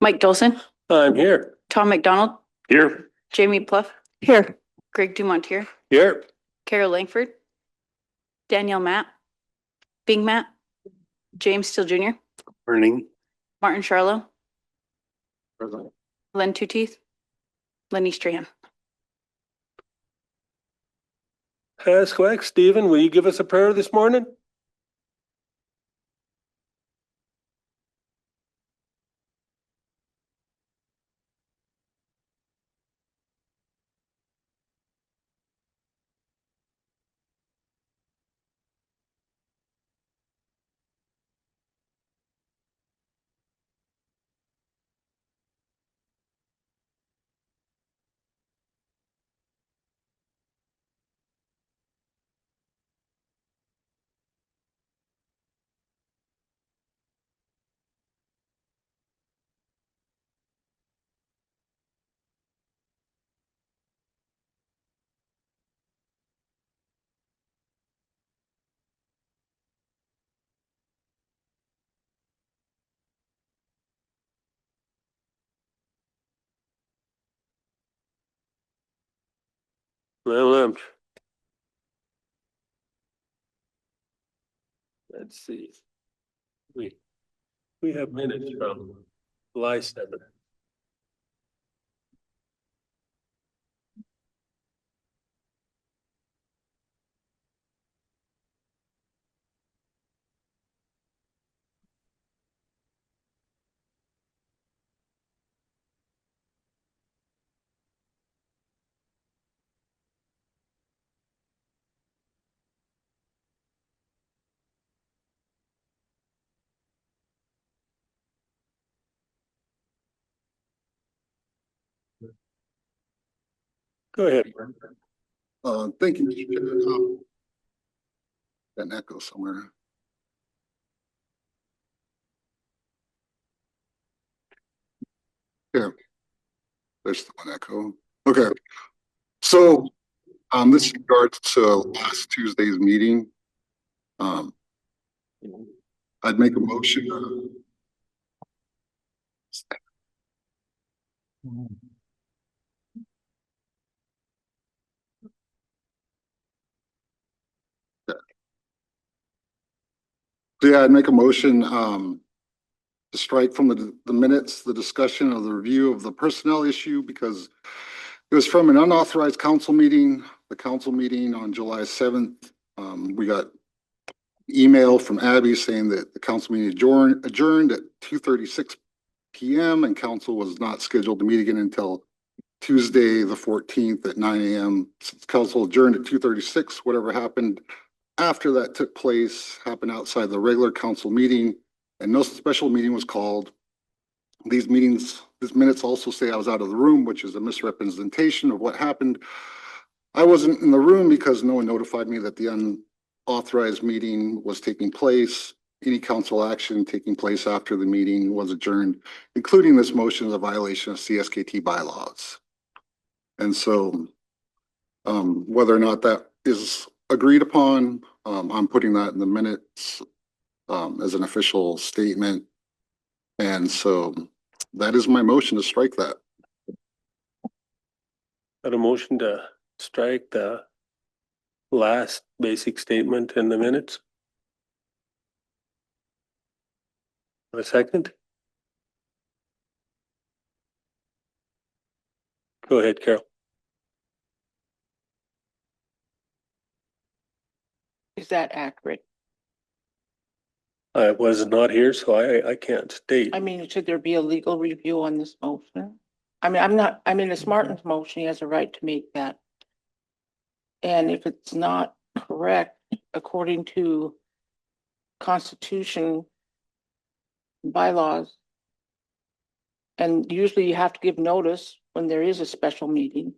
Mike Dolson, I'm here. Tom McDonald, Here. Jamie Pluff, Here. Greg Dumont here, Here. Carol Langford, Danielle Matt, Bing Matt, James Steele Jr., Morning. Martin Charlo, Present. Len Tooteeth, Lenny Strahan. Swag, Stephen, will you give us a prayer this morning? Well, let's see. We have minutes from July 7th. Go ahead. Thank you, Mr. Chairman. Got an echo somewhere. Yeah, there's the one echo. Okay, so this regards to last Tuesday's meeting. I'd make a motion. Yeah, I'd make a motion to strike from the minutes the discussion of the review of the personnel issue because it was from an unauthorized council meeting. The council meeting on July 7th. We got email from Abby saying that the council meeting adjourned at 2:36 p.m. and council was not scheduled to meet again until Tuesday the 14th at 9 a.m. Since council adjourned at 2:36, whatever happened after that took place happened outside the regular council meeting and no special meeting was called. These minutes also say I was out of the room, which is a misrepresentation of what happened. I wasn't in the room because no one notified me that the unauthorized meeting was taking place. Any council action taking place after the meeting was adjourned, including this motion is a violation of CSKT bylaws. And so whether or not that is agreed upon, I'm putting that in the minutes as an official statement. And so that is my motion to strike that. Got a motion to strike the last basic statement in the minutes. A second. Go ahead, Carol. Is that accurate? I was not here, so I can't state. I mean, should there be a legal review on this motion? I mean, it's Martin's motion, he has a right to make that. And if it's not correct, according to Constitution bylaws, and usually you have to give notice when there is a special meeting.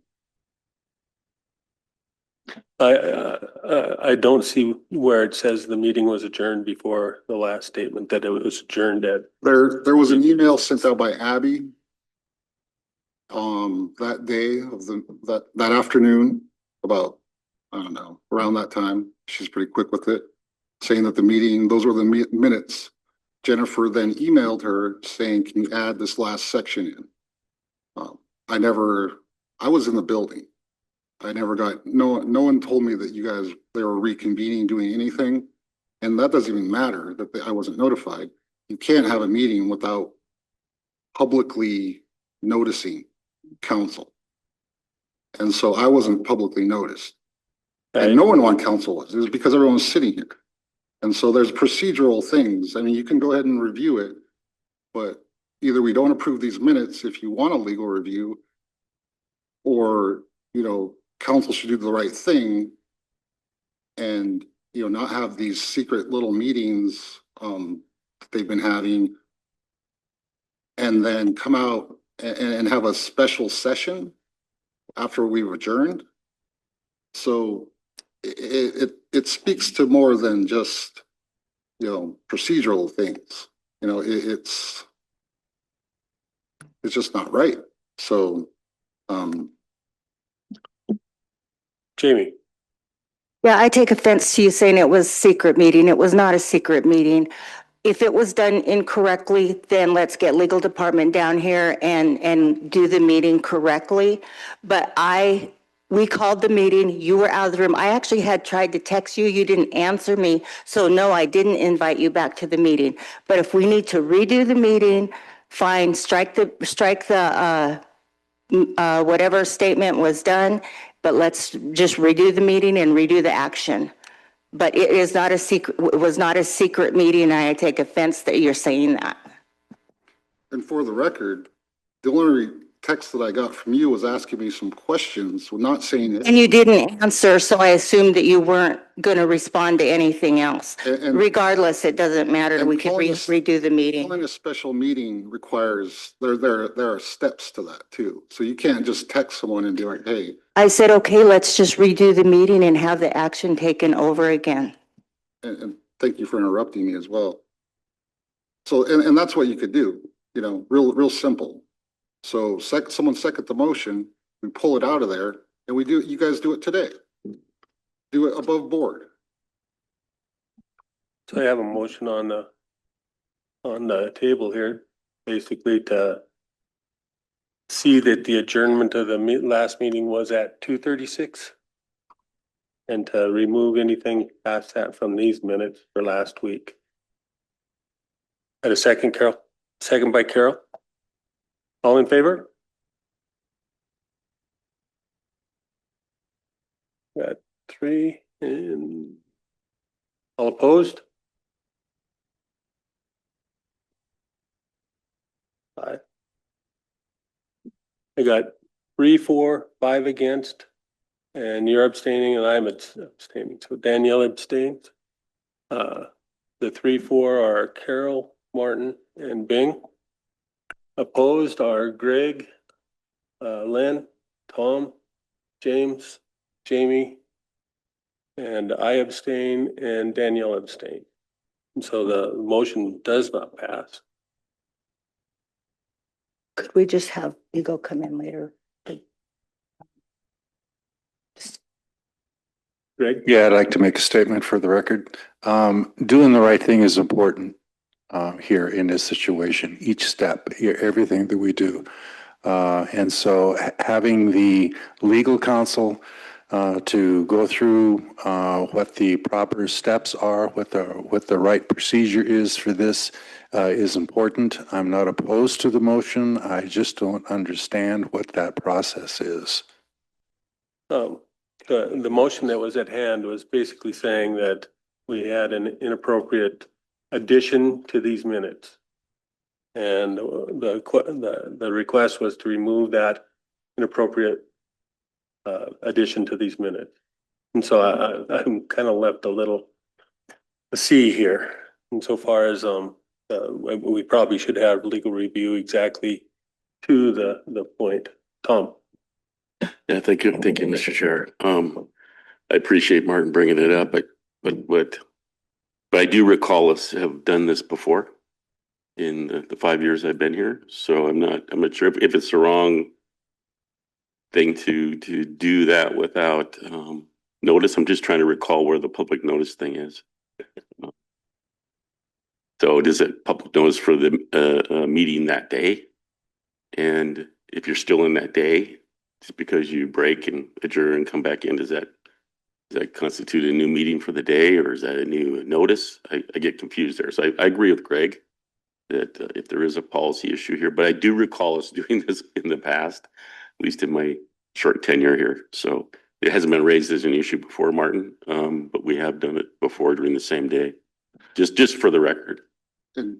I don't see where it says the meeting was adjourned before the last statement that it was adjourned at. There was an email sent out by Abby that day of that afternoon about, I don't know, around that time. She's pretty quick with it, saying that the meeting, those were the minutes Jennifer then emailed her saying, can you add this last section in? I was in the building. I never got, no one told me that they were reconvening, doing anything. And that doesn't even matter that I wasn't notified. You can't have a meeting without publicly noticing council. And so I wasn't publicly noticed. And no one on council was. It was because everyone was sitting here. And so there's procedural things. I mean, you can go ahead and review it, but either we don't approve these minutes if you want a legal review, or, council should do the right thing and, not have these secret little meetings that they've been having, and then come out and have a special session after we've adjourned. So it speaks to more than just, procedural things. It's just not right. So, Jamie, Yeah, I take offense to you saying it was a secret meeting. It was not a secret meeting. If it was done incorrectly, then let's get legal department down here and do the meeting correctly. But we called the meeting, you were out of the room. I actually had tried to text you, you didn't answer me. So no, I didn't invite you back to the meeting. But if we need to redo the meeting, fine, strike the whatever statement was done, but let's just redo the meeting and redo the action. But it is not a secret, it was not a secret meeting, and I take offense that you're saying that. and for the record, the only text that I got from you was asking me some questions, not saying it. And you didn't answer, so I assumed that you weren't going to respond to anything else. And Regardless, it doesn't matter, and we can calling this- redo the meeting. calling a special meeting requires, there are steps to that too. So you can't just text someone and be like, hey. I said, okay, let's just redo the meeting and have the action taken over again. And thank you for interrupting me as well. So, and that's what you could do, real simple. So someone second the motion, we pull it out of there, and you guys do it today. Do it above board. so I have a motion on the table here, basically to see that the adjournment of the last meeting was at 2:36, and to remove anything past that from these minutes for last week. At a second, Carol? Second by Carol? All in favor? Got 3, and all opposed? 5. I got 3, 4, 5 against, and you're abstaining, and I'm abstaining. So Danielle abstains. The 3, 4 are Carol, Martin, and Bing. Opposed are Greg, Lynn, Tom, James, Jamie, and I abstain, and Danielle abstain. And so the motion does not pass. Could we just have Hugo come in later? Greg? Yeah, I'd like to make a statement for the record. Doing the right thing is important here in this situation, each step, everything that we do. And so having the legal counsel to go through what the proper steps are, what the right procedure is for this is important. I'm not opposed to the motion. I just don't understand what that process is. The motion that was at hand was basically saying that we had an inappropriate addition to these minutes. And the request was to remove that inappropriate addition to these minutes. And so I'm kind of left a C here. Insofar as we probably should have legal review exactly to the point. Tom? Yeah, thank you, Mr. Chair. I appreciate Martin bringing it up, but I do recall us have done this before in the 5 years I've been here. So I'm not sure if it's the wrong thing to do that without notice. I'm just trying to recall where the public notice thing is. So does it public notice for the meeting that day? And if you're still in that day, just because you break and adjourn and come back in, does that constitute a new meeting for the day, or is that a new notice? I get confused there. So I agree with Greg that if there is a policy issue here, but I do recall us doing this in the past, at least in my short tenure here. So it hasn't been raised as an issue before, Martin, but we have done it before during the same day. Just for the record. And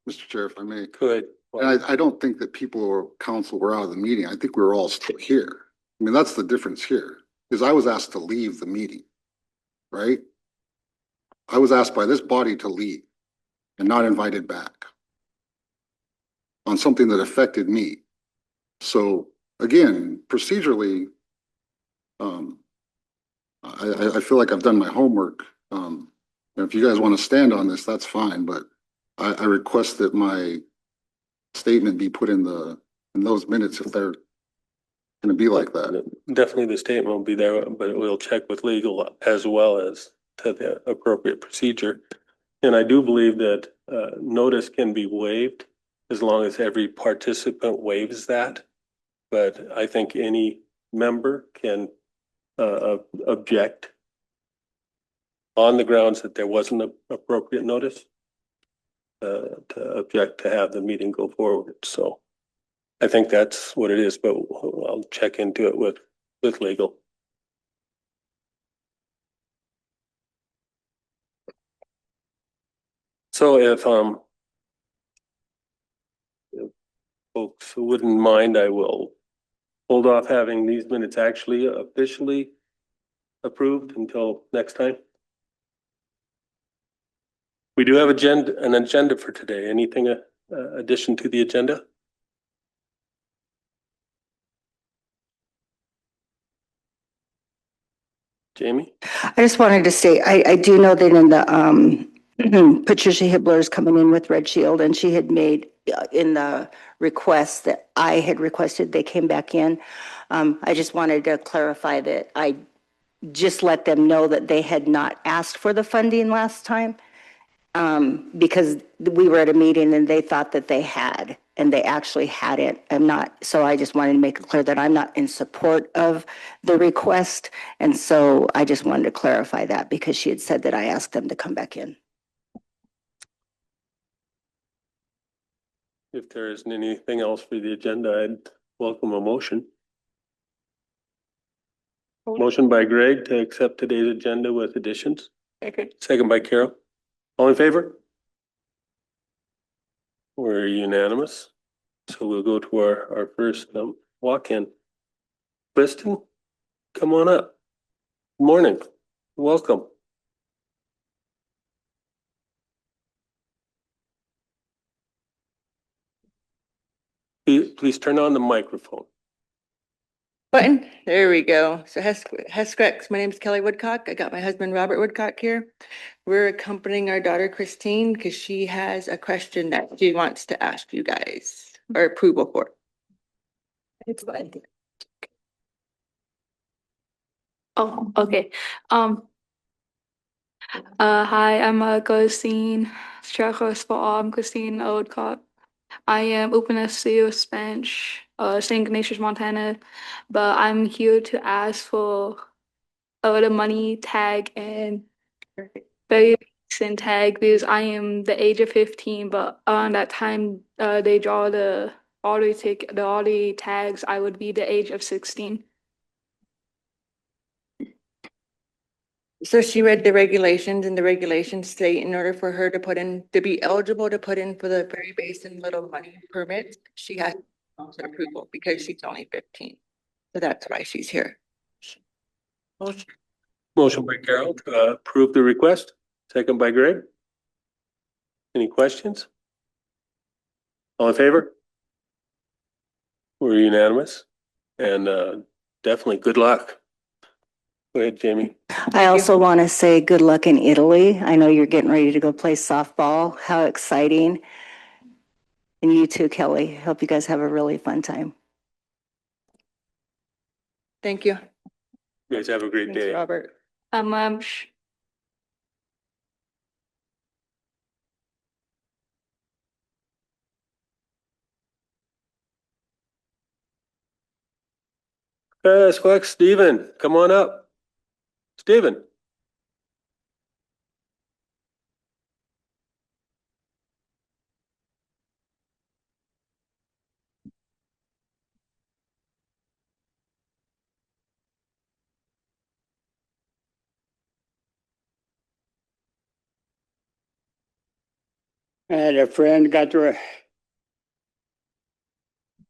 Mr. Chair, if I may, Good. and I don't think that people or council were out of the meeting. I think we were all still here. I mean, that's the difference here, is I was asked to leave the meeting, right? I was asked by this body to leave and not invited back on something that affected me. So again, procedurally, I feel like I've done my homework. And if you guys want to stand on this, that's fine, but I request that my statement be put in those minutes if they're going to be like that. Definitely the statement will be there, but we'll check with legal as well as to the appropriate procedure. And I do believe that notice can be waived as long as every participant waives that. But I think any member can object on the grounds that there wasn't an appropriate notice to object to have the meeting go forward. So I think that's what it is, but I'll check into it with legal. So if folks wouldn't mind, I will hold off having these minutes actually officially approved until next time. We do have an agenda for today. Anything addition to the agenda? Jamie? I just wanted to say, I do know that in the, Patricia Hibbler is coming in with Red Shield, and she had made in the request that I had requested, they came back in. I just wanted to clarify that I just let them know that they had not asked for the funding last time, because we were at a meeting and they thought that they had, and they actually hadn't. So I just wanted to make it clear that I'm not in support of the request. And so I just wanted to clarify that because she had said that I asked them to come back in. If there isn't anything else for the agenda, I'd welcome a motion. Motion by Greg to accept today's agenda with additions. Okay. Second by Carol. All in favor? We're unanimous. So we'll go to our first walk-in. Kristen, come on up. Good morning. Welcome. Please turn on the microphone. Button, there we go. So Hescrex, my name is Kelly Woodcock. I got my husband Robert Woodcock here. We're accompanying our daughter Christine because she has a question that she wants to ask you guys or approval for. It's fine. Oh, okay. Hi, I'm Christine I'm Christine Oldcott. I am Open SCO Spanish, St. Ignatius, Montana, but I'm here to ask for the money tag and very recent tag because I am the age of 15, but around that time they draw the lottery tags, I would be the age of 16. So she read the regulations, and the regulations state in order for her to be eligible to put in for the very basic little money permits, she has approval because she's only 15. So that's why she's here. Motion by Carol to approve the request. Second by Greg. Any questions? All in favor? We're unanimous, and definitely good luck. Go ahead, Jamie. I also want to say good luck in Italy. I know you're getting ready to go play softball. How exciting. And you too, Kelly. Hope you guys have a really fun time. Thank you. You guys have a great Thanks, day. Robert. Um, um, Let's collect Stephen. Come on up. Stephen. I had a friend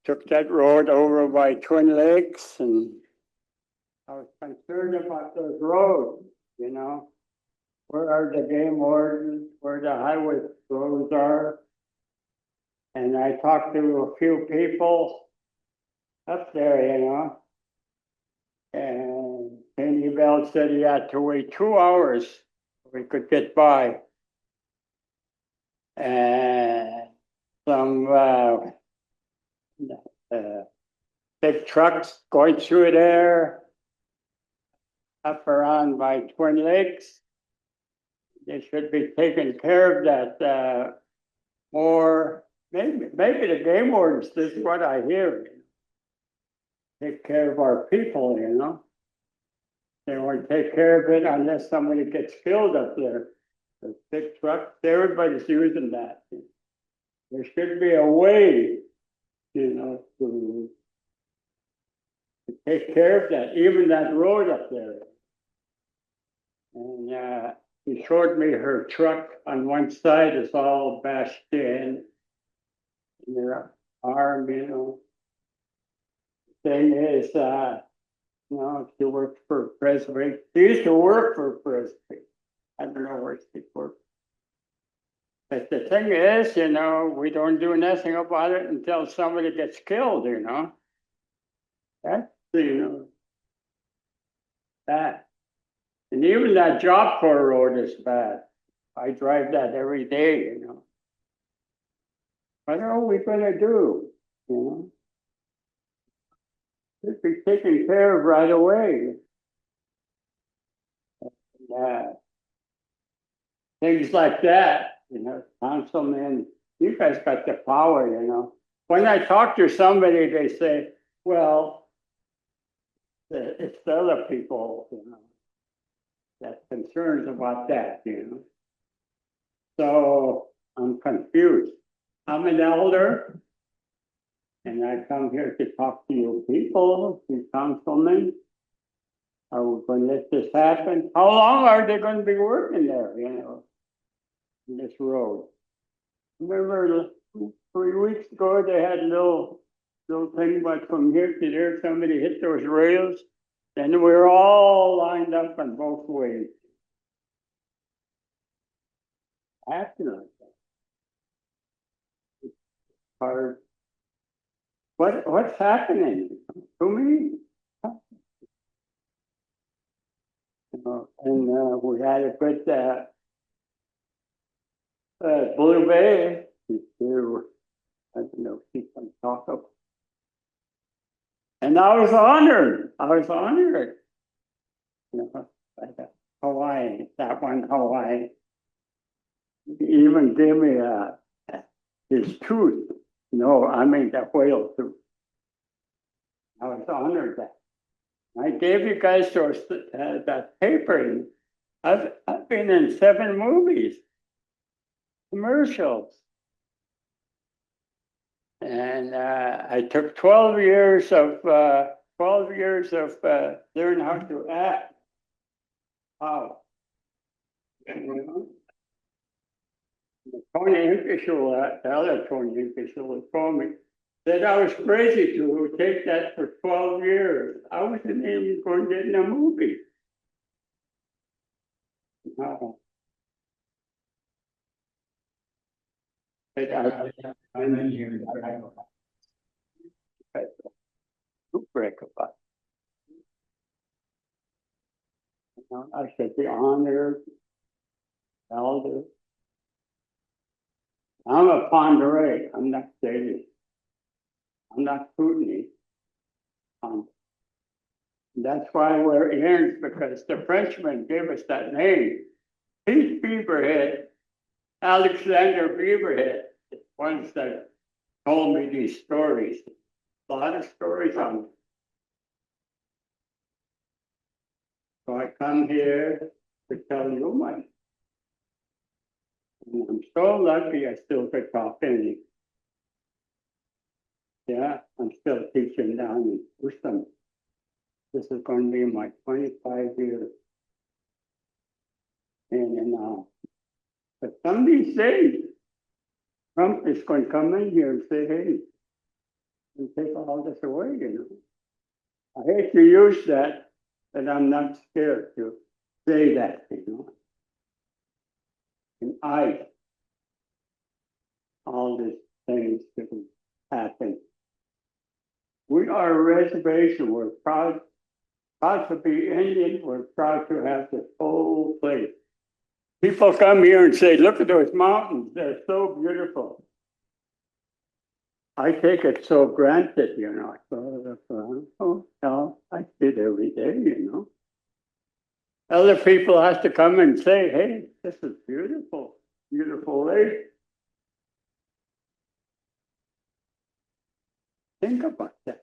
took that road over by Twin Lakes, and I was concerned about those roads, you know. Where are the game wardens, where the highway roads are? And I talked to a few people up there, you know. And Kenny Bell said he had to wait 2 hours we could get by. And some big trucks going through there up around by Twin Lakes. They should be taking care of that more. Maybe the game wardens, this is what I hear. Take care of our people, you know. They won't take care of it unless somebody gets killed up there. The big trucks, everybody's using that. There should be a way, you know, to take care of that, even that road up there. And he showed me her truck on one side is all bashed in. And their arm, you know. Thing is, you know, she worked for President. She used to work for President. I don't know where she worked. But the thing is, you know, we don't do nothing about it until somebody gets killed, you know. That's, you know, that. And even that Job Corps road is bad. I drive that every day, you know. What are we gonna do, you know? Should be taken care of right away. Things like that, you know, councilmen, you guys got the power, you know. When I talk to somebody, they say, well, it's the other people, you know, that concerns about that, you know. So I'm confused. I'm an elder, and I come here to talk to you people, you councilmen. Are we going to let this happen? How long are they going to be working there, you know, in this road? Remember 3 weeks ago, they had a little thing, but from here to there, somebody hit those rails. Then we were all lined up on both ways. Acting like that. It's hard. What's happening to me? You know, and we had a good Blue Bay. I don't know if she can talk up. And I was honored. You know, like Hawaii, that one Hawaii. He even gave me his tooth. No, I mean the whale tooth. I was honored that. I gave you guys those that paper. I've been in 7 movies, commercials. And I took 12 years of learn how to act. How? Tony Hinkishul, the other Tony Hinkishul, told me that I was crazy to take that for 12 years. I wasn't even going to get in a movie. No. I'm in here. Break about. You know, I should be honored, elder. I'm a Ponderay. I'm not Sadie. I'm not Kootenai. That's why we're Ernst, because the Frenchman gave us that name. Pete Beaverhead, Alexander Beaverhead, ones that told me these stories. A lot of stories on So I come here to tell you my. And I'm so lucky I still could talk to you. Yeah, I'm still teaching down in Houston. This is going to be my 25 years. And but some of these days, Trump is going to come in here and say, hey, and take all this away, you know. I hate to use that, but I'm not scared to say that, you know. And all these things that can happen. We are a reservation. We're proud to be Indian. We're proud to have this whole place. People come here and say, look at those mountains. They're so beautiful. I take it so granted, you know. Oh, no, I see it every day, you know. Other people have to come and say, hey, this is beautiful, beautiful lake. Think about that.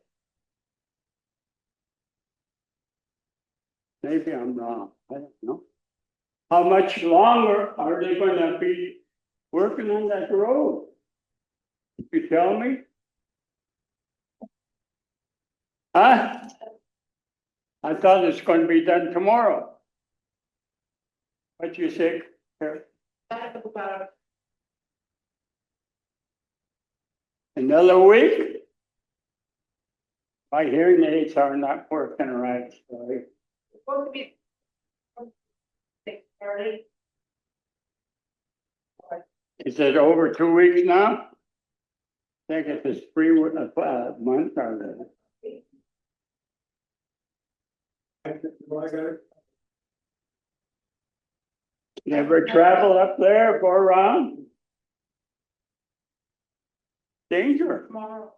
Maybe I'm wrong. I don't know. How much longer are they going to be working on that road? You tell me? Huh? I thought it's going to be done tomorrow. What you say? Another week? My hearing aids are not working right. So Supposed to be 6:30. is it over 2 weeks now? I think it's a month or never travel up there, go around. Danger. Tomorrow.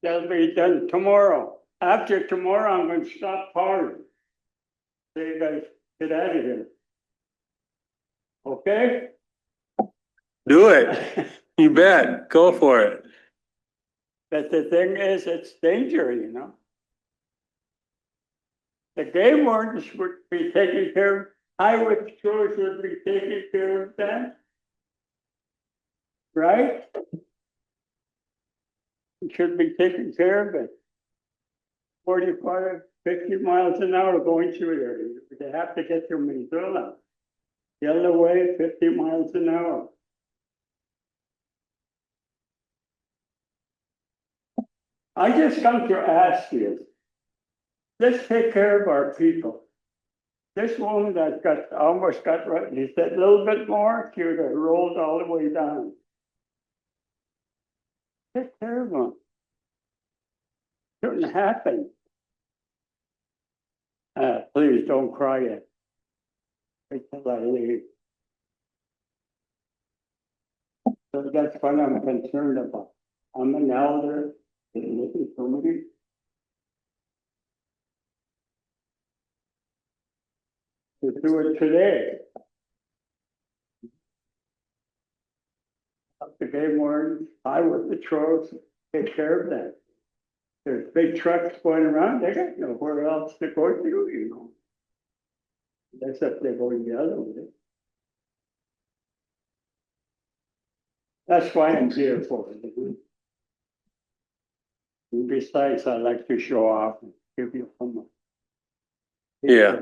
That'll be done tomorrow. After tomorrow, I'm going to stop powering. So you guys get out of here. Okay? Do it. You bet. Go for it. But the thing is, it's danger, you know. The game wardens would be taking care of, highway patrols would be taking care of that. Right? It should be taking care of it. 45, 50 miles an hour going through there. They have to get to Missoula. The other way, 50 miles an hour. I just come to ask you, let's take care of our people. This woman that almost got right, he said a little bit more, she would have rolled all the way down. Take care of them. Shouldn't happen. Please don't cry yet. Wait till I leave. So that's what I'm concerned about. I'm an elder, been living so many. To do it today. Up the game wardens, highway patrols, take care of that. There's big trucks going around, they got nowhere else to go to, you know. Except they're going the other way. That's why I'm here for it. And besides, I like to show off and give you some. Yeah.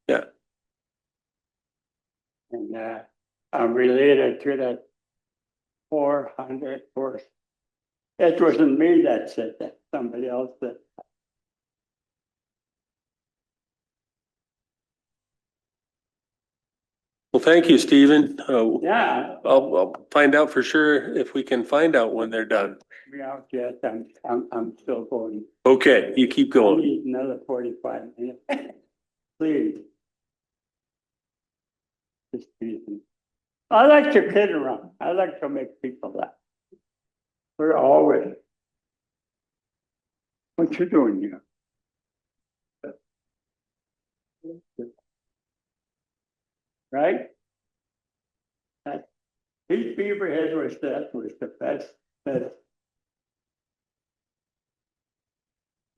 Yeah. And I'm related to that 400 horse. It wasn't me that said that, somebody else said. Well, thank you, Stephen. Yeah, I'll find out for sure if we can find out when they're done. me out yet, I'm still going. Okay, you keep I going. need another 45 minutes. Please. Just reason. I like to kid around. I like to make people laugh. We're always. What you doing here? Right? That Pete Beaverhead was the best.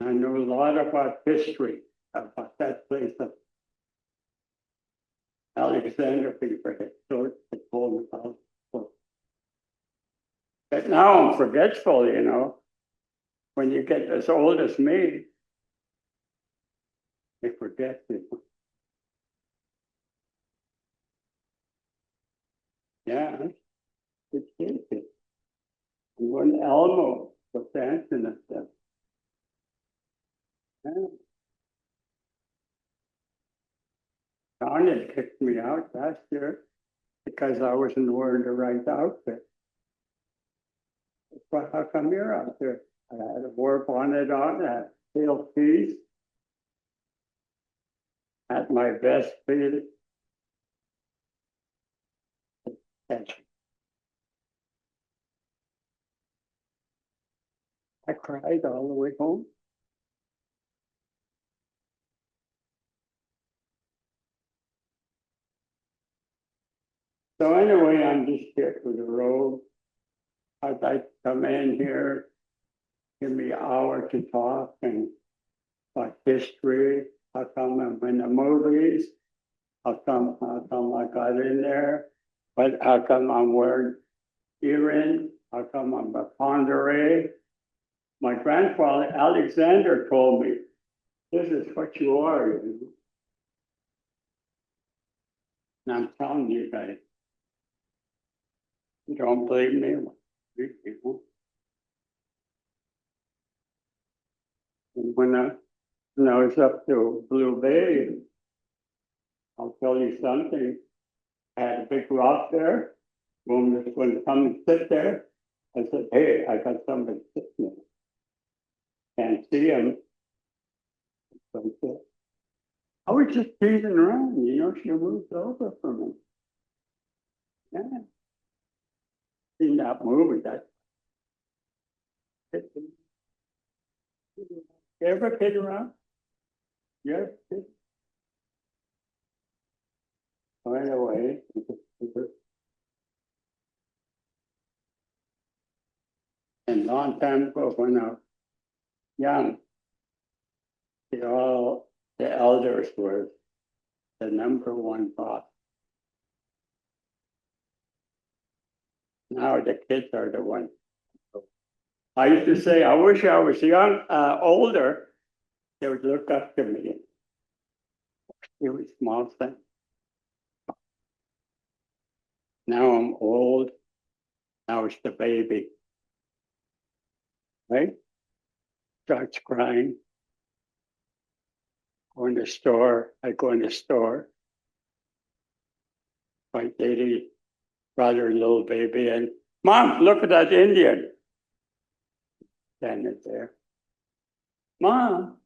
I know a lot about history, about that place. Alexander people had told me about. But now I'm forgetful, you know. When you get as old as me, you forget people. Yeah, it's easy. And when Elmo was dancing at them. Yeah. Tanya kicked me out last year because I wasn't wearing the right outfit. But how come you're out there? I had a war bonnet on, I had tail piece, had my vest fitted. And I cried all the way home. So anyway, I'm just here for the road. I'd like to come in here, give me an hour to talk and like history. How come I'm in the movies? How come I got in there? But how come I'm wearing earrings? How come I'm a ponderay? My grandfather Alexander told me, this is what you are. You know? And I'm telling you guys, you don't believe me? You know? And when I was up to Blue Bay, I'll tell you something. I had a big rock there. Woman was going to come and sit there. I said, hey, I got somebody sitting there. Can't see him. So he said, I was just teasing around, you know, she moved over from me. Yeah. Seen that movie, that. You ever kid around? Yeah. So anyway, and long time ago when I was young, the elders were the number one boss. Now the kids are the ones. I used to say, I wish I was young, older. They would look up to me. It was small thing. Now I'm old. Now it's the baby. Right? Starts crying. Go in the store. I go in the store. White lady, brother, little baby, and Mom, look at that Indian. Standing there. Mom.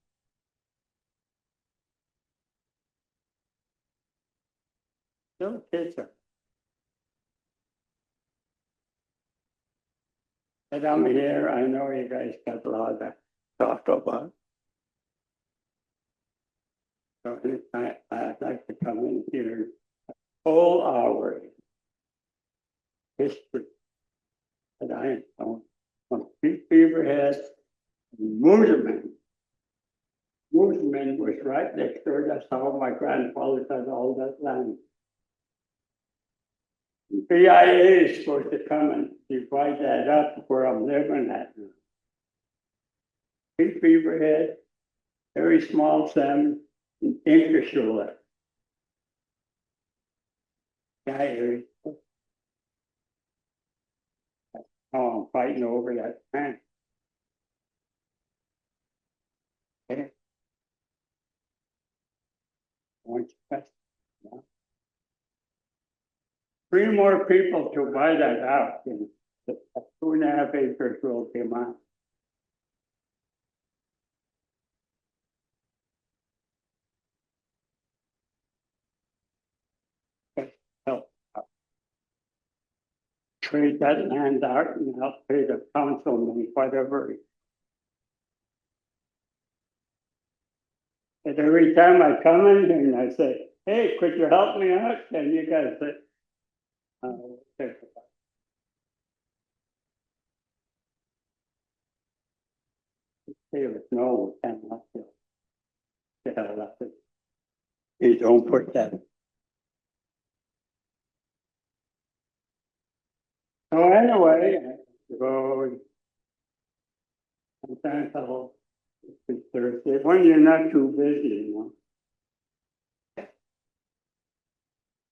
Little kids are. And I'm here. I know you guys got a lot to talk about. So I'd like to come in here. Whole hour. History. That I know. From Pete Beaverhead, Mooseman. Mooseman was right next door. That's how my grandfather got all that land. BIA is supposed to come and divide that up where I'm living at. Pete Beaverhead, very small Sam, and Ingersoll. Guy, oh, I'm fighting over that man. Okay. Once that's, yeah. 3 more people to buy that out. And 2.5 acres will be mine. Okay, so, trade that land out and I'll pay the councilman whatever. And every time I come in here and I say, hey, could you help me out? And you guys say, okay. Hey, no, we cannot do. The hell out of it. You don't put that anyway, I have to go. Sometimes I'll, it's Thursday, when you're not too busy, you know.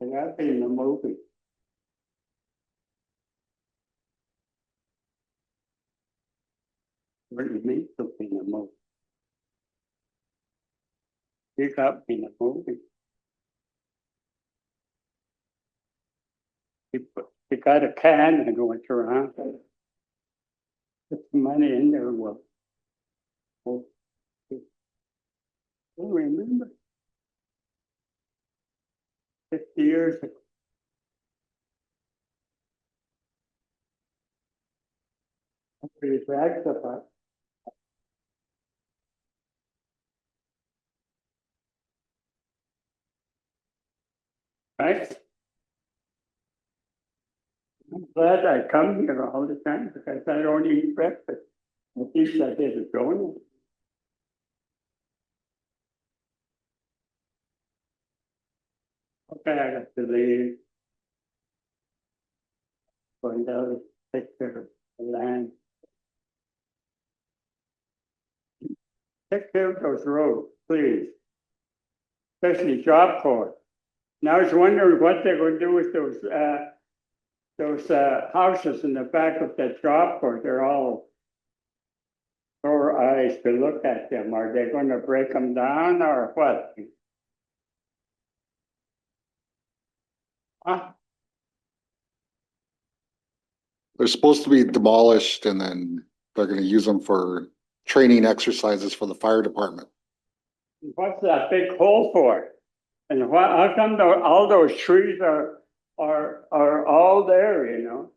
And I've been in the movie. What do you mean, took me in the movie? You got me in the movie. He got a can and went around. Put some money in there, well. I remember. 50 years ago. I'm pretty bragged about. Right? I'm glad I come here all the time because I don't eat breakfast. At least I did it going. Okay, I got to leave. Going down to take care of the land. Take care of those roads, please. Especially job corps. Now I was wondering what they're going to do with those houses in the back of that job corps. They're all sore eyes to look at them. Are they going to break them down or what? Huh? They're supposed to be demolished and then they're gonna use them for training exercises for the fire department. What's that big hole for? And what, how come all those trees are all there, you know?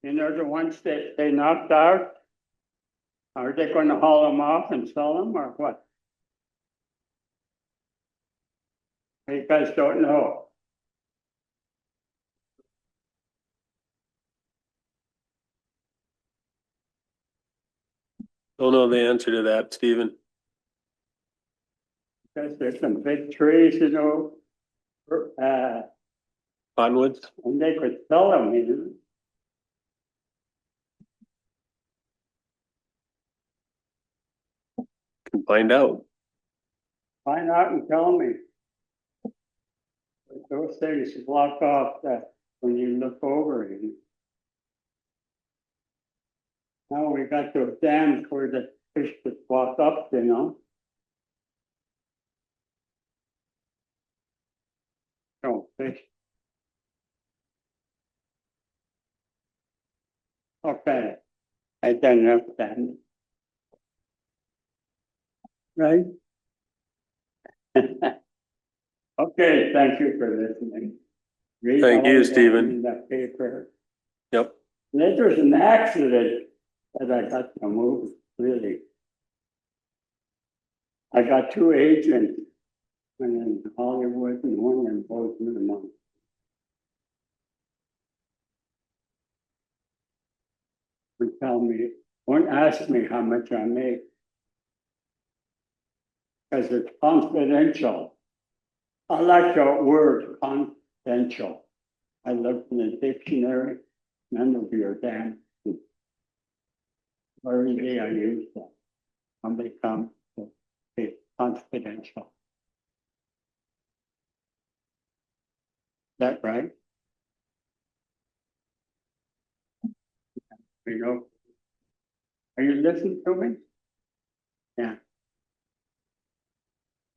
You know, the ones that they knocked out? Are they gonna haul them off and sell them or what? You guys don't know. Don't know the answer to that, Stephen. Because there's some big trees, you know, Cottonwoods? and they could sell them, you know. Can find out. Find out and tell me. Those things block off that when you look over it. Now we got those dams where the fish could walk up, you know. Don't fish. Okay, I done enough then. Right? Okay, thank you for listening. Read Thank all you, that Stephen. in the paper. Yep. There was an accident that I got to move, really. I got two agents, one in Hollywood and one in Bozeman. Would tell me, one asked me how much I make. Because it's confidential. I like the word confidential. I looked in the dictionary, none of your damn. Every day I use that. Somebody comes, it's confidential. Is that right? You know, are you listening to me? Yeah.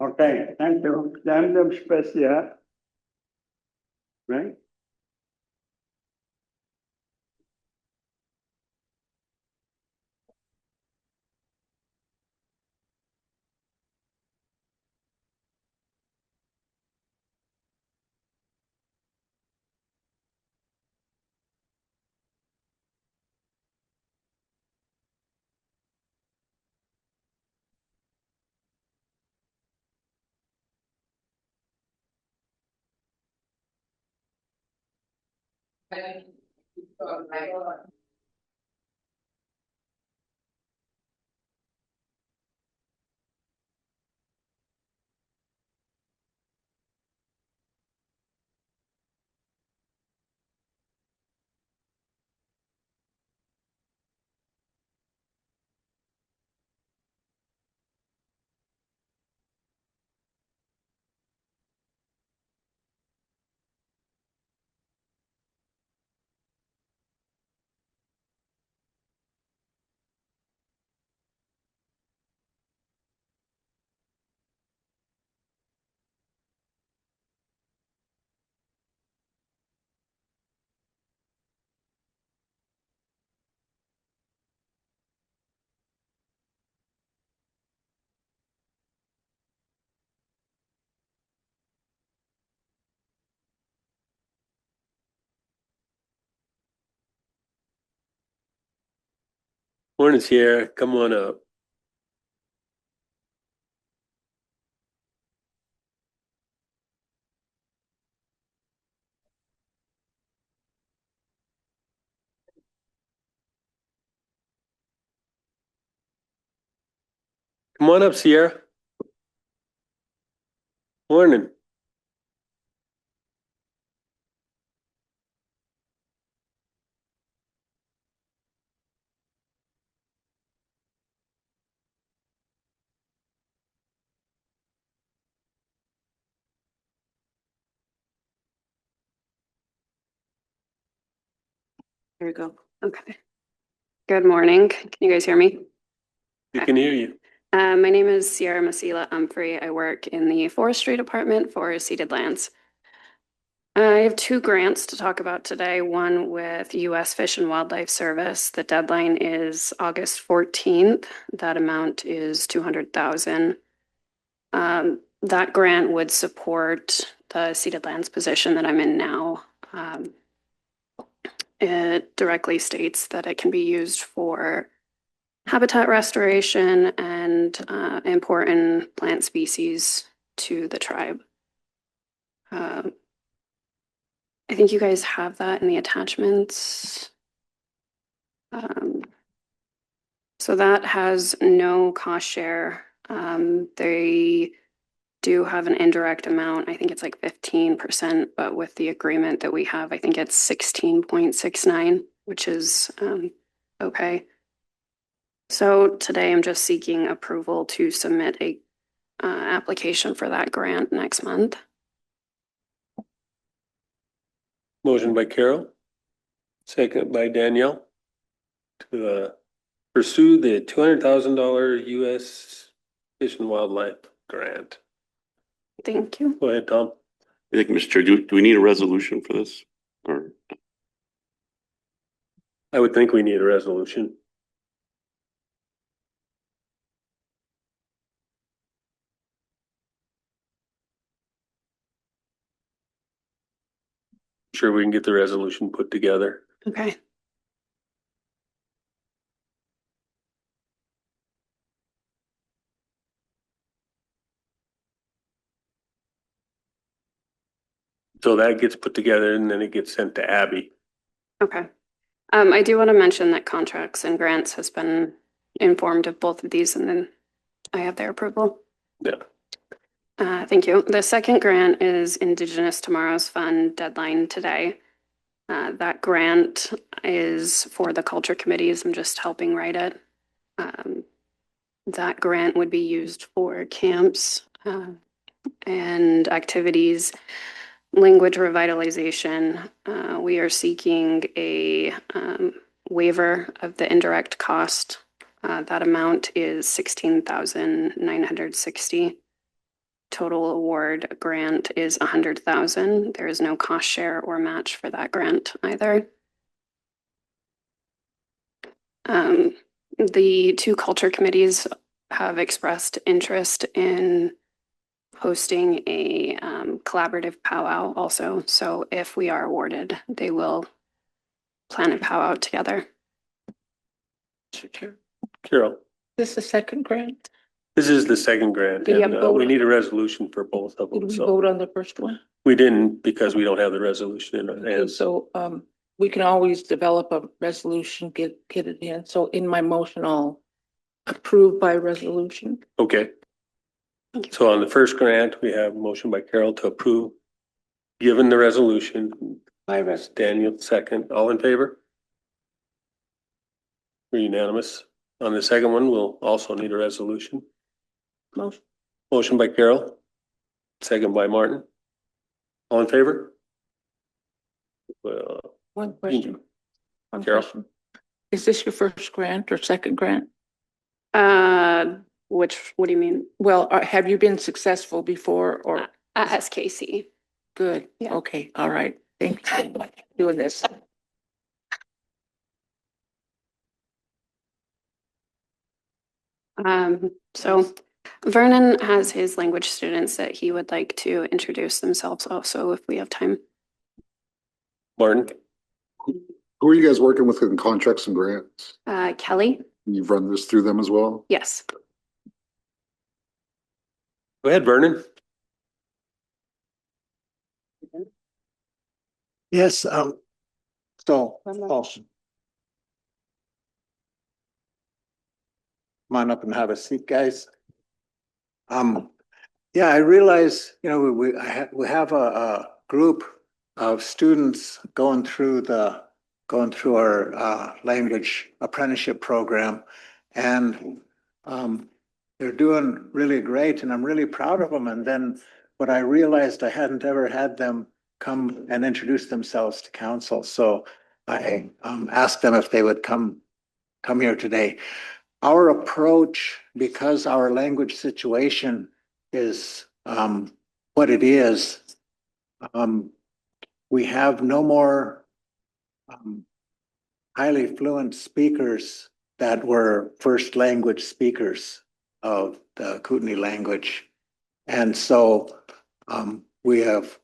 Okay, thank you. Random special. Right? Morning, Sierra. Come on up. Come on up, Sierra. Morning. There we go. Okay. Good morning. Can you guys hear me? We can hear you. My name is Sierra Masila Humphrey. I work in the forestry department for ceded lands. I have two grants to talk about today. One with U.S. Fish and Wildlife Service. The deadline is August 14th. That amount is $200,000. That grant would support the ceded lands position that I'm in now. It directly states that it can be used for habitat restoration and important plant species to the tribe. I think you guys have that in the attachments. So that has no cost share. They do have an indirect amount. I think it's like 15%, but with the agreement that we have, I think it's 16.69, which is okay. So today I'm just seeking approval to submit a application for that grant next month. Motion by Carol, second by Danielle to pursue the $200,000 U.S. Fish and Wildlife Grant. Thank you. Go ahead, Tom. I think, Mr. Chair, do we need a resolution for this? Or I would think we need a resolution. Sure, we can get the resolution put together. Okay. So that gets put together and then it gets sent to Abby. Okay. I do want to mention that contracts and grants has been informed of both of these, and then I have their approval. Yeah. Thank you. The second grant is Indigenous Tomorrow's Fund, deadline today. That grant is for the culture committees. I'm just helping write it. That grant would be used for camps and activities, language revitalization. We are seeking a waiver of the indirect cost. That amount is $16,960. Total award grant is $100,000. There is no cost share or match for that grant either. The two culture committees have expressed interest in hosting a collaborative powwow also. So if we are awarded, they will plan a powwow together. Mr. Chair, Carol, this is the second grant? this is the second grant Did you and have a vote we on- need a resolution for both of Did them. we So vote on the first one? we didn't because we don't have the resolution in our Okay, hands. so we can always develop a resolution, get it in. So in my motion, I'll approve by resolution. Okay. Thank you. So on the first grant, we have a motion by Carol to approve, given the resolution. By res, Daniel, second. All in favor? We're unanimous. On the second one, we'll also need a resolution. motion, Motion by Carol, second by Martin. All in favor? Well, one question. One Carol? question. Is this your first grant or second grant? What do you mean? Well, have you been successful before or At SKC. good? Yeah. Okay, all right. Thank you so much for doing this. So Vernon has his language students that he would like to introduce themselves also if we have time. Martin, Who are you guys working with in contracts and grants? Kelly, You've run this through them as well? Yes. Go ahead, Vernon. Yes, so, awesome. Come on up and have a seat, guys. Yeah, I realize, you know, we have a group of students going through our language apprenticeship program, and they're doing really great, and I'm really proud of them. And then, but I realized I hadn't ever had them come and introduce themselves to council, so I asked them if they would come here today. Our approach, because our language situation is what it is, we have no more highly fluent speakers that were first language speakers of the Kootenai language. And so we have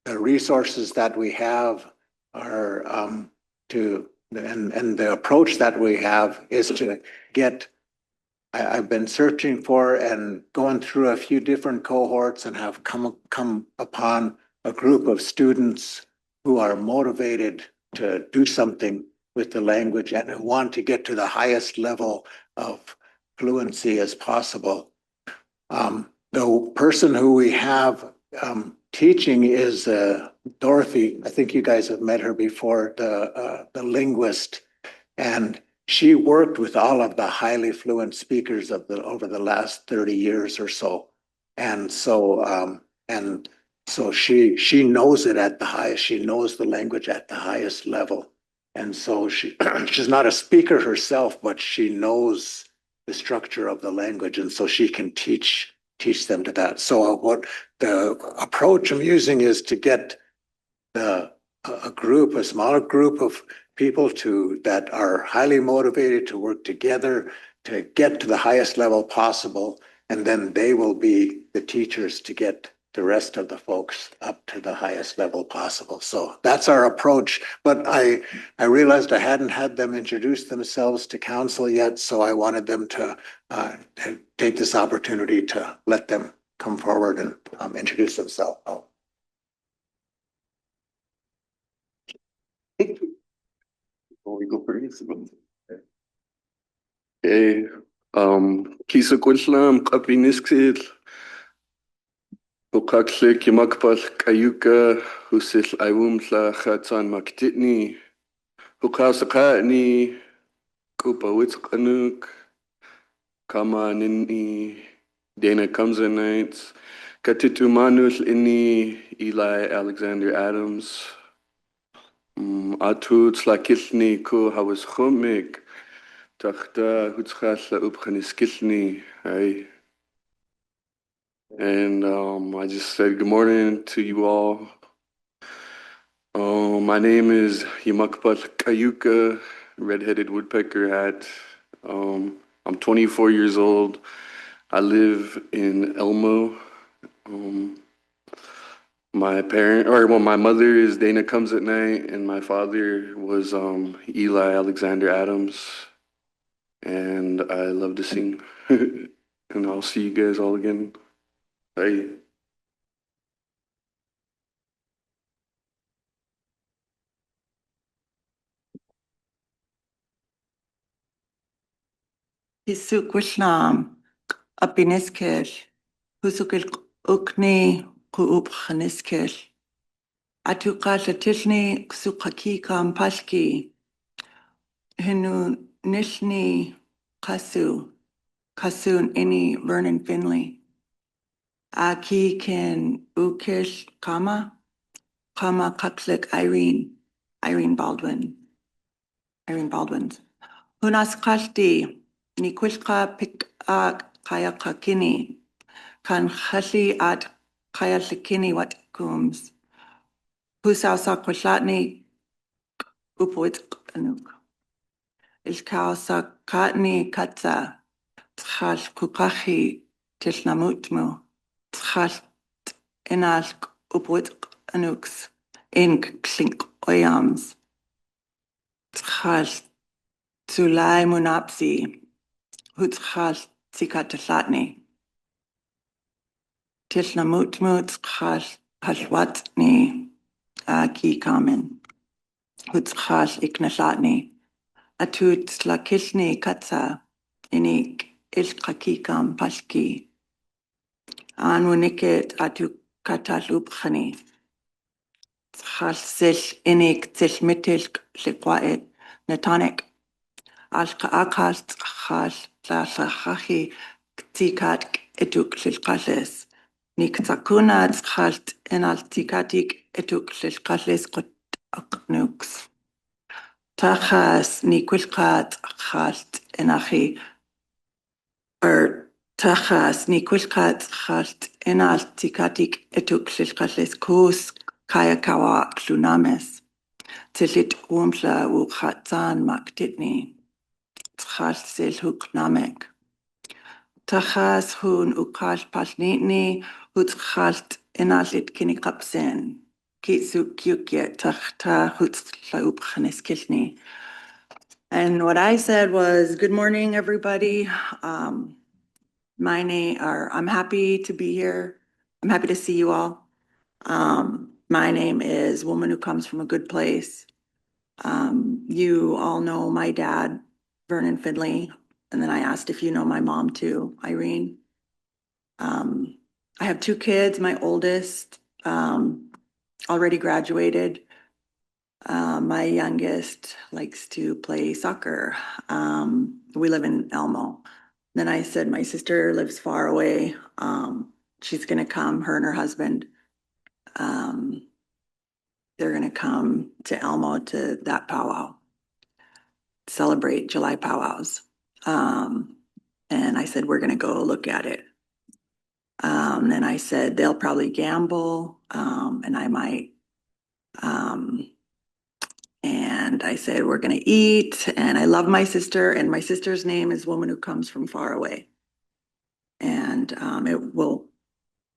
the resources that we have are and the approach that we have is to get. I've been searching for and going through a few different cohorts and have come upon a group of students who are motivated to do something with the language and who want to get to the highest level of fluency as possible. The person who we have teaching is Dorothy. I think you guys have met her before, the linguist, and she worked with all of the highly fluent speakers over the last 30 years or so. And so she knows it at the highest, she knows the language at the highest level. And so she's not a speaker herself, but she knows the structure of the language. And so she can teach them to that. So what the approach I'm using is to get a smaller group of people that are highly motivated to work together to get to the highest level possible, and then they will be the teachers to get the rest of the folks up to the highest level possible. So that's our approach. But I realized I hadn't had them introduce themselves to council yet, so I wanted them to take this opportunity to let them come forward and introduce themselves. We go first. Okay, Kisa Kunslam, Kapiniskil, Hukaklik, Yamakpal, Kayuka, Husil Iwumla, Khatan Maktitni, Hukasakatni, Kupa Witkanuk, Kama Nini, Dana Kamzanites, Katitu Manus Inni, Eli Alexander Adams, Atut Slakilni, Ko Hawas Khomik, Takta Hutskasla Upkhaniskilni, hi. And I just said good morning to you all. My name is Yamakpat Kayuka, Red-Headed Woodpecker Hat. I'm 24 years old. I live in Elmo. My mother is Dana Comes at Night, and my father was Eli Alexander Adams. And I love to sing. And I'll see you guys all again. Bye. Isukwishnam, Apiniskish, Husukil Ukni, Kuupchaniskish, Atukashatishni, Ksukakikam Pashki, Hinu Nishni Kasun Ini Vernon Finley, Aki Kin Ukish Kama Kakslik Irene Baldwin. Hunas Kashti, Nikwishka Pik Kaya Kakini, Kan Hashi at Kaya Shikini Wat Kums, Husau Sakwashatni Upwit Anuk, Iskau Sakatni Katsa, Tchash Kukashi Tishnamutmu, Tchash Inash Upwit Anuks, Ink Klink Oyams, Tchash Sulai Munapsi, Hutzchal Tsikatlatni. Tishna Mutmut Halwatni Ki Kamen. Hutzchal Iknaslatni. Atut Slakishni Katsa Inik Ilkakikam Pashki. Anwuniket Atu Katalupchani. Tchal Sil Inik Til Mitilk Liquaet Natanik. Akal Tchal Tlachachi Tikat Etuk Lilkales. Niktakuna Tchalt Enaltikatik Etuk Lilkales Nukes. Tachas Nikulkat Halt Enachi Tachas Nikulkat Halt Enaltikatik Etuk Lilkales Kus Kayakawa Klunames. Tilit Umla Ukhatan Maktitni. Tchal Sil Huknamek. Tachas hun ukal palnitni hutchalt enalit kinikapsen. Kitsu kyukye tachta hutzlaupchaniskilni. And what I said was, good morning, everybody. I'm happy to be here. I'm happy to see you all. My name is Woman Who Comes from a Good Place. You all know my dad, Vernon Finley. And then I asked if you know my mom too, Irene. I have two kids. My oldest already graduated. My youngest likes to play soccer. We live in Elmo. Then I said my sister lives far away. She's gonna come, her and her husband. They're gonna come to Elmo to that powwow, celebrate July powwows. And I said, we're gonna go look at it. And I said, they'll probably gamble, and I might. And I said, we're gonna eat, and I love my sister, and my sister's name is Woman Who Comes from Far Away. And it will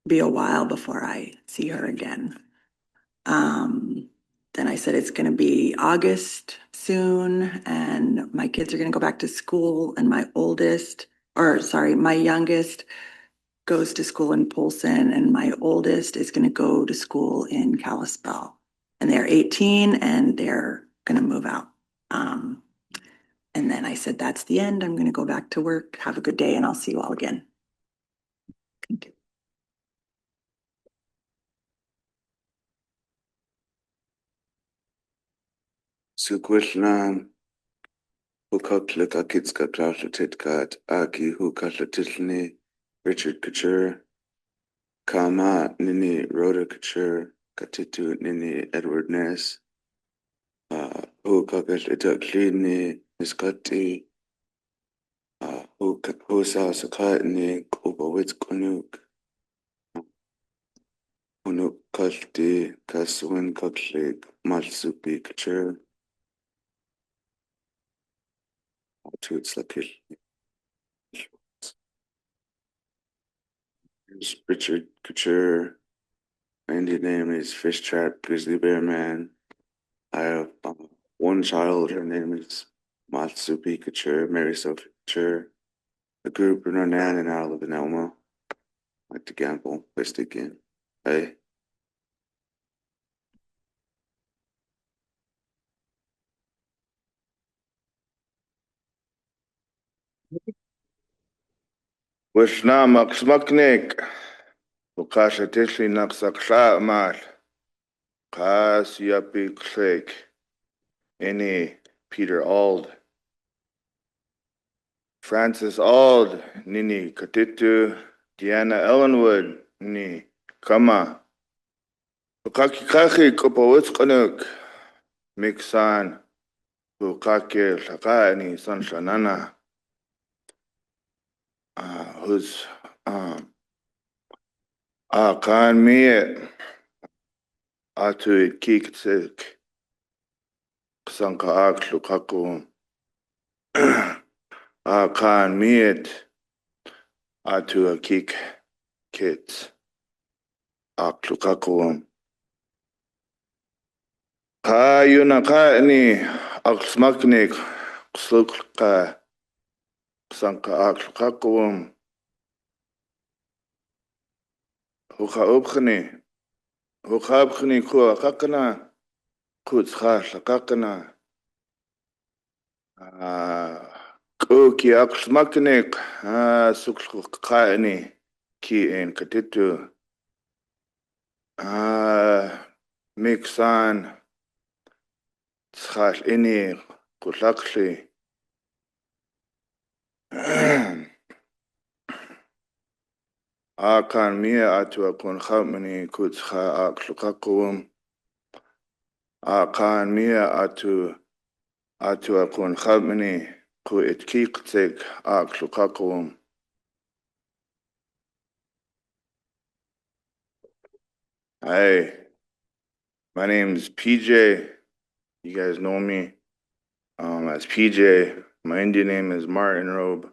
be a while before I see her again. Then I said, it's gonna be August soon, and my kids are gonna go back to school, and my youngest goes to school in Polson, and my oldest is gonna go to school in Kalispell. And they're 18 and they're gonna move out. And then I said, that's the end. I'm gonna go back to work. Have a good day, and I'll see you all again. Thank you. Sukwishnan Hukaklik Akitska Titkat Aki Hukatlatilni Richard Couture Kama Nini Rhoda Couture Katitu Nini Edward Ness Hukakatlatilni Niskati Husa Sakatni Kubawitz Kunuk Unuk Kalti Kaswin Kaklik Malsupi Couture to its location. Here's Richard Couture. My Indian name is Fish Trap Grizzly Bear Man. I have one child. Her name is Matsubi Couture, Mary Sophie Couture. I grew up in Ronan and I live in Elmo. I like to gamble, play stick game. Hey. Wishna Maksmaknik, Bukasha Tishli Naksaksha Mal, Kas Yapi Klek, Any Peter Ald, Francis Ald, Nini Katitu, Diana Ellenwood, Ni Kama, Bukaki Kaki Kopowitz Mixan, Bukaki Laka, Ni Sanshanana, who's Kan Miet, Atu Kik Sanka Ak Lukaku Kan Miet Atu Akik Kits Ak Lukaku Kayuna Kani Ak Smaknik Slukka Sanka Aklukakum Hukaubkani Hukabkani Kua Kakana Kutsha Kakana Kuki Aksmakanik Sukkaini Ki in Katitu Mixan Tschal Ini Kulakli Akan Mia Atua Kun Khamani Kutsha Aklukakum Akan Mia Atua Kun Khamani Ku Itkik Aklukakum. Hi, my name is PJ. You guys know me as PJ. My Indian name is Martin Robe.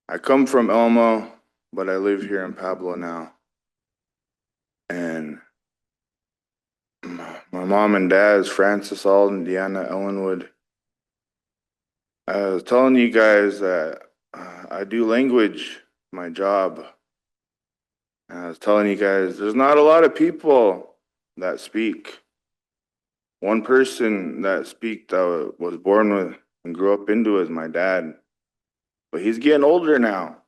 I come from Elmo, but I live here in Pablo now. And my mom and dad is Francis Alden, Deanna Ellenwood. I was telling you guys that I do language, my job. And I was telling you guys, there's not a lot of people that speak. One person that speak that was born with and grew up into is my dad. But he's getting older now.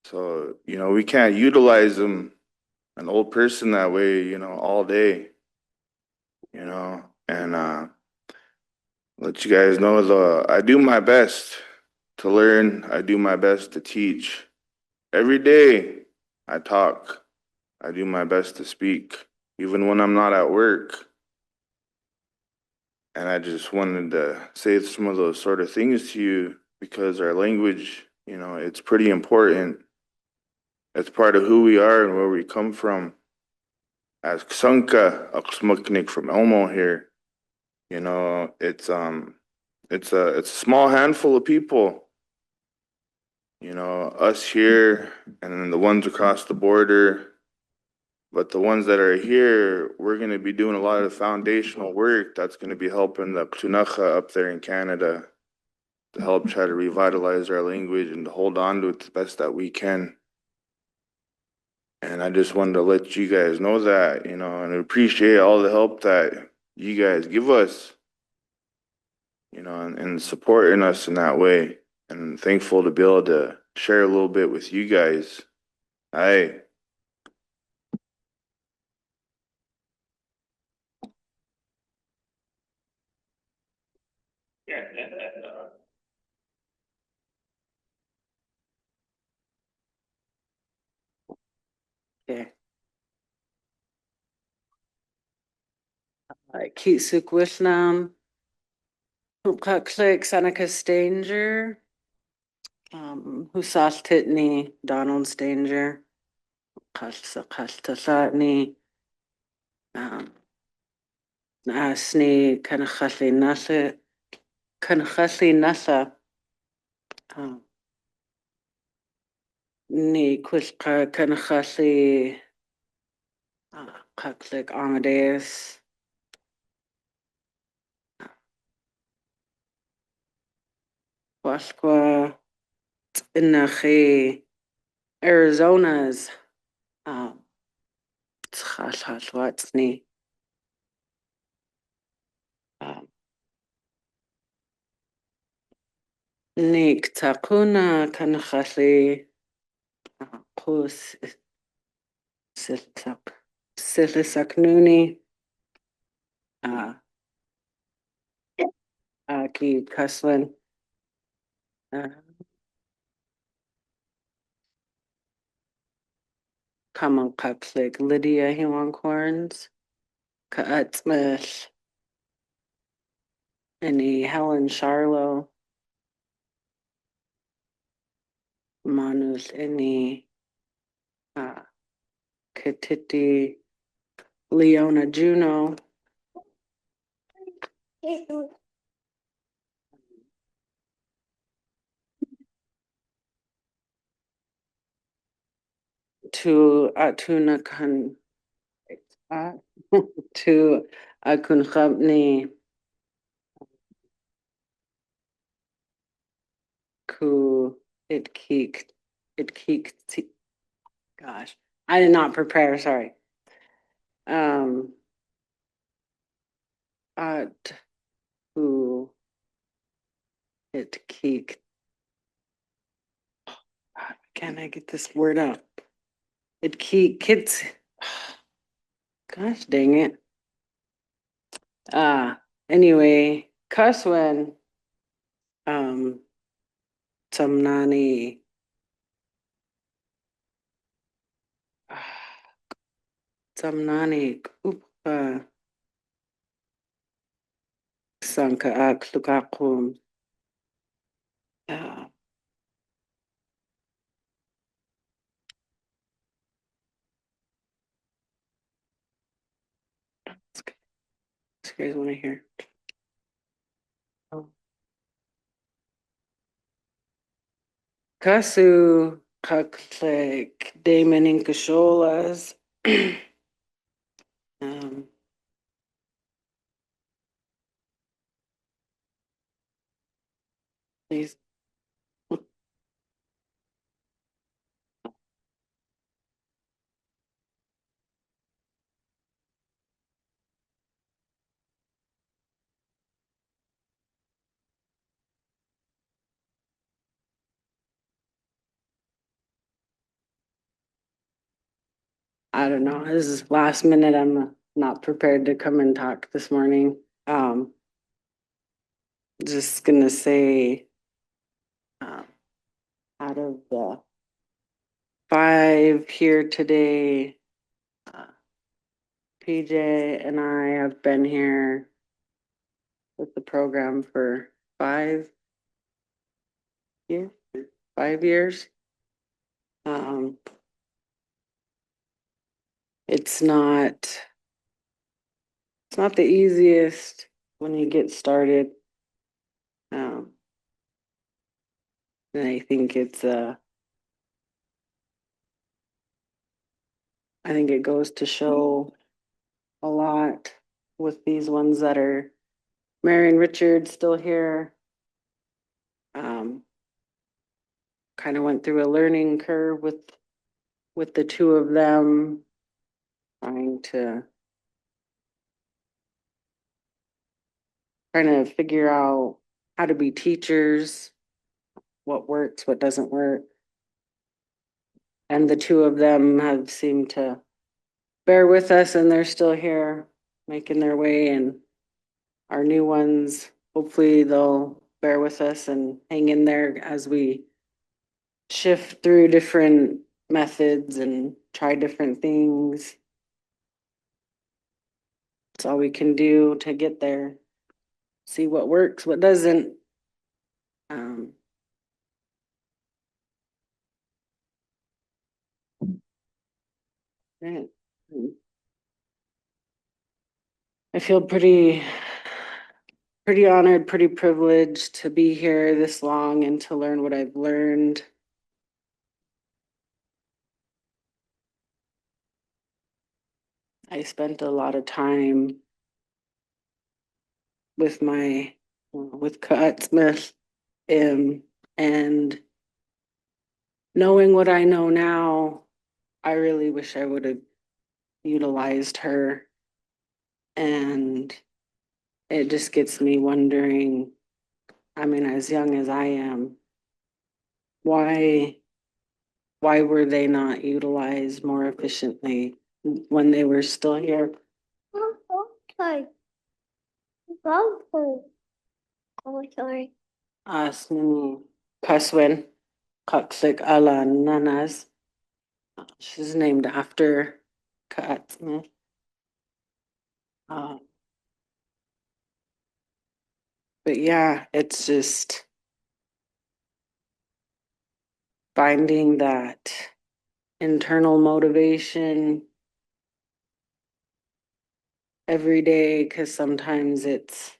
So, we can't utilize him, an old person that way, all day. And let you guys know I do my best to learn. I do my best to teach. Every day I talk. I do my best to speak, even when I'm not at work. And I just wanted to say some of those sort of things to you because our language, it's pretty important. It's part of who we are and where we come from. As Ksanka Aksmuknik from Elmo here, it's a small handful of people. Us here and then the ones across the border. But the ones that are here, we're going to be doing a lot of foundational work that's going to be helping the Ktunacha up there in Canada to help try to revitalize our language and to hold on to it the best that we can. And I just wanted to let you guys know that, and appreciate all the help that you guys give us, and supporting us in that way. And thankful to be able to share a little bit with you guys. Hi. Okay. Keetsuk Wislam, Click Seneca Stanger, Husas Titney, Donald Stanger, Kastasatni, Asni, Kanachali Nasa, Ni Quishka Kanachali, Kaklik Amadeus, Wasqua, Inachi, Arizona's, Tchashashwatsni, Nik Takuna Kanachali, Kus Silisaknuni, Aki Kuslin, Kamal Kapslik, Lydia Hiwankorns, Kaatsmish, Any Helen Charlo, Manus Any Katiti, Leona Juno, to Atuna Kan to Akun Khabni, who it keek, gosh, I did not prepare, sorry. At who it keek. Can I get this word out? It keek kids. Gosh dang it. Anyway, Kaswan, Tamnani. Tamnani, Sanka Lukakum. You guys want to hear? Kasu Kaklek Damon Inkasholas. Please. I don't know. This is last minute. I'm not prepared to come and talk this morning. Just gonna say, out of the 5 here today, PJ and I have been here with the program for 5 years. 5 years. It's not the easiest when you get started. And I think I think it goes to show a lot with these ones that are Mary and Richard still here. Kind of went through a learning curve with the 2 of them, trying to figure out how to be teachers, what works, what doesn't work. And the 2 of them have seemed to bear with us, and they're still here making their way. And our new ones, hopefully they'll bear with us and hang in there as we shift through different methods and try different things. That's all we can do to get there. See what works, what doesn't. I feel pretty honored, pretty privileged to be here this long and to learn what I've learned. I spent a lot of time with Kat Smith, and knowing what I know now, I really wish I would have utilized her. And it just gets me wondering, I mean, as young as I am, why were they not utilized more efficiently when they were still here? Okay. Oh, sorry. Asnini Kaswen Kaksik Ala Nanas. She's named after Kat Smith. But yeah, it's just finding that internal motivation every day, because sometimes it's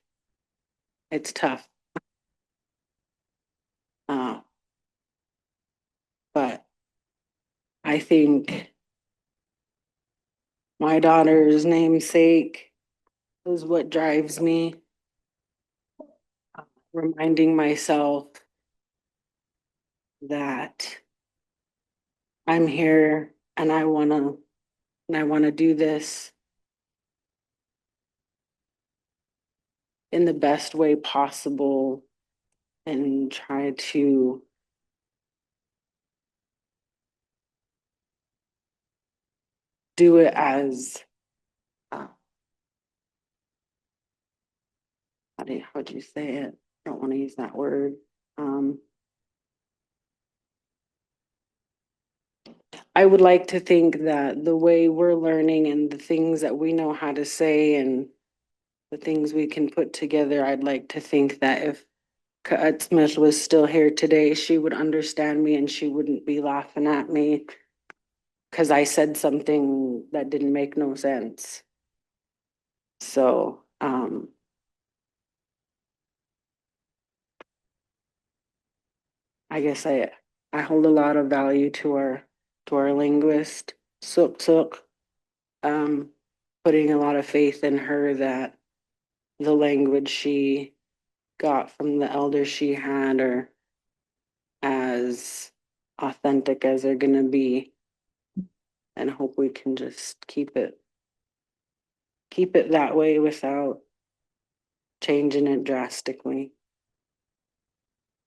tough. But I think my daughter's namesake is what drives me. Reminding myself that I'm here and I wanna do this in the best way possible and try to do it as how'd you say it? I don't want to use that word. I would like to think that the way we're learning and the things that we know how to say and the things we can put together, I'd like to think that if Kat Smith was still here today, she would understand me and she wouldn't be laughing at me because I said something that didn't make no sense. So, I guess I hold a lot of value to our linguist, Suk Suk. Putting a lot of faith in her that the language she got from the elders she had are as authentic as they're gonna be, and hope we can just keep it that way without changing it drastically.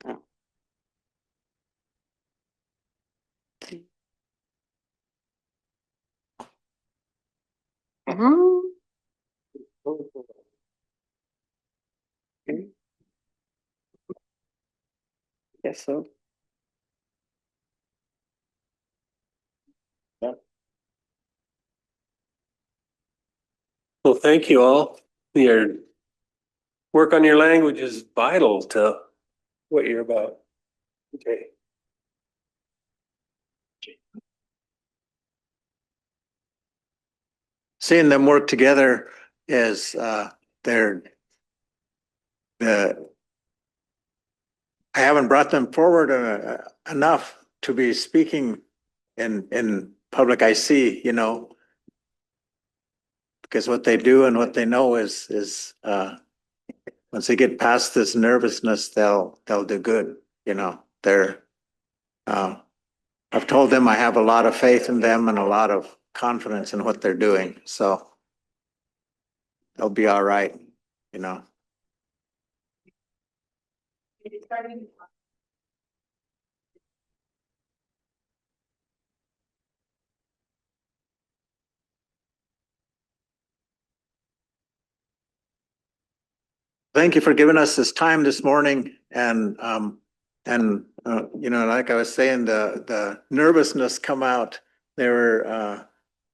Oh. Okay. Guess so. Well, thank you all. Your work on your language is vital to what you're about. Okay. Seeing them work together is, they're, the, I haven't brought them forward enough to be speaking in public. I see, you know, because what they do and what they know is once they get past this nervousness, they'll do good. You know, I've told them I have a lot of faith in them and a lot of confidence in what they're doing. So they'll be all right, you know. Thank you for giving us this time this morning and you know, like I was saying, the nervousness come out. They were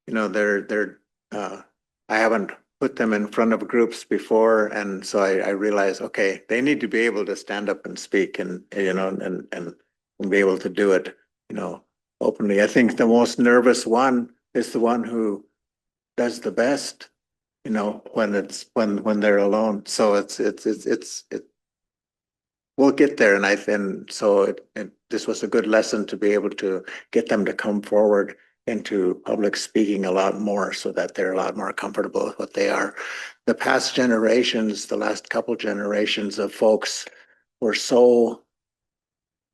you know, they're I haven't put them in front of groups before, and so I realized, okay, they need to be able to stand up and speak and you know and be able to do it, you know, openly. I think the most nervous one is the one who does the best, you know, when they're alone. So it we'll get there. And so this was a good lesson to be able to get them to come forward into public speaking a lot more so that they're a lot more comfortable with what they are. The past generations, the last couple generations of folks were so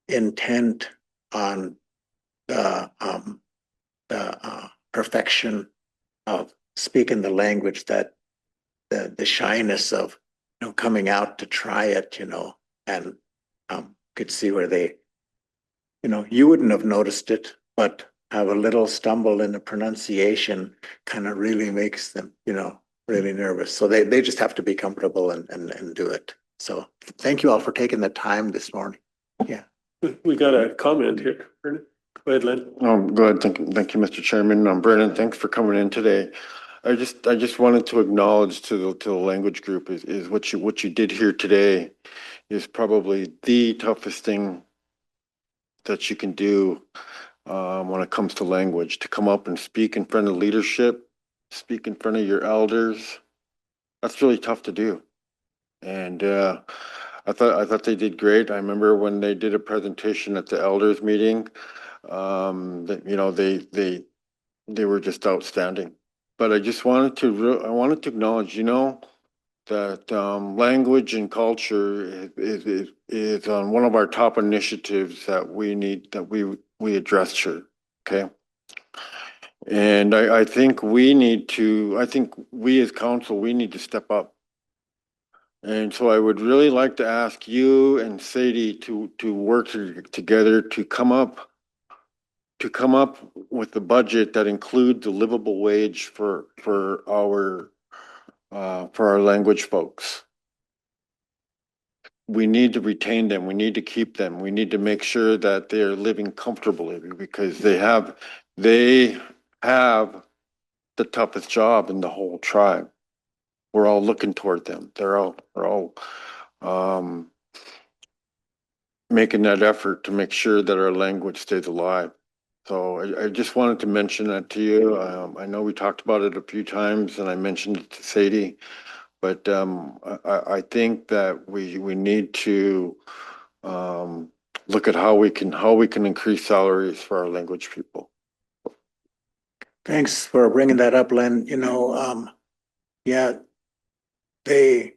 intent on the perfection of speaking the language that the shyness of, you know, coming out to try it, you know, and could see where they, you know, you wouldn't have noticed it, but have a little stumble in the pronunciation kind of really makes them, you know, really nervous. So they just have to be comfortable and do it. So thank you all for taking the time this morning. Yeah. We got a comment here. Go ahead, Lynn. Good. Thank you, Mr. Chairman. Brennan, thanks for coming in today. I just wanted to acknowledge to the language group is what you did here today is probably the toughest thing that you can do when it comes to language, to come up and speak in front of leadership, speak in front of your elders. That's really tough to do. And I thought they did great. I remember when they did a presentation at the elders meeting, that, you know, they were just outstanding. But I just wanted to acknowledge, you know, that language and culture is on one of our top initiatives that we need, that we address here, okay? And I think I think we as council, we need to step up. And so I would really like to ask you and Sadie to work together to come up with the budget that includes a livable wage for our language folks. We need to retain them. We need to keep them. We need to make sure that they're living comfortably because they have the toughest job in the whole tribe. We're all looking toward them. They're all making that effort to make sure that our language stays alive. So I just wanted to mention that to you. I know we talked about it a few times and I mentioned it to Sadie, but I think that we need to look at how we can increase salaries for our language people. Thanks for bringing that up, Len. You know, yeah, they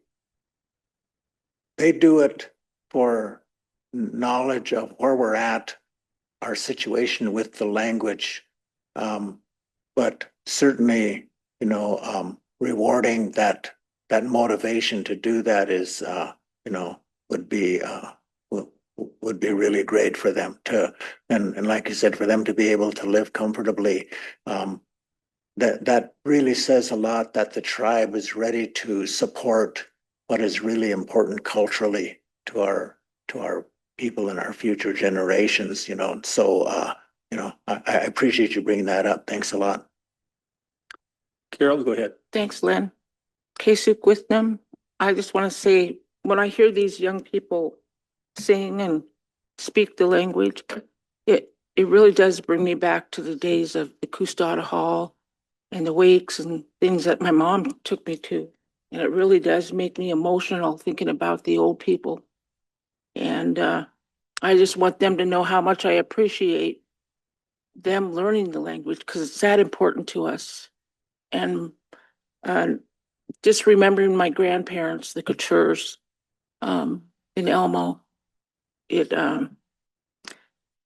do it for knowledge of where we're at, our situation with the language. But certainly, you know, rewarding that motivation to do that is, you know, would be really great for them to, and like you said, for them to be able to live comfortably. That really says a lot that the tribe is ready to support what is really important culturally to our people and our future generations, you know. So you know, I appreciate you bringing that up. Thanks a lot. Carol, go ahead. Thanks, Lynn. Kasuk with them. I just want to say, when I hear these young people sing and speak the language, it really does bring me back to the days of the Custata Hall and the wakes and things that my mom took me to. And it really does make me emotional thinking about the old people. And I just want them to know how much I appreciate them learning the language because it's that important to us. And just remembering my grandparents, the Coutures, in Elmo, it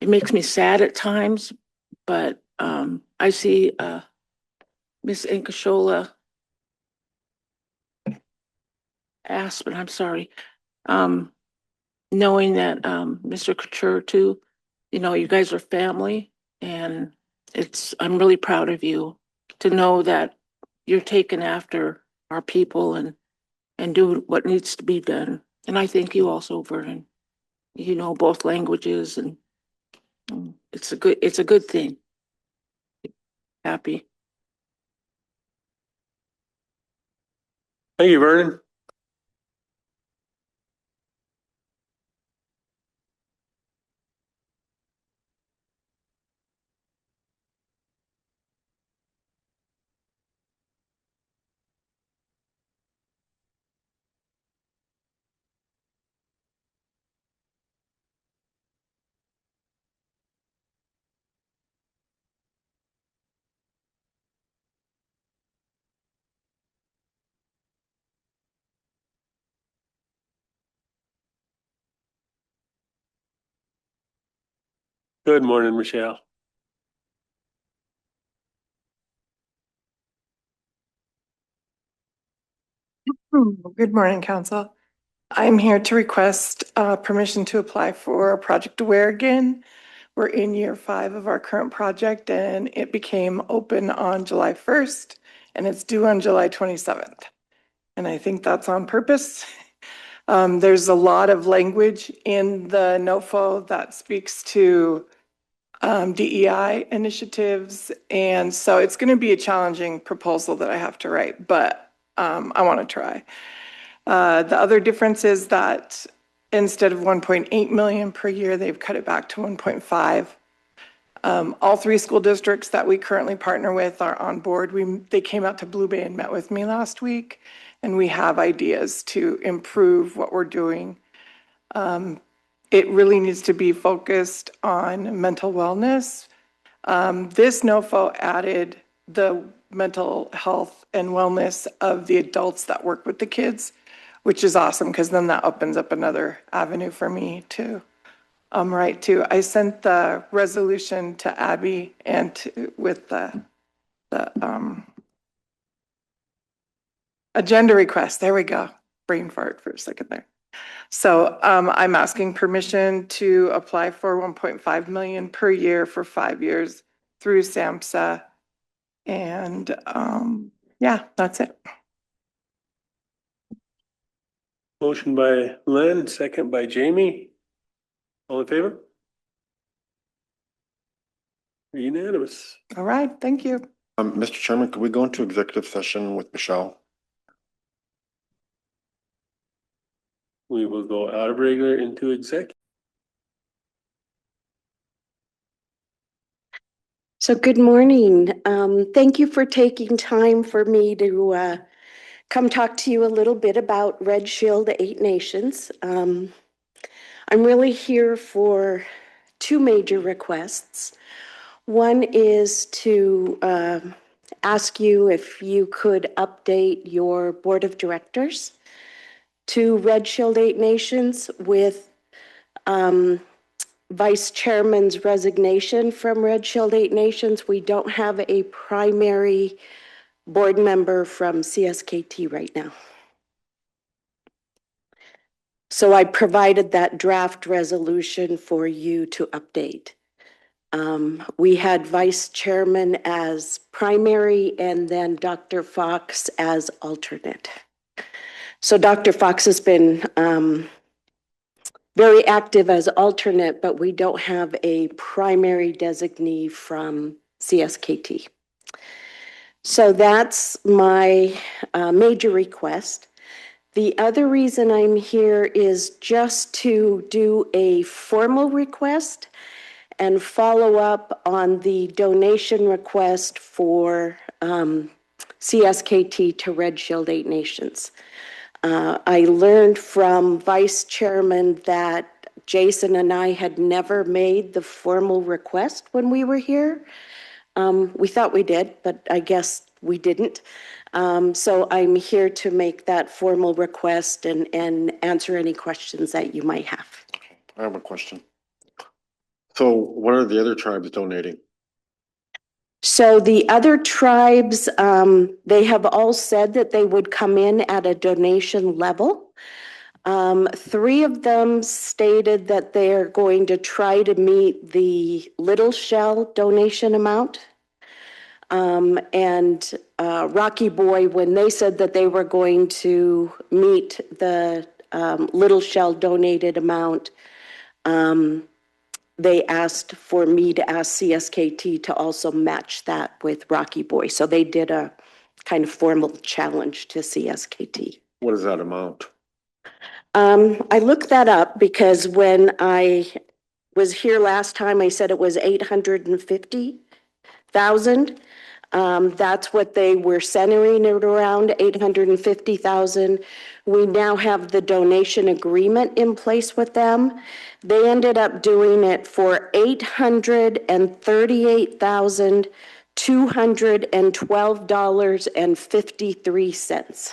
makes me sad at times, but I see Miss Inkashola Aspen, I'm sorry, knowing that Mr. Couture too, you know, you guys are family, and I'm really proud of you to know that you're taking after our people and do what needs to be done. And I thank you also, Vernon. You know both languages, and it's a good thing. Happy. Thank you, Vernon. Good morning, Michelle. Good morning, Council. I'm here to request permission to apply for Project Aware again. We're in year 5 of our current project and it became open on July 1st and it's due on July 27th. And I think that's on purpose. There's a lot of language in the NOFO that speaks to DEI initiatives. And so it's going to be a challenging proposal that I have to write, but I want to try. The other difference is that instead of 1.8 million per year, they've cut it back to 1.5. All 3 school districts that we currently partner with are on board. They came out to Blue Bay and met with me last week, and we have ideas to improve what we're doing. It really needs to be focused on mental wellness. This NOFO added the mental health and wellness of the adults that work with the kids, which is awesome because then that opens up another avenue for me to write to. I sent the resolution to Abby and with the agenda request. There we go. Brain fart for a second there. So I'm asking permission to apply for 1.5 million per year for 5 years through SAMHSA. And yeah, that's it. Motion by Lynn, second by Jamie. All in favor? Unanimous. All right, thank you. Mr. Chairman, could we go into executive session with Michelle? We will go out of regular into executive. So good morning. Thank you for taking time for me to come talk to you a little bit about Red Shield 8 Nations. I'm really here for two major requests. One is to ask you if you could update your board of directors to Red Shield 8 Nations with Vice Chairman's resignation from Red Shield 8 Nations. We don't have a primary board member from CSKT right now. So I provided that draft resolution for you to update. We had Vice Chairman as primary and then Dr. Fox as alternate. So Dr. Fox has been very active as alternate, but we don't have a primary designee from CSKT. So that's my major request. The other reason I'm here is just to do a formal request and follow up on the donation request for CSKT to Red Shield 8 Nations. I learned from Vice Chairman that Jason and I had never made the formal request when we were here. We thought we did, but I guess we didn't. So I'm here to make that formal request and answer any questions that you might have. I have a question. So what are the other tribes donating? So the other tribes, they have all said that they would come in at a donation level. 3 of them stated that they are going to try to meet the Little Shell donation amount. And Rocky Boy, when they said that they were going to meet the Little Shell donated amount, they asked for me to ask CSKT to also match that with Rocky Boy. So they did a kind of formal challenge to CSKT. What is that amount? I looked that up because when I was here last time, I said it was 850,000. That's what they were centering it around, 850,000. We now have the donation agreement in place with them. They ended up doing it for $838,212.53.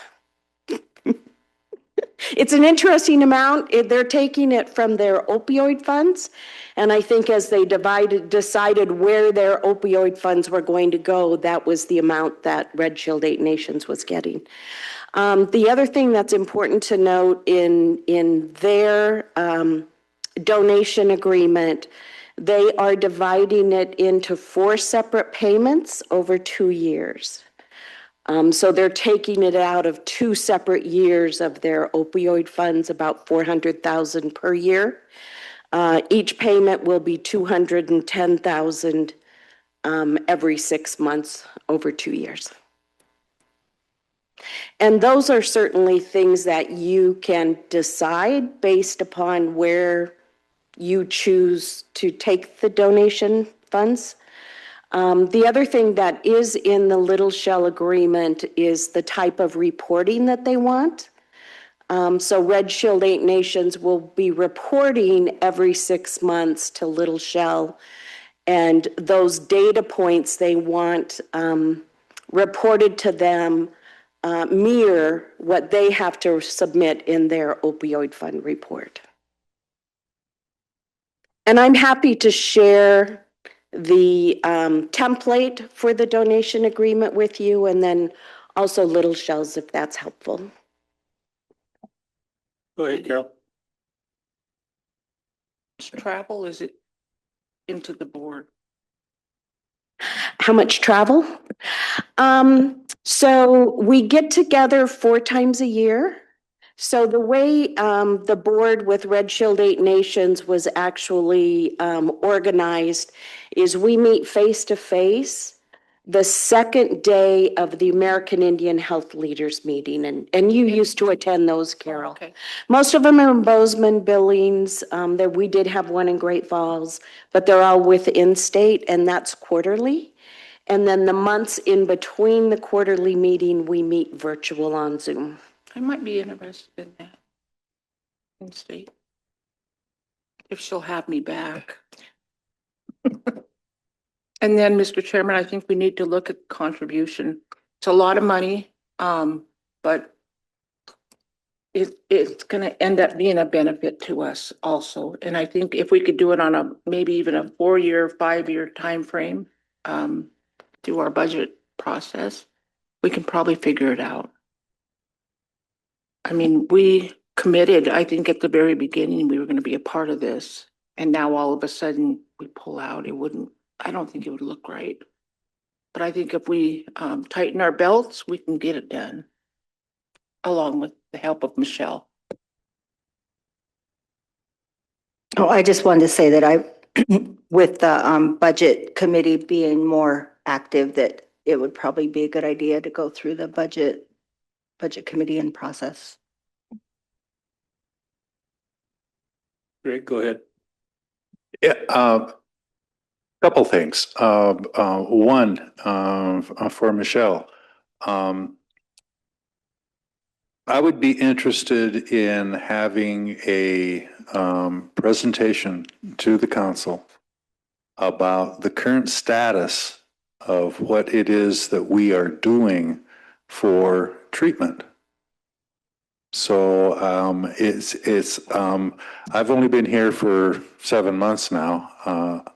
It's an interesting amount. They're taking it from their opioid funds. And I think as they decided where their opioid funds were going to go, that was the amount that Red Shield 8 Nations was getting. The other thing that's important to note in their donation agreement, they are dividing it into 4 separate payments over 2 years. So they're taking it out of 2 separate years of their opioid funds, about $400,000 per year. Each payment will be $210,000 every 6 months over 2 years. And those are certainly things that you can decide based upon where you choose to take the donation funds. The other thing that is in the Little Shell agreement is the type of reporting that they want. So Red Shield 8 Nations will be reporting every 6 months to Little Shell, And those data points they want reported to them mirror what they have to submit in their opioid fund report. And I'm happy to share the template for the donation agreement with you, and then also Little Shells if that's helpful. Go ahead, Carol. Travel, is it into the board? How much travel? So we get together 4 times a year. So the way the board with Red Shield 8 Nations was actually organized is we meet face to face the second day of the American Indian Health Leaders Meeting. And you used to attend those, Carol. Okay. Most of them are in Bozeman, Billings. There we did have one in Great Falls, but they're all within state, and that's quarterly. And then the months in between the quarterly meeting, we meet virtual on Zoom. I might be interested in that. In state. If she'll have me back. And then, Mr. Chairman, I think we need to look at contribution. It's a lot of money, but it's gonna end up being a benefit to us also. And I think if we could do it on a, maybe even a 4-year, 5-year timeframe, through our budget process, we can probably figure it out. I mean, we committed, I think at the very beginning, we were gonna be a part of this. And now all of a sudden we pull out, I don't think it would look right. But I think if we tighten our belts, we can get it done. Along with the help of Michelle. Oh, I just wanted to say that with the budget committee being more active, that it would probably be a good idea to go through the budget committee and process. Great, go ahead. Yeah, couple things. One, for Michelle. I would be interested in having a presentation to the council about the current status of what it is that we are doing for treatment. So I've only been here for 7 months now.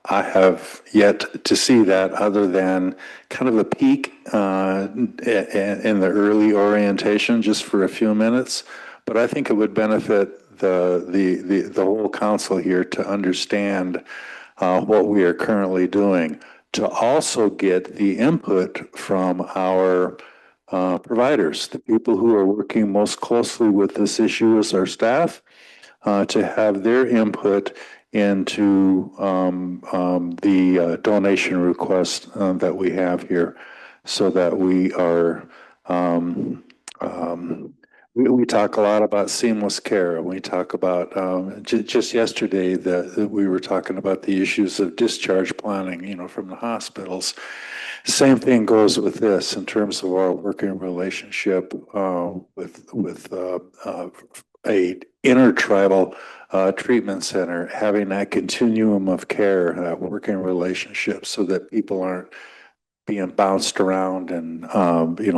I have yet to see that other than kind of a peek in the early orientation just for a few minutes. But I think it would benefit the whole council here to understand what we are currently doing, to also get the input from our providers, the people who are working most closely with this issue as our staff, to have their input into the donation request that we have here, so that we are we talk a lot about seamless care, and we talk about just yesterday that we were talking about the issues of discharge planning, from the hospitals. Same thing goes with this in terms of our working relationship with a intertribal treatment center, having that continuum of care, that working relationship, so that people aren't being bounced around and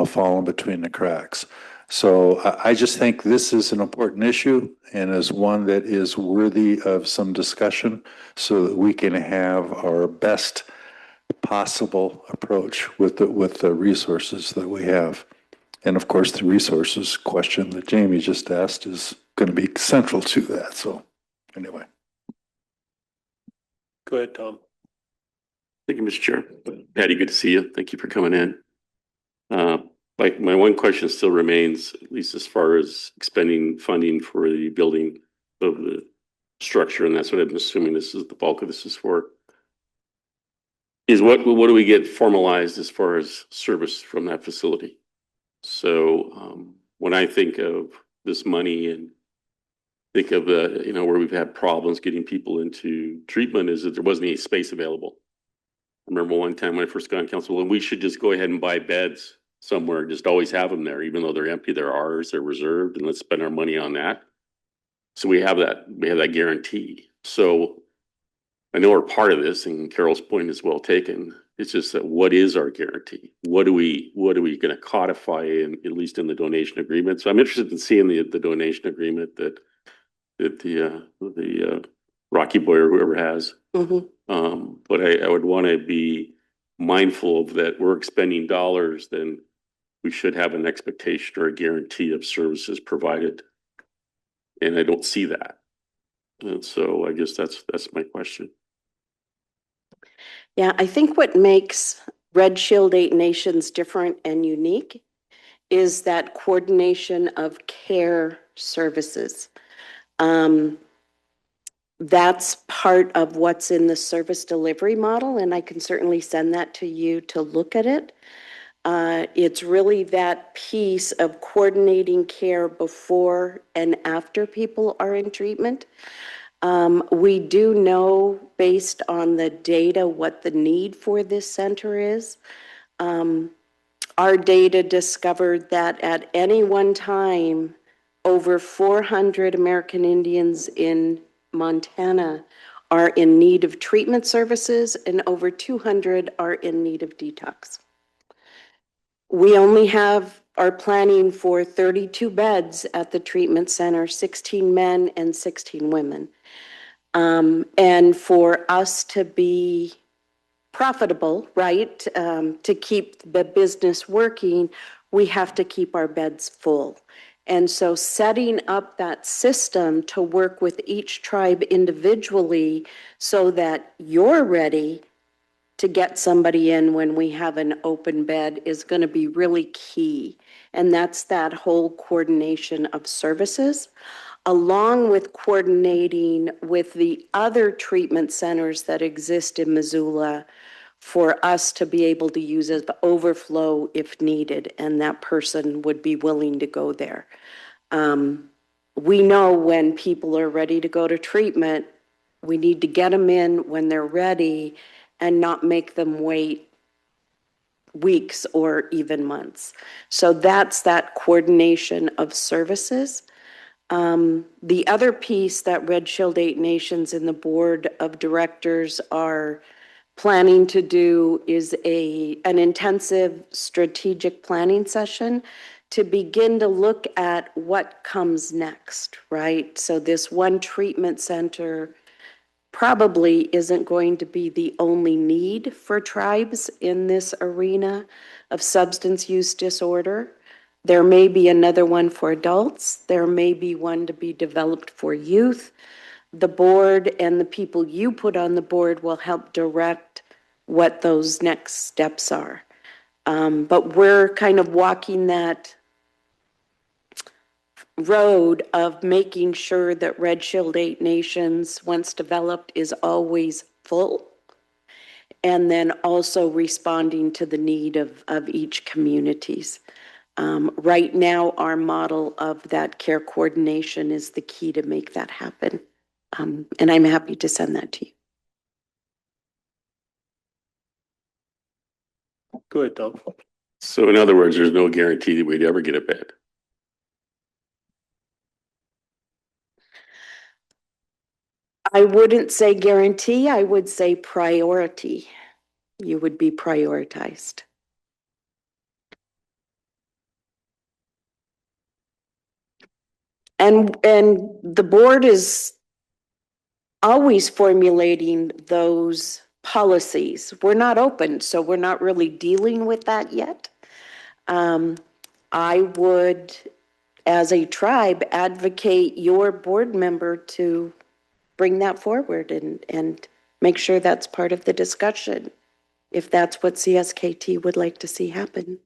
falling between the cracks. So I just think this is an important issue and is one that is worthy of some discussion, so that we can have our best possible approach with the resources that we have. And of course, the resources question that Jamie just asked is going to be central to that. So anyway. Go ahead, Tom. Thank you, Mr. Chair. Patty, good to see you. Thank you for coming in. My one question still remains, at least as far as expending funding for the building of the structure, and that's what I'm assuming this is the bulk of this is for, is what do we get formalized as far as service from that facility? So when I think of this money and think of where we've had problems getting people into treatment, is that there wasn't any space available. I remember one time when I first got on council, and we should just go ahead and buy beds somewhere, just always have them there, even though they're empty, they're ours, they're reserved, and let's spend our money on that. So we have that guarantee. So I know we're part of this, and Carol's point is well taken. It's just that what is our guarantee? What are we going to codify in, at least in the donation agreement? So I'm interested in seeing the donation agreement that the Rocky Boy or whoever has. But I would want to be mindful of that. We're expending dollars, then we should have an expectation or a guarantee of services provided. And I don't see that. And so I guess that's my question. Yeah, I think what makes Red Shield 8 Nations different and unique is that coordination of care services. That's part of what's in the service delivery model, and I can certainly send that to you to look at it. It's really that piece of coordinating care before and after people are in treatment. We do know, based on the data, what the need for this center is. Our data discovered that at any one time, over 400 American Indians in Montana are in need of treatment services, and over 200 are in need of detox. We only are planning for 32 beds at the treatment center, 16 men and 16 women. And for us to be profitable, right, to keep the business working, we have to keep our beds full. And so setting up that system to work with each tribe individually so that you're ready to get somebody in when we have an open bed is going to be really key. And that's that whole coordination of services, along with coordinating with the other treatment centers that exist in Missoula for us to be able to use as the overflow if needed, and that person would be willing to go there. We know when people are ready to go to treatment, we need to get them in when they're ready and not make them wait weeks or even months. So that's that coordination of services. The other piece that Red Shield 8 Nations and the board of directors are planning to do is an intensive strategic planning session to begin to look at what comes next, right? So this one treatment center probably isn't going to be the only need for tribes in this arena of substance use disorder. There may be another one for adults. There may be one to be developed for youth. The board and the people you put on the board will help direct what those next steps are. But we're kind of walking that road of making sure that Red Shield 8 Nations, once developed, is always full, and then also responding to the need of each communities. Right now, our model of that care coordination is the key to make that happen. And I'm happy to send that to you. Go ahead, Tom. So in other words, there's no guarantee that we'd ever get a bed. I wouldn't say guarantee, I would say priority. You would be prioritized. And the board is always formulating those policies. We're not open, so we're not really dealing with that yet. I would, as a tribe, advocate your board member to bring that forward and make sure that's part of the discussion, if that's what CSKT would like to see happen.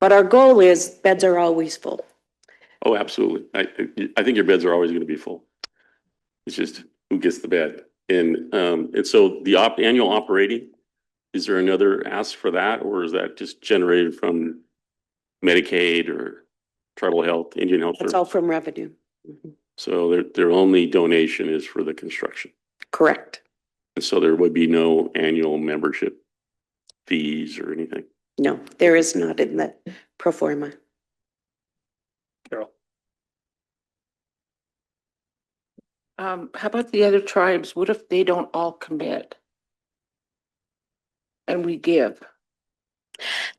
But our goal is beds are always full. Oh, absolutely. I think your beds are always going to be full. It's just who gets the bed. And so the annual operating, is there another ask for that, or is that just generated from Medicaid or tribal health, Indian health? It's all from revenue. Mm-hmm. So their only donation is for the construction. Correct. And so there would be no annual membership fees or anything. No, there is not in the pro forma. Carol. How about the other tribes? What if they don't all commit? And we give?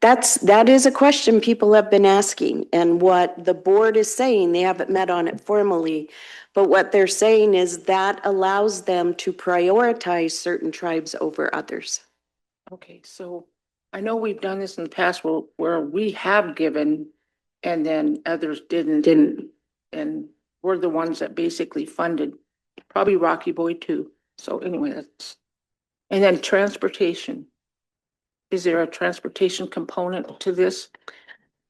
That is a question people have been asking, and what the board is saying, they haven't met on it formally, but what they're saying is that allows them to prioritize certain tribes over others. Okay, so I know we've done this in the past where we have given and then others didn't. And we're the ones that basically funded, probably Rocky Boy too. So anyway, and then transportation. Is there a transportation component to this?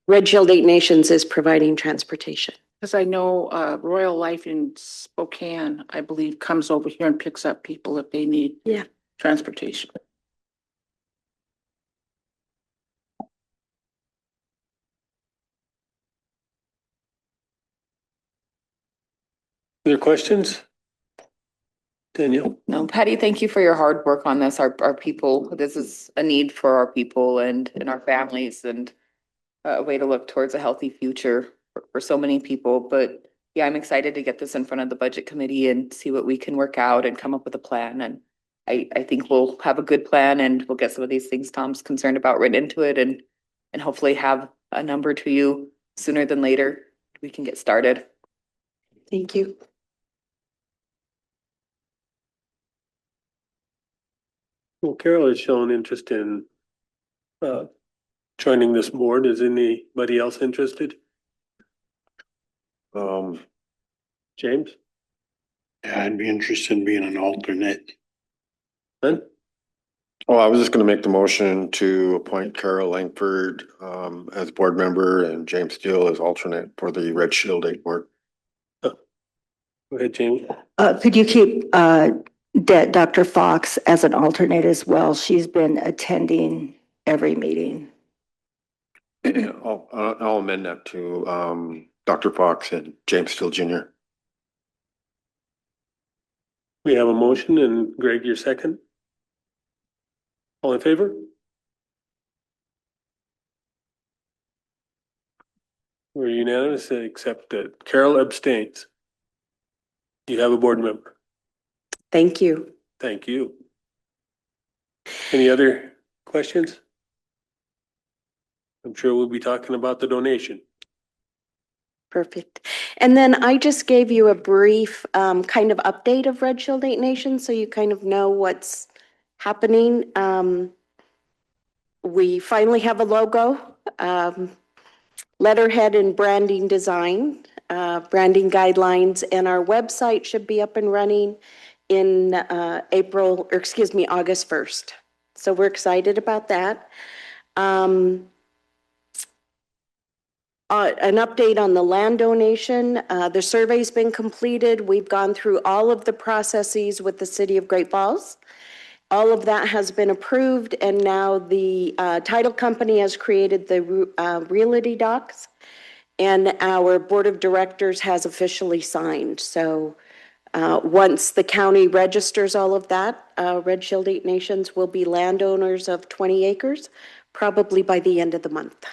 Red Shield 8 Nations is providing transportation. Because I know Royal Life in Spokane, I believe, comes over here and picks up people if they need transportation. Other questions? Danielle? No, Patty, thank you for your hard work on this. Our people, this is a need for our people and our families and a way to look towards a healthy future for so many people. But yeah, I'm excited to get this in front of the budget committee and see what we can work out and come up with a plan. And I think we'll have a good plan and we'll get some of these things Tom's concerned about written into it and hopefully have a number to you sooner than later. We can get started. Thank you. Well, Carol has shown interest in joining this board. Is anybody else interested? James? Yeah, I'd be interested in being an alternate. Ben? Oh, I was just gonna make the motion to appoint Carol Langford as board member and James Steele as alternate for the Red Shield 8 board. Go ahead, Jamie. Could you keep Dr. Fox as an alternate as well? She's been attending every meeting. I'll amend that to Dr. Fox and James Steele Jr. We have a motion and Greg, your second. All in favor? We're unanimous except that Carol abstains. You have a board member. Thank you. Thank you. Any other questions? I'm sure we'll be talking about the donation. Perfect. And then I just gave you a brief kind of update of Red Shield 8 Nations, so you kind of know what's happening. We finally have a logo, letterhead and branding design, branding guidelines, and our website should be up and running in August 1st. So we're excited about that. An update on the land donation. The survey's been completed. We've gone through all of the processes with the city of Great Falls. All of that has been approved, and now the title company has created the realty docs, and our board of directors has officially signed. So once the county registers all of that, Red Shield 8 Nations will be landowners of 20 acres, probably by the end of the month.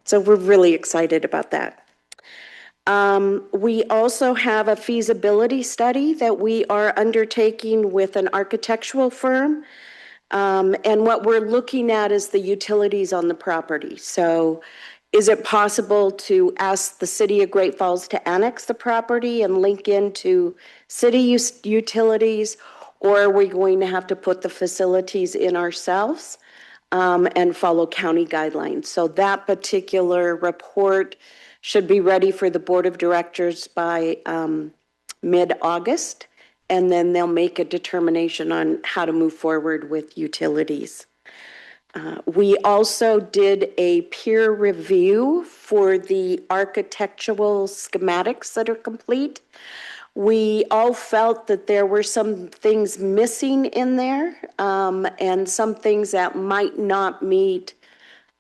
So we're really excited about that. We also have a feasibility study that we are undertaking with an architectural firm. And what we're looking at is the utilities on the property. So is it possible to ask the city of Great Falls to annex the property and link into city utilities, or are we going to have to put the facilities in ourselves? And follow county guidelines. So that particular report should be ready for the board of directors by mid-August, and then they'll make a determination on how to move forward with utilities. We also did a peer review for the architectural schematics that are complete. We all felt that there were some things missing in there, and some things that might not meet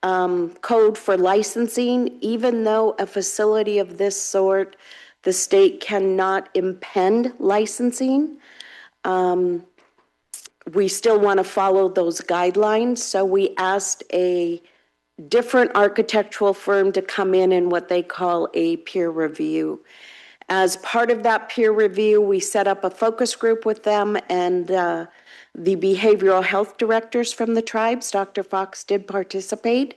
code for licensing, even though a facility of this sort, the state cannot impede licensing. We still want to follow those guidelines, so we asked a different architectural firm to come in what they call a peer review. As part of that peer review, we set up a focus group with them and the behavioral health directors from the tribes. Dr. Fox did participate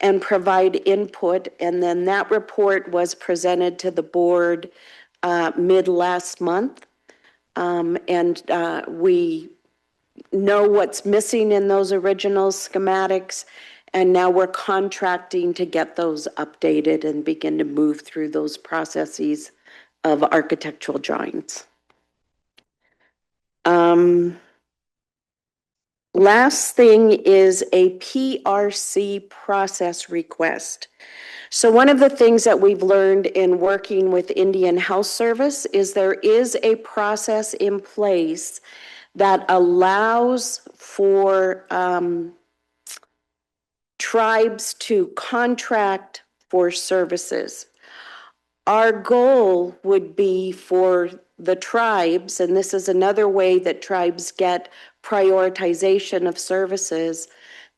and provide input. And then that report was presented to the board mid last month. We know what's missing in those original schematics. And now we're contracting to get those updated and begin to move through those processes of architectural drawings. Last thing is a PRC process request. So one of the things that we've learned in working with Indian Health Service is there is a process in place that allows for tribes to contract for services. Our goal would be for the tribes, and this is another way that tribes get prioritization of services,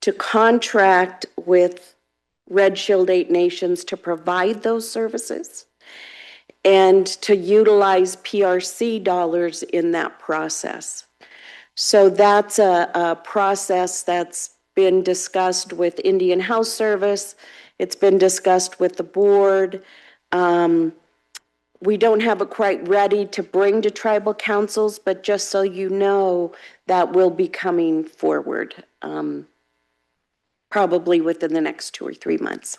to contract with Red Shield 8 nations to provide those services and to utilize PRC dollars in that process. So that's a process that's been discussed with Indian Health Service. It's been discussed with the board. We don't have it quite ready to bring to tribal councils, but just so you know, that will be coming forward probably within the next 2 or 3 months.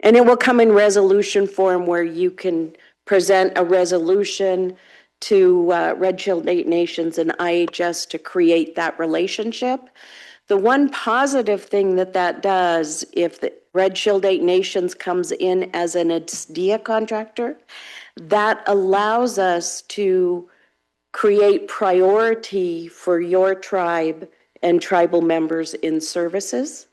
And it will come in resolution form where you can present a resolution to Red Shield 8 Nations and IHS to create that relationship. The one positive thing that does, if the Red Shield 8 Nations comes in as an ADSDIA contractor, that allows us to create priority for your tribe and tribal members in services,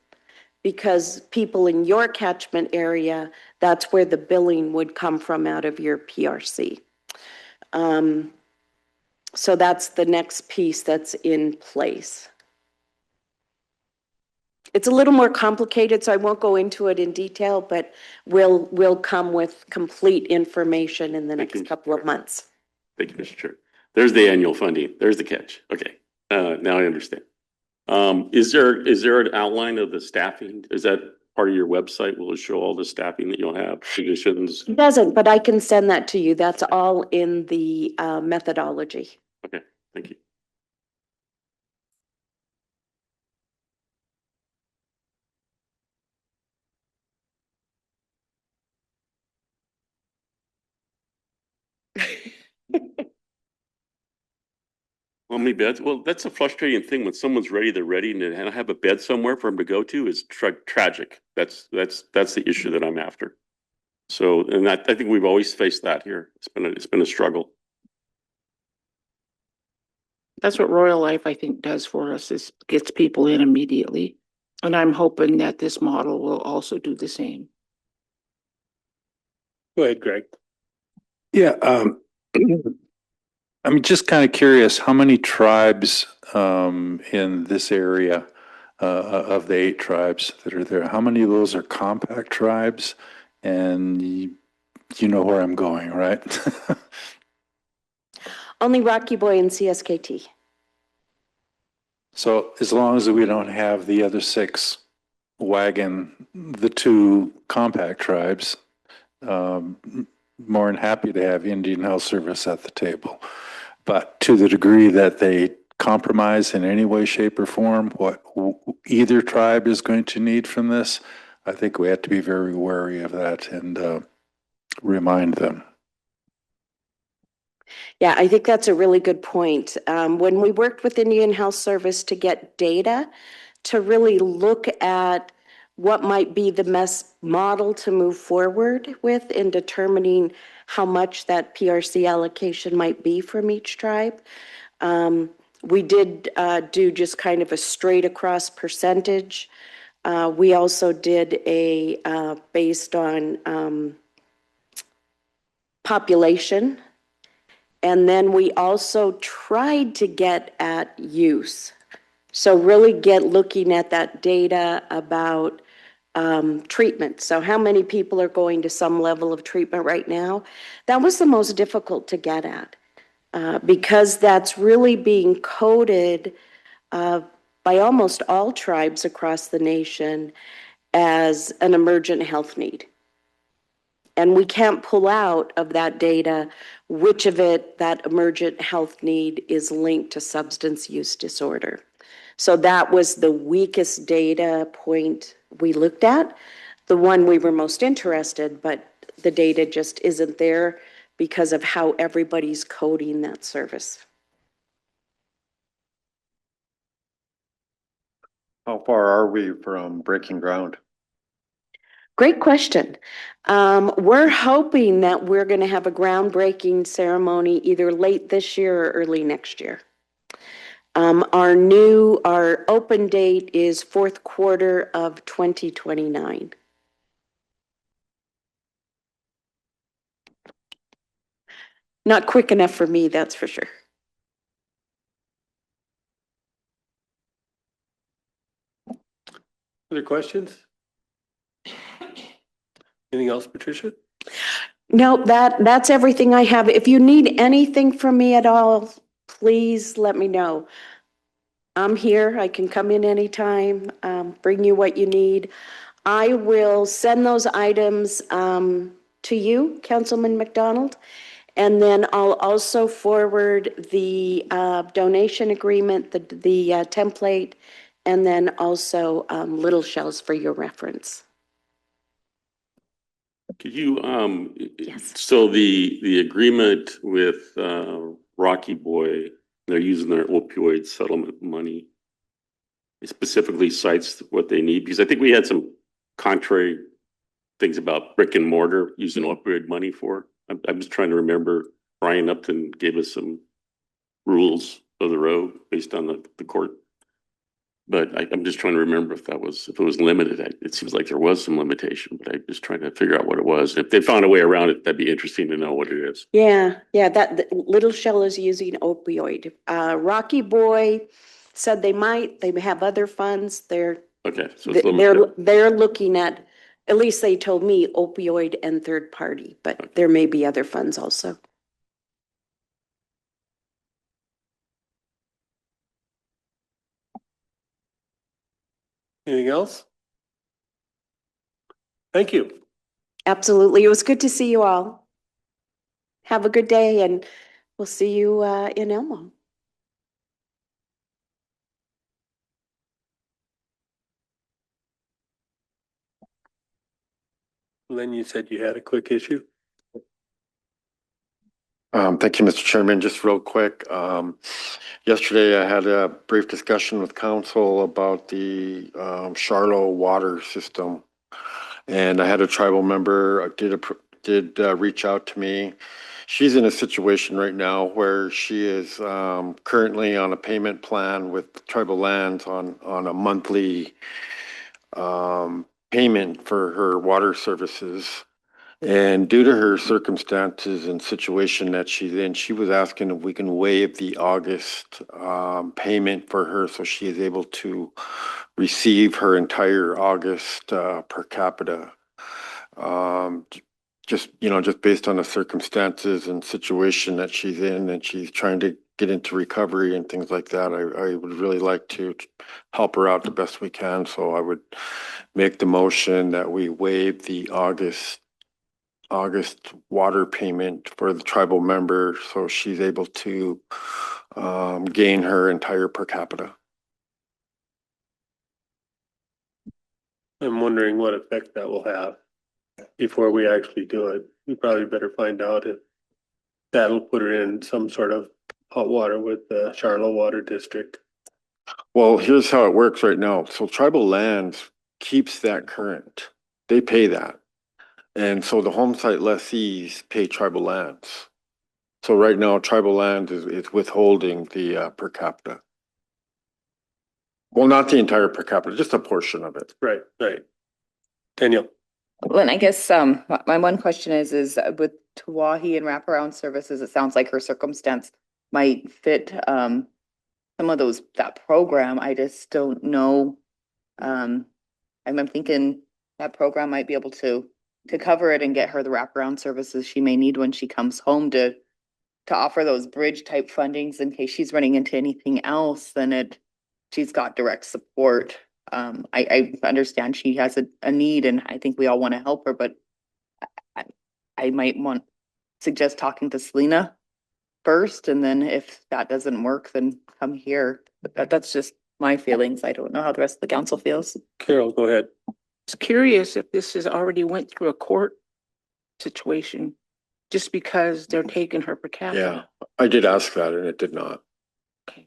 because people in your catchment area, that's where the billing would come from out of your PRC. So that's the next piece that's in place. It's a little more complicated, so I won't go into it in detail, but we'll come with complete information in the next couple of months. Thank you, Mr. Chair. There's the annual funding. There's the catch. Okay, now I understand. Is there an outline of the staffing? Is that part of your website? Will it show all the staffing that you'll have, positions? It doesn't, but I can send that to you. That's all in the methodology. Okay, thank you. How many beds? Well, that's a frustrating thing. When someone's ready, they're ready, and I have a bed somewhere for them to go to is tragic. That's the issue that I'm after. So, and I think we've always faced that here. It's been a struggle. That's what Royal Life, I think, does for us, is gets people in immediately. And I'm hoping that this model will also do the same. Go ahead, Greg. Yeah, I'm just kind of curious, how many tribes in this area of the 8 tribes that are there, how many of those are compact tribes? And you know where I'm going, right? Only Rocky Boy and CSKT. So as long as we don't have the other 6 wagon the 2 compact tribes, more than happy to have Indian Health Service at the table. But to the degree that they compromise in any way, shape, or form what either tribe is going to need from this, I think we have to be very wary of that and remind them. Yeah, I think that's a really good point. When we worked with Indian Health Service to get data to really look at what might be the best model to move forward with in determining how much that PRC allocation might be from each tribe, we did do just kind of a straight across percentage. We also did a based on population. And then we also tried to get at use. So really looking at that data about treatment. So how many people are going to some level of treatment right now? That was the most difficult to get at because that's really being coded by almost all tribes across the nation as an emergent health need. And we can't pull out of that data which of it, that emergent health need, is linked to substance use disorder. So that was the weakest data point we looked at, the one we were most interested, but the data just isn't there because of how everybody's coding that service. How far are we from breaking ground? Great question. We're hoping that we're going to have a groundbreaking ceremony either late this year or early next year. Our open date is fourth quarter of 2029. Not quick enough for me, that's for sure. Other questions? Anything else, Patricia? No, that's everything I have. If you need anything from me at all, please let me know. I'm here. I can come in anytime, bring you what you need. I will send those items to you, Councilman McDonald, and then I'll also forward the donation agreement, the template, and then also Little Shells for your reference. Could you, Yes. so the agreement with Rocky Boy, they're using their opioid settlement money. It specifically cites what they need, because I think we had some contrary things about brick and mortar using opioid money for. I'm just trying to remember, Brian Upton gave us some rules of the road based on the court. But I'm just trying to remember if it was limited. It seems like there was some limitation, but I'm just trying to figure out what it was. If they found a way around it, that'd be interesting to know what it is. Yeah, that Little Shell is using opioid. Rocky Boy said they have other funds. Okay, so it's limited. They're looking at least they told me opioid and third party, but there may be other funds also. Anything else? Thank you. Absolutely. It was good to see you all. Have a good day, and we'll see you in Elmo. Lynn, you said you had a quick issue. Thank you, Mr. Chairman. Just real quick. Yesterday I had a brief discussion with council about the Charlotte water system. And I had a tribal member did reach out to me. She's in a situation right now where she is currently on a payment plan with tribal lands on a monthly payment for her water services. And due to her circumstances and situation that she's in, she was asking if we can waive the August payment for her so she is able to receive her entire August per capita. Just based on the circumstances and situation that she's in, and she's trying to get into recovery and things like that. I would really like to help her out the best we can. So I would make the motion that we waive the August water payment for the tribal member so she's able to gain her entire per capita. I'm wondering what effect that will have before we actually do it. We probably better find out if that'll put her in some sort of hot water with the Charlotte Water District. Well, here's how it works right now. So tribal lands keeps that current. They pay that. And so the home site lessees pay tribal lands. So right now, tribal land is withholding the per capita. Well, not the entire per capita, just a portion of it. Right. Daniel. Well, and I guess my one question is with Tawahi and wraparound services, it sounds like her circumstance might fit some of that program. I just don't know. I'm thinking that program might be able to cover it and get her the wraparound services she may need when she comes home to offer those bridge type fundings in case she's running into anything else, then she's got direct support. I understand she has a need and I think we all want to help her, but I might suggest talking to Selena first, and then if that doesn't work, then come here. But that's just my feelings. I don't know how the rest of the council feels. Carol, go ahead. I was curious if this has already went through a court situation, just because they're taking her per capita. Yeah, I did ask that and it did not. Okay.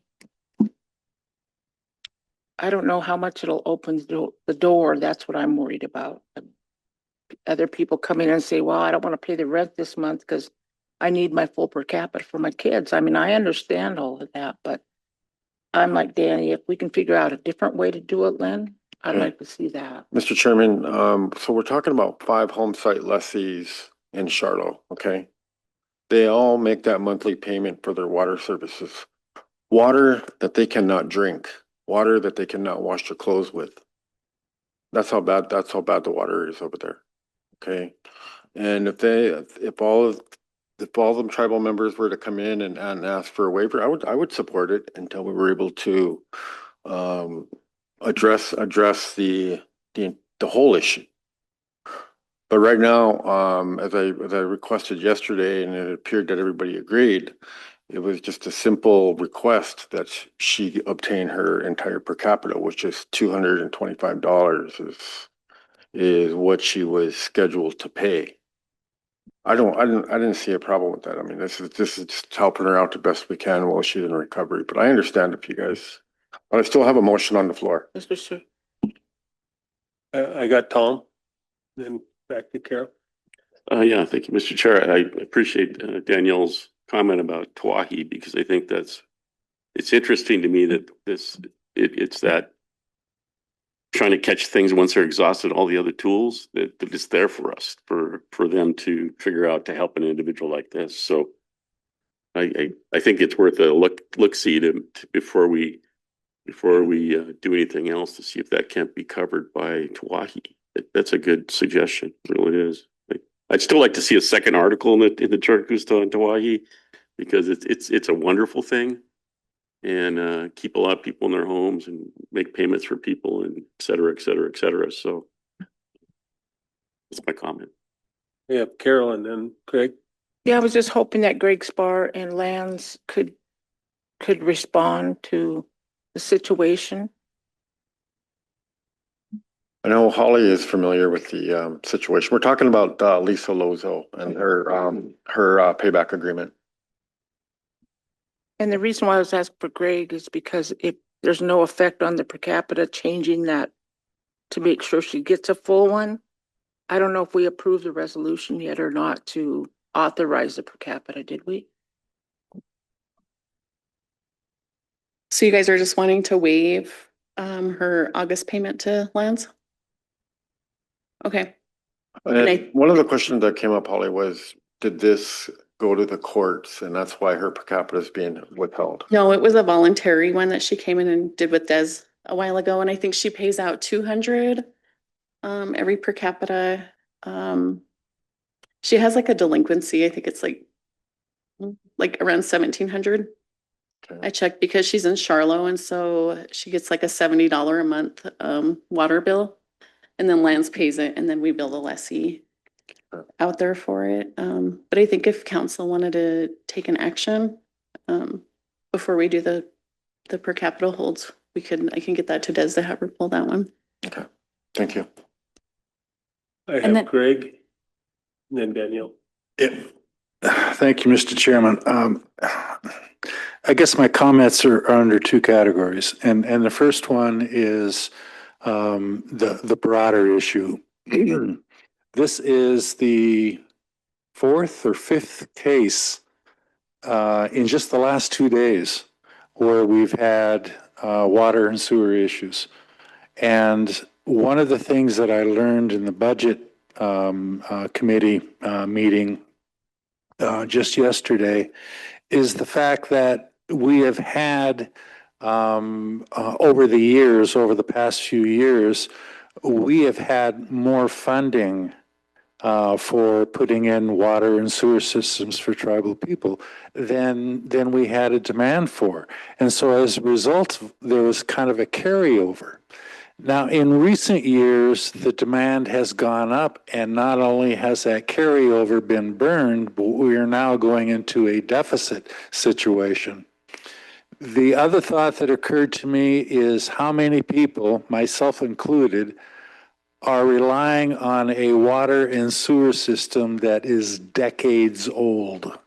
I don't know how much it'll open the door. That's what I'm worried about. Other people come in and say, well, I don't want to pay the rent this month because I need my full per capita for my kids. I mean, I understand all of that, but I'm like, Danny, if we can figure out a different way to do it, Lynn, I'd like to see that. Mr. Chairman, so we're talking about 5 home site lessees in Charlotte, okay? They all make that monthly payment for their water services. Water that they cannot drink, water that they cannot wash their clothes with. That's how bad the water is over there. Okay. And if all of them tribal members were to come in and ask for a waiver, I would support it until we were able to address the whole issue. But right now, as I requested yesterday, and it appeared that everybody agreed, it was just a simple request that she obtain her entire per capita, which is $225 is what she was scheduled to pay. I didn't see a problem with that. I mean, this is just helping her out the best we can while she's in recovery. But I understand if you guys, but I still have a motion on the floor. Mr. Sir. I got Tom, then back to Carol. Yeah, thank you, Mr. Chair. I appreciate Danielle's comment about Tawahi, because I think it's interesting to me that it's that trying to catch things once they're exhausted, all the other tools that it's there for us, for them to figure out to help an individual like this. So I think it's worth a look see before we do anything else, to see if that can't be covered by Tawahi. That's a good suggestion. It really is. I'd still like to see a second article in the Charcusta and Tawahi, because it's a wonderful thing, and keep a lot of people in their homes and make payments for people, and et cetera, et cetera, et cetera. So that's my comment. Yeah, Carol and then Craig. Yeah, I was just hoping that Greg Spar and Lance could respond to the situation. I know Holly is familiar with the situation. We're talking about Lisa Lozo and her payback agreement. And the reason why I was asking for Greg is because if there's no effect on the per capita, changing that to make sure she gets a full one. I don't know if we approved the resolution yet or not to authorize the per capita, did we? So you guys are just wanting to waive her August payment to Lance? Okay. And one of the questions that came up, Holly, was, did this go to the courts, and that's why her per capita is being withheld? No, it was a voluntary one that she came in and did with Des a while ago, and I think she pays out 200 every per capita. She has like a delinquency. I think it's like around 1,700. Okay. I checked because she's in Charlotte, and so she gets like a $70 a month water bill, and then Lance pays it, and then we bill the lessee out there for it. But I think if council wanted to take an action before we do the per capita holds, I can get that to Des to have her pull that one. Okay, thank you. I have Greg and then Danielle. Thank you, Mr. Chairman. I guess my comments are under 2 categories, and the first one is the broader issue. This is the 4th or 5th case in just the last 2 days where we've had water and sewer issues. And one of the things that I learned in the budget committee meeting just yesterday is the fact that we have had over the past few years, we have had more funding for putting in water and sewer systems for tribal people than we had a demand for. And so as a result, there was kind of a carryover. Now, in recent years, the demand has gone up, and not only has that carryover been burned, but we are now going into a deficit situation. The other thought that occurred to me is how many people, myself included, are relying on a water and sewer system that is decades old.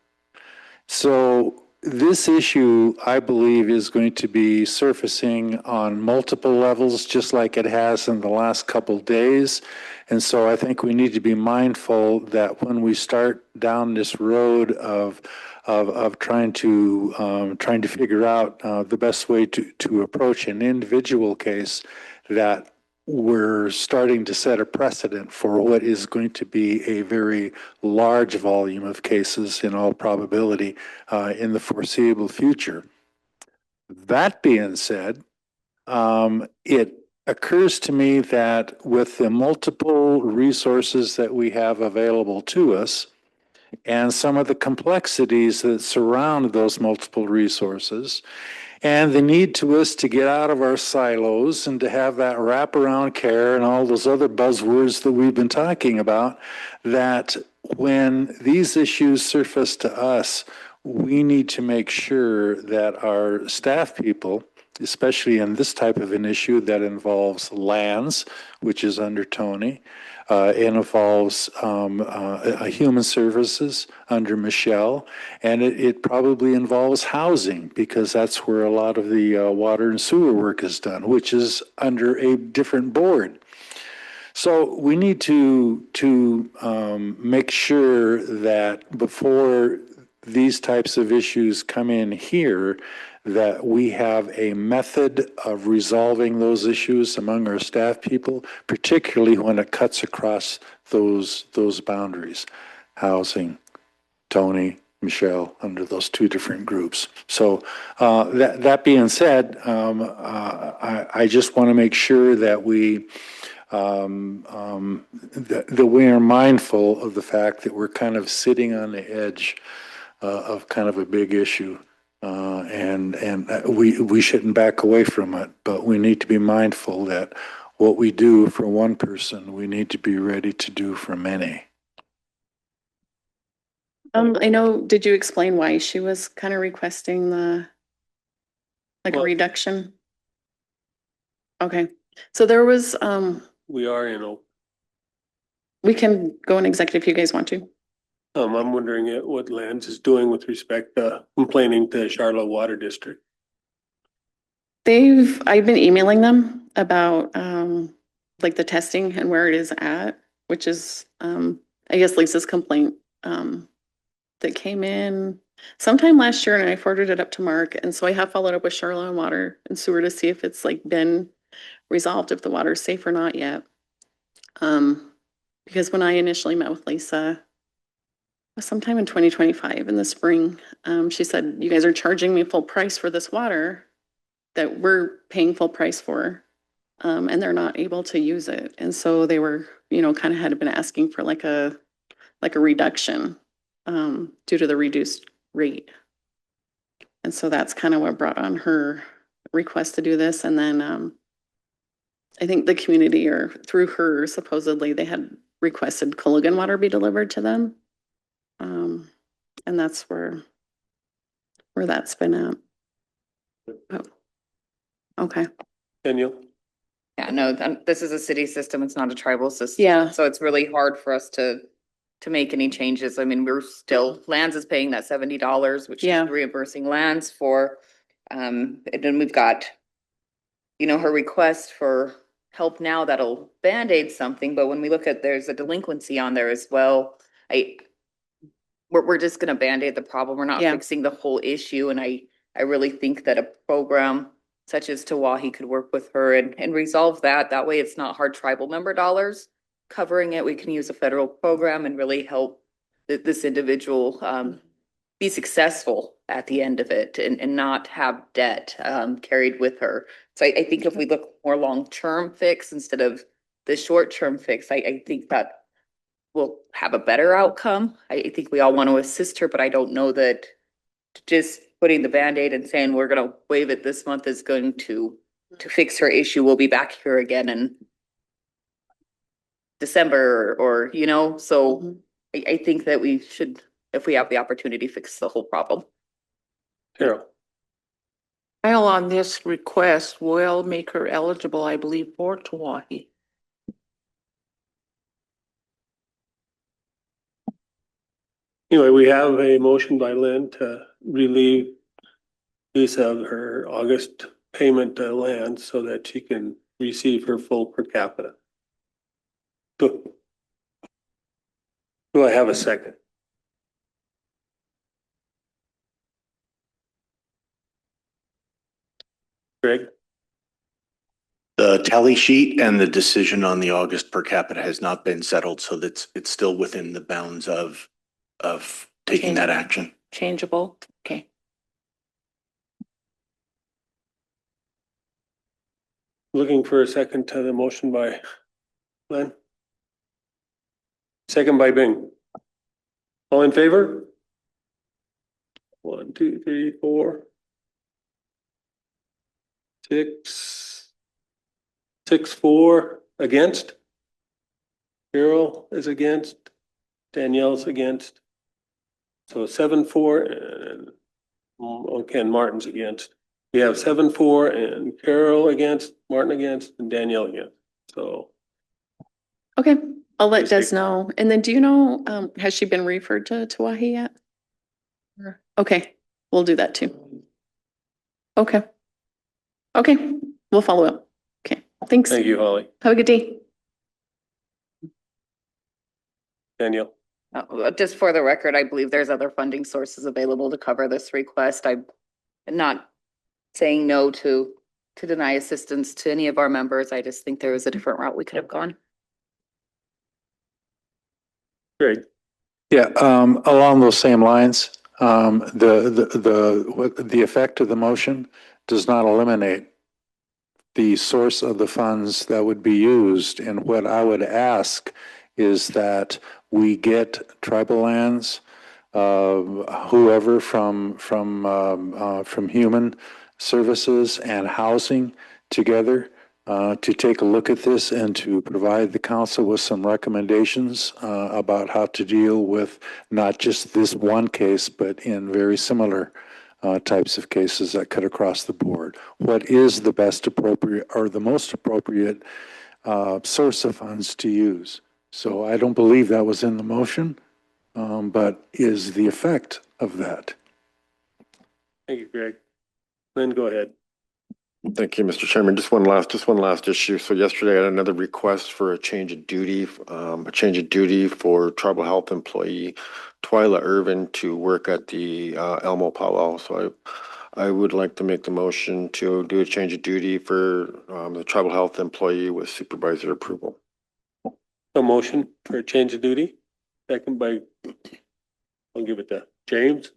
So this issue, I believe, is going to be surfacing on multiple levels, just like it has in the last couple days. And so I think we need to be mindful that when we start down this road of trying to figure out the best way to approach an individual case, that we're starting to set a precedent for what is going to be a very large volume of cases in all probability in the foreseeable future. That being said, it occurs to me that with the multiple resources that we have available to us and some of the complexities that surround those multiple resources, and the need to us to get out of our silos and to have that wraparound care and all those other buzzwords that we've been talking about, that when these issues surface to us, we need to make sure that our staff people, especially in this type of an issue that involves lands, which is under Tony, it involves human services under Michelle, and it probably involves housing because that's where a lot of the water and sewer work is done, which is under a different board. So we need to make sure that before these types of issues come in here, that we have a method of resolving those issues among our staff people, particularly when it cuts across those boundaries, housing, Tony, Michelle, under those two different groups. So that being said, I just want to make sure that that we are mindful of the fact that we're kind of sitting on the edge of kind of a big issue. And we shouldn't back away from it, but we need to be mindful that what we do for one person, we need to be ready to do for many. I know, did you explain why she was kind of requesting a reduction? Okay, so there was, We are in we can go in executive if you guys want to. I'm wondering what Lands is doing with respect to complaining to Charlotte Water District. I've been emailing them about, like the testing and where it is at, which is, I guess Lisa's complaint, that came in sometime last year, and I forwarded it up to Mark. And so I have followed up with Charlotte on Water and Sewer to see if it's like been resolved, if the water is safe or not yet. Because when I initially met with Lisa, sometime in 2025 in the spring, she said, you guys are charging me full price for this water that we're paying full price for, and they're not able to use it. And so they were, kind of had been asking for like a reduction due to the reduced rate. And so that's kind of what brought on her request to do this. And then I think the community, or through her, supposedly they had requested Culligan water be delivered to them. And that's where that's been at. Oh. Okay. Daniel? Yeah, no, this is a city system. It's not a tribal system. Yeah. So it's really hard for us to make any changes. I mean, we're still, Lands is paying that $70, which Yeah. is reimbursing Lands for, and then we've got, her request for help now that'll Band-Aid something, but when we look at, there's a delinquency on there as well. We're just gonna Band-Aid the problem. We're not Yeah. fixing the whole issue. And I really think that a program such as Tawahi could work with her and resolve that. That way it's not hard tribal member dollars covering it. We can use a federal program and really help this individual be successful at the end of it and not have debt carried with her. So I think if we look more long-term fix instead of the short-term fix. I think that will have a better outcome. I think we all want to assist her, but I don't know that just putting the Band-Aid and saying we're gonna waive it this month is going to fix her issue. We'll be back here again in December or, you know, so I think that we should, if we have the opportunity, fix the whole problem. Carol, While on this request will make her eligible, I believe, for Tawahi. anyway, we have a motion by Lynn to relieve Lisa of her August payment to land so that she can receive her full per capita. Do I have a second? Greg? The tally sheet and the decision on the August per capita has not been settled, so that's, it's still within the bounds of taking that action. Changeable, okay. Looking for a second to the motion by Glenn. Second by Bing. All in favor? 1, 2, 3, 4. 6. 6, 4 against. Carol is against. Danielle's against. So 7, 4 and okay, and Martin's against. We have 7, 4 and Carol against, Martin against, and Danielle against. So Okay, I'll let Des know. And then do you know, has she been referred to Tawahi yet? Okay, we'll do that too. Okay. Okay, we'll follow up. Okay, thanks. thank you, Holly. Have a good day. Danielle. Just for the record, I believe there's other funding sources available to cover this request. I'm not saying no to deny assistance to any of our members. I just think there was a different route we could have gone. Great. Yeah, along those same lines, the effect of the motion does not eliminate the source of the funds that would be used. And what I would ask is that we get tribal lands, whoever from human services and housing together to take a look at this and to provide the council with some recommendations about how to deal with not just this one case, but in very similar types of cases that cut across the board. What is the best appropriate or the most appropriate source of funds to use? So I don't believe that was in the motion, but is the effect of that. Thank you, Greg. Lynn, go ahead. Thank you, Mr. Chairman. Just one last issue. So yesterday I had another request for a change of duty for tribal health employee Twyla Irvin to work at the Elmo Powell. So I would like to make the motion to do a change of duty for the tribal health employee with supervisor approval. A motion for a change of duty. Second by, I'll give it to James.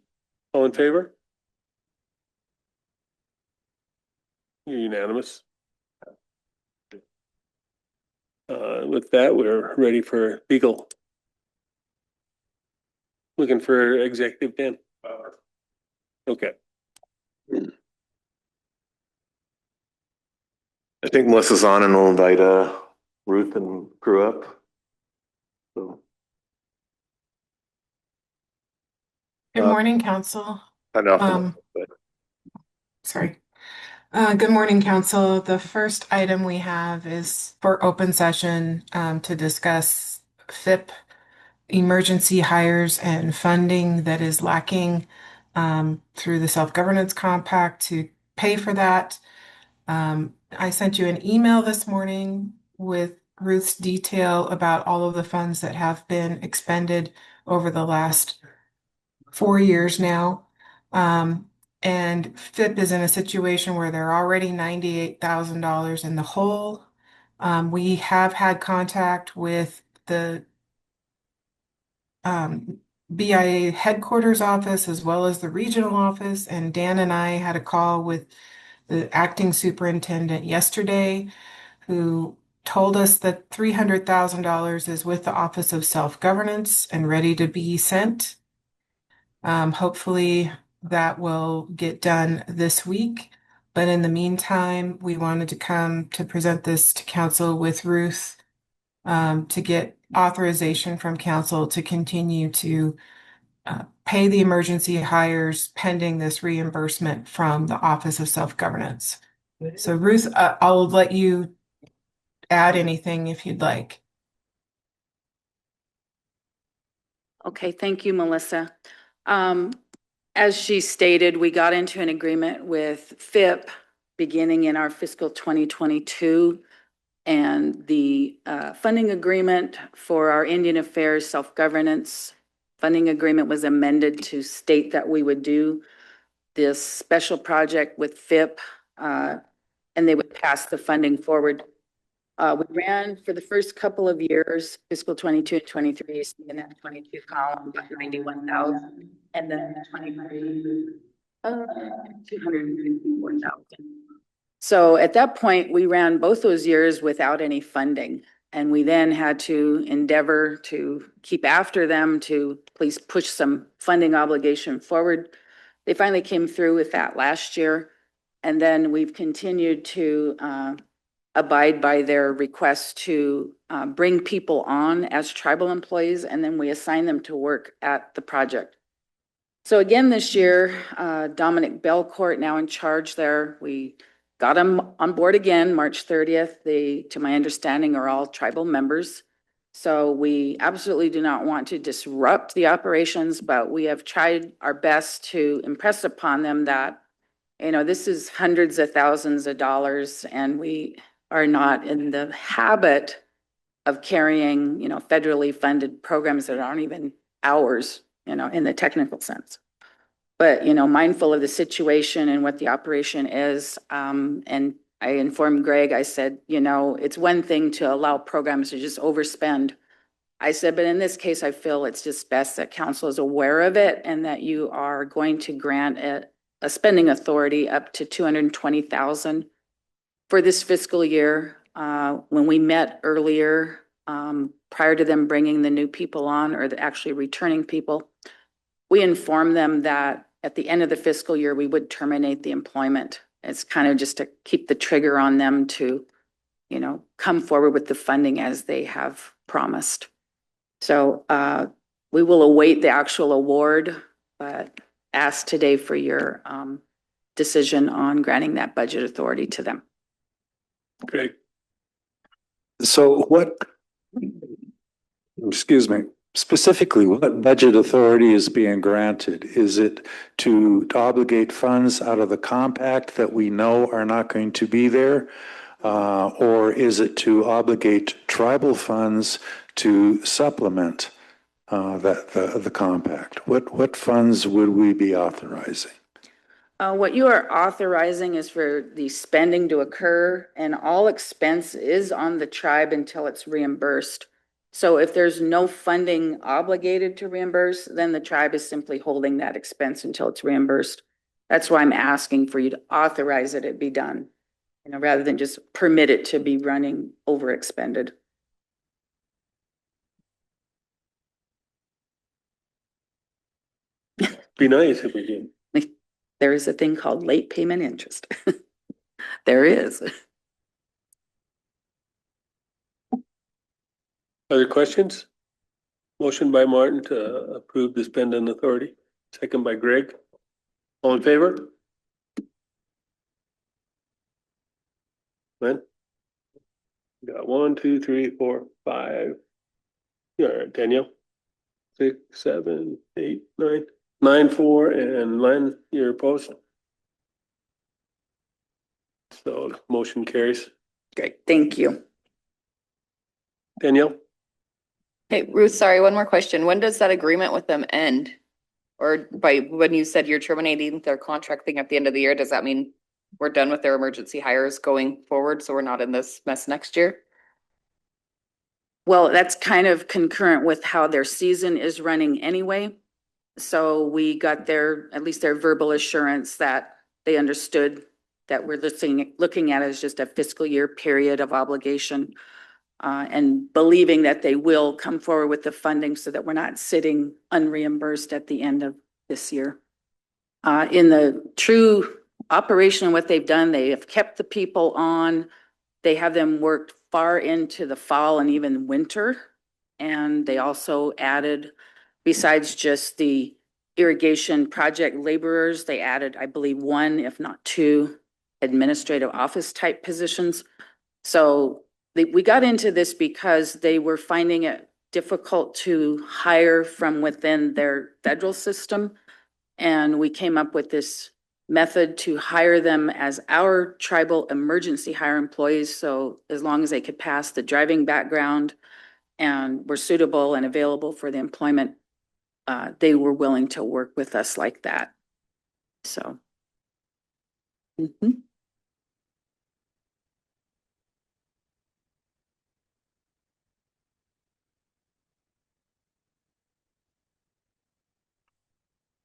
All in favor? You're unanimous. With that, we're ready for legal. Looking for executive, Dan? Okay. I think Melissa's on and we'll invite Ruth and crew up. So. Good morning, Council. I know. Sorry. Good morning, Council. The first item we have is for open session to discuss FIP emergency hires and funding that is lacking through the self-governance compact to pay for that. I sent you an email this morning with Ruth's detail about all of the funds that have been expended over the last 4 years now. And FIP is in a situation where they're already $98,000 in the hole. We have had contact with the BIA headquarters office as well as the regional office, and Dan and I had a call with the acting superintendent yesterday, who told us that $300,000 is with the Office of Self-Governance and ready to be sent. Hopefully that will get done this week. But in the meantime, we wanted to come to present this to council with Ruth to get authorization from council to continue to pay the emergency hires pending this reimbursement from the Office of Self-Governance. So Ruth, I'll let you add anything if you'd like. Okay, thank you, Melissa. As she stated, we got into an agreement with FIP beginning in our fiscal 2022. And the funding agreement for our Indian Affairs Self-Governance funding agreement was amended to state that we would do this special project with FIP and they would pass the funding forward. We ran for the first couple of years, fiscal 22 and 23, in that 22 column, about 91,000, and then 23, 254,000. So at that point, we ran both those years without any funding. And we then had to endeavor to keep after them to please push some funding obligation forward. They finally came through with that last year. And then we've continued to abide by their request to bring people on as tribal employees, and then we assign them to work at the project. So again, this year, Dominic Belcourt now in charge there. We got them on board again, March 30th. They, to my understanding, are all tribal members. So we absolutely do not want to disrupt the operations, but we have tried our best to impress upon them that, you know, this is hundreds of thousands of dollars and we are not in the habit of carrying, you know, federally funded programs that aren't even ours, you know, in the technical sense. But, you know, mindful of the situation and what the operation is, and I informed Greg, I said, you know, it's one thing to allow programs to just overspend. I said, but in this case, I feel it's just best that council is aware of it and that you are going to grant a spending authority up to $220,000 for this fiscal year. When we met earlier, prior to them bringing the new people on or actually returning people, we informed them that at the end of the fiscal year, we would terminate the employment. It's kind of just to keep the trigger on them to, you know, come forward with the funding as they have promised. So we will await the actual award, but ask today for your decision on granting that budget authority to them. Great. So what, excuse me, specifically, what budget authority is being granted? Is it to obligate funds out of the compact that we know are not going to be there? Or is it to obligate tribal funds to supplement the compact? What funds would we be authorizing? What you are authorizing is for the spending to occur, and all expense is on the tribe until it's reimbursed. So if there's no funding obligated to reimburse, then the tribe is simply holding that expense until it's reimbursed. That's why I'm asking for you to authorize it be done, you know, rather than just permit it to be running over expended. Be nice if we did. There is a thing called late payment interest. There is. Other questions? Motion by Martin to approve the spending authority, second by Greg. All in favor? Glenn? Got 1, 2, 3, 4, 5. All right, Danielle. 6, 7, 8, 9. 9, 4, and Len, you're opposed. So motion carries. Great, thank you. Danielle? Hey, Ruth, sorry, one more question. When does that agreement with them end? Or by when you said you're terminating their contract thing at the end of the year, does that mean we're done with their emergency hires going forward, so we're not in this mess next year? Well, that's kind of concurrent with how their season is running anyway. So we got at least their verbal assurance that they understood that we're looking at as just a fiscal year period of obligation. And believing that they will come forward with the funding so that we're not sitting unreimbursed at the end of this year. In the true operation of what they've done, they have kept the people on. They have them worked far into the fall and even winter. And they also added, besides just the irrigation project laborers, they added, I believe, one, if not two, administrative office type positions. So we got into this because they were finding it difficult to hire from within their federal system. And we came up with this method to hire them as our tribal emergency hire employees. So as long as they could pass the driving background and were suitable and available for the employment, they were willing to work with us like that. So.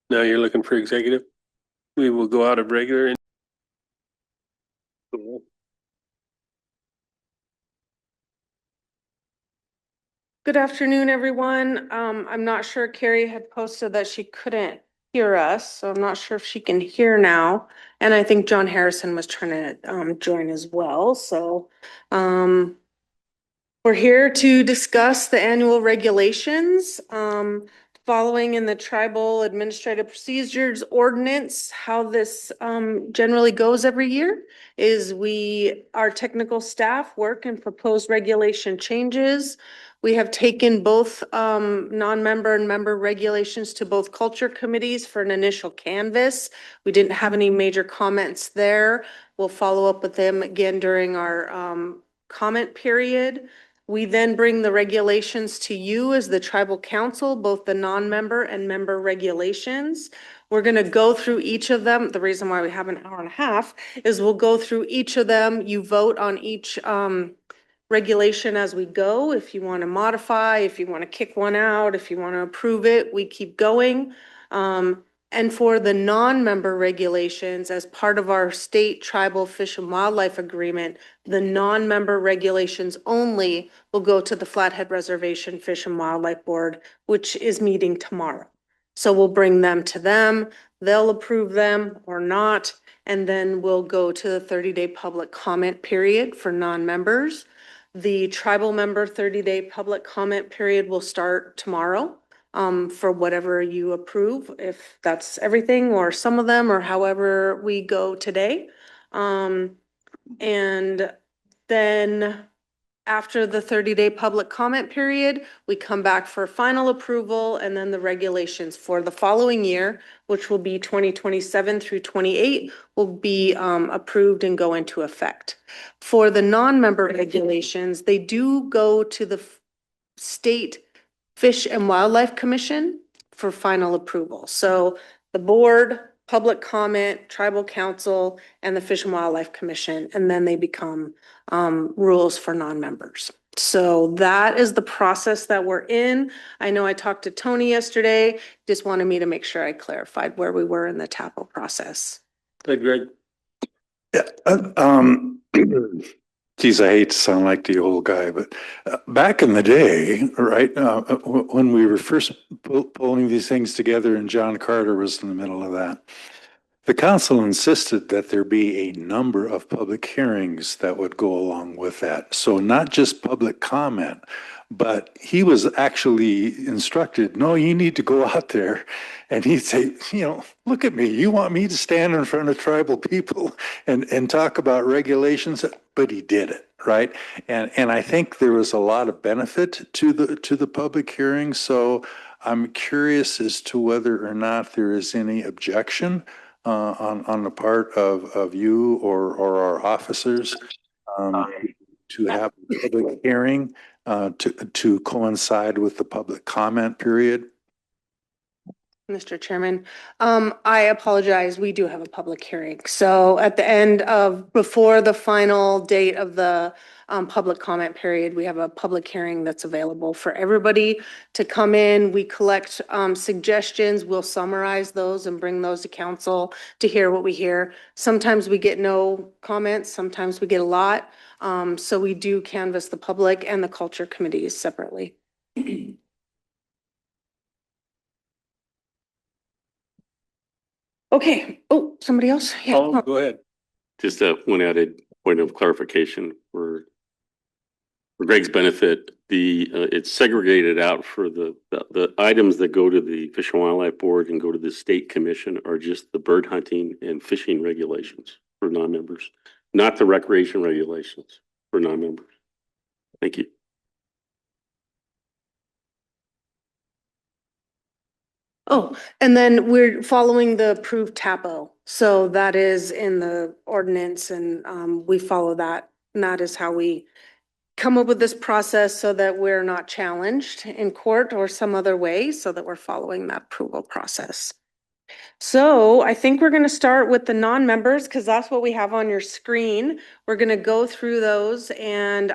Now you're looking for executive? We will go out of regular. Good afternoon, everyone. I'm not sure Carrie had posted that she couldn't hear us, so I'm not sure if she can hear now. And I think John Harrison was trying to join as well. So we're here to discuss the annual regulations. Following in the tribal administrative procedures ordinance, how this generally goes every year is our technical staff work and propose regulation changes. We have taken both non-member and member regulations to both culture committees for an initial canvas. We didn't have any major comments there. We'll follow up with them again during our comment period. We then bring the regulations to you as the tribal council, both the non-member and member regulations. We're going to go through each of them. The reason why we have an hour and a half is we'll go through each of them. You vote on each regulation as we go. If you want to modify, if you want to kick one out, if you want to approve it, we keep going. And for the non-member regulations, as part of our state tribal fish and wildlife agreement, the non-member regulations only will go to the Flathead Reservation Fish and Wildlife Board, which is meeting tomorrow. So we'll bring them to them, they'll approve them or not, and then we'll go to the 30-day public comment period for non-members. The tribal member 30-day public comment period will start tomorrow. For whatever you approve, if that's everything or some of them or however we go today. And then after the 30-day public comment period, we come back for final approval and then the regulations for the following year, which will be 2027 through 28, will be approved and go into effect. For the non-member regulations, they do go to the state Fish and Wildlife Commission for final approval. So the board, public comment, tribal council, and the Fish and Wildlife Commission, and then they become rules for non-members. So that is the process that we're in. I know I talked to Tony yesterday, just wanted me to make sure I clarified where we were in the TAPO process. Hey, Greg. Yeah, geez, I hate to sound like the old guy, but back in the day, right, when we were first pulling these things together and John Carter was in the middle of that, the council insisted that there be a number of public hearings that would go along with that. So not just public comment, but he was actually instructed, no, you need to go out there. And he'd say, look at me, you want me to stand in front of tribal people and talk about regulations? But he did it, right? And I think there was a lot of benefit to the public hearing. So I'm curious as to whether or not there is any objection on the part of you or our officers to have a public hearing to coincide with the public comment period. Mr. Chairman. I apologize. We do have a public hearing. So at the end of, before the final date of the public comment period, we have a public hearing that's available for everybody to come in. We collect suggestions. We'll summarize those and bring those to council to hear what we hear. Sometimes we get no comments, sometimes we get a lot. So we do canvass the public and the culture committees separately. Okay. Oh, somebody else? Yeah. Oh, go ahead. Just one added point of clarification for Greg's benefit, it's segregated out for the items that go to the Fish and Wildlife Board and go to the State Commission are just the bird hunting and fishing regulations for non-members, not the recreation regulations for non-members. Thank you. Oh, and then we're following the approved TAPO. So that is in the ordinance and we follow that. And that is how we come up with this process so that we're not challenged in court or some other way, so that we're following that approval process. So I think we're going to start with the non-members because that's what we have on your screen. We're going to go through those and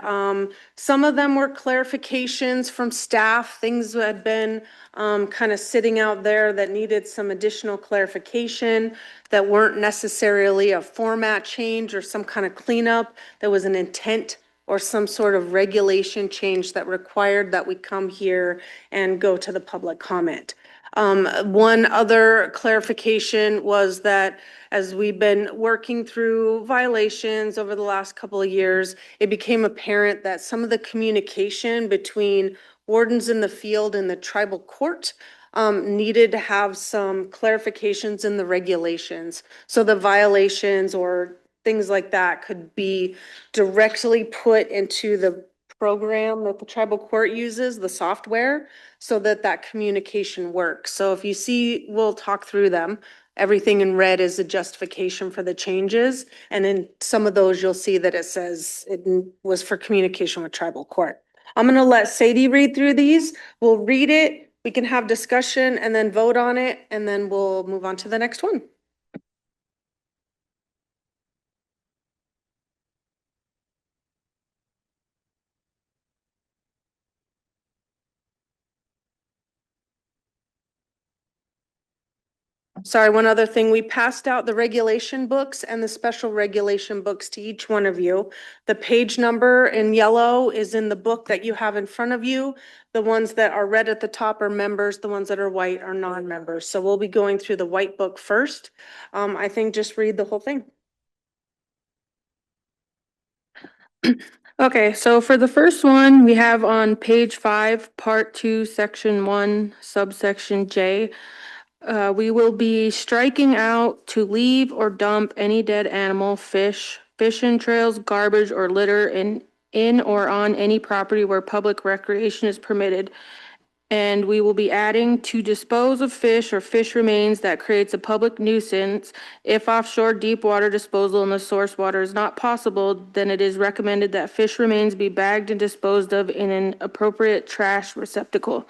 some of them were clarifications from staff, things that had been kind of sitting out there that needed some additional clarification that weren't necessarily a format change or some kind of cleanup. There was an intent or some sort of regulation change that required that we come here and go to the public comment. One other clarification was that as we've been working through violations over the last couple of years, it became apparent that some of the communication between wardens in the field and the tribal court needed to have some clarifications in the regulations. So the violations or things like that could be directly put into the program that the tribal court uses, the software, so that that communication works. So if you see, we'll talk through them. Everything in red is a justification for the changes. And in some of those, you'll see that it says it was for communication with tribal court. I'm going to let Sadie read through these. We'll read it. We can have discussion and then vote on it. And then we'll move on to the next one. Sorry, one other thing, we passed out the regulation books and the special regulation books to each one of you. The page number in yellow is in the book that you have in front of you. The ones that are red at the top are members, the ones that are white are non-members. So we'll be going through the white book first. I think just read the whole thing. Okay, so for the first one, we have on page 5, part 2, section 1, subsection J. We will be striking out to leave or dump any dead animal, fish, fishing trails, garbage, or litter in or on any property where public recreation is permitted. And we will be adding to dispose of fish or fish remains that creates a public nuisance. If offshore deep water disposal in the source water is not possible, then it is recommended that fish remains be bagged and disposed of in an appropriate trash receptacle.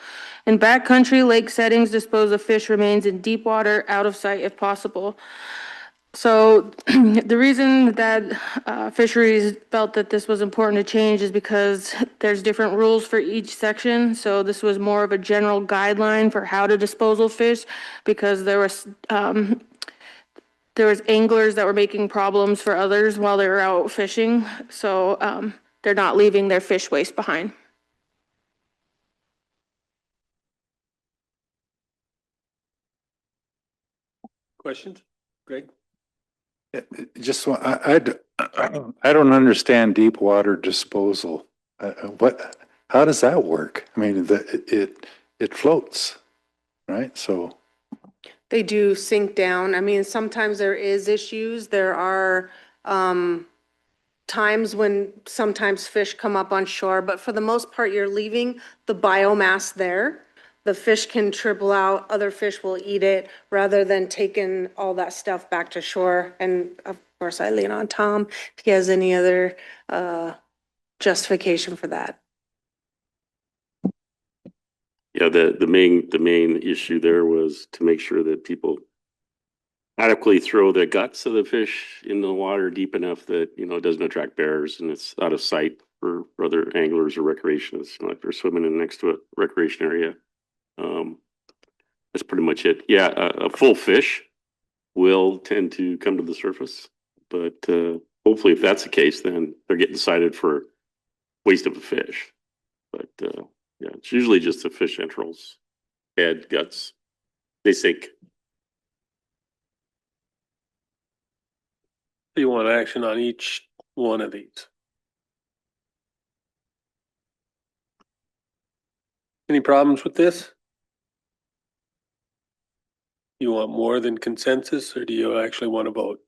In backcountry lake settings, dispose of fish remains in deep water, out of sight if possible. So the reason that fisheries felt that this was important to change is because there's different rules for each section. So this was more of a general guideline for how to dispose of fish because there was anglers that were making problems for others while they were out fishing. So they're not leaving their fish waste behind. Questions? Greg? Just, I don't understand deep water disposal. How does that work? I mean, it floats, right? So. They do sink down. I mean, sometimes there is issues. There are times when sometimes fish come up on shore, but for the most part, you're leaving the biomass there. The fish can triple out, other fish will eat it rather than taking all that stuff back to shore. And of course, I lean on Tom if he has any other justification for that. Yeah, the main issue there was to make sure that people adequately throw the guts of the fish in the water deep enough that, you know, it doesn't attract bears and it's out of sight for other anglers or recreationists, you know, if they're swimming in next to a recreation area. That's pretty much it. Yeah, a full fish will tend to come to the surface, but hopefully if that's the case, then they're getting cited for waste of a fish. But yeah, it's usually just the fish entrails, head, guts. They sink. You want action on each one of these? Any problems with this? You want more than consensus, or do you actually want to vote?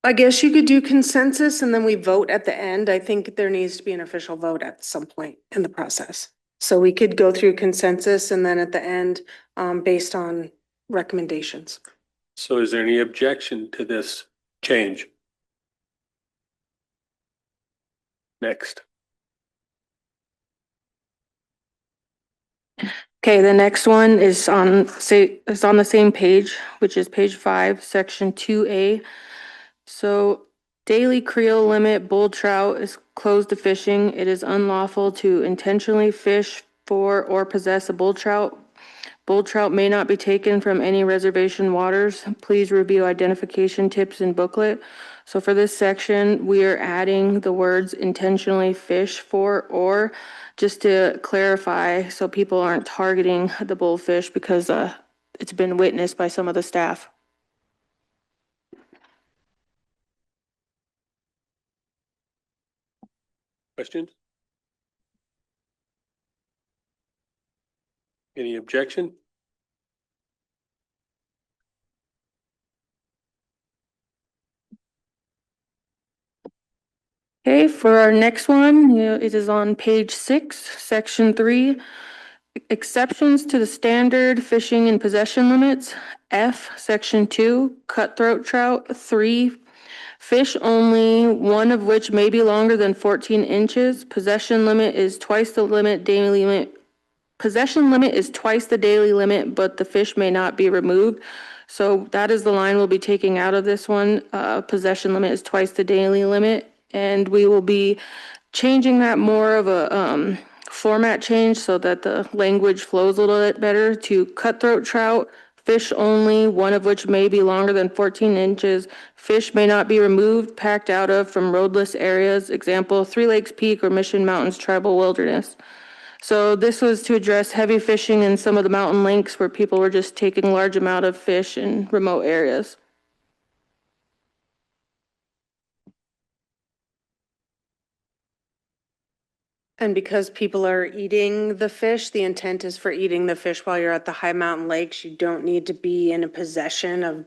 I guess you could do consensus and then we vote at the end. I think there needs to be an official vote at some point in the process. So we could go through consensus and then at the end, based on recommendations. So is there any objection to this change? Next. Okay, the next one is on the same page, which is page 5, section 2A. So daily creel limit bull trout is closed to fishing. It is unlawful to intentionally fish for or possess a bull trout. Bull trout may not be taken from any reservation waters. Please review identification tips and booklet. So for this section, we are adding the words intentionally fish for or, just to clarify so people aren't targeting the bullfish because it's been witnessed by some of the staff. Questions? Any objection? Okay, for our next one, it is on page 6, section 3. Exceptions to the standard fishing and possession limits. F, section 2, cutthroat trout. 3, fish only, one of which may be longer than 14 inches. Possession limit is twice the limit, daily limit. Possession limit is twice the daily limit, but the fish may not be removed. So that is the line we'll be taking out of this one. Possession limit is twice the daily limit. And we will be changing that more of a format change so that the language flows a little bit better to cutthroat trout, fish only, one of which may be longer than 14 inches. Fish may not be removed, packed out of from roadless areas. Example, Three Lakes Peak or Mission Mountains Tribal Wilderness. So this was to address heavy fishing in some of the mountain lakes where people were just taking large amount of fish in remote areas. And because people are eating the fish, the intent is for eating the fish while you're at the high mountain lakes. You don't need to be in a possession of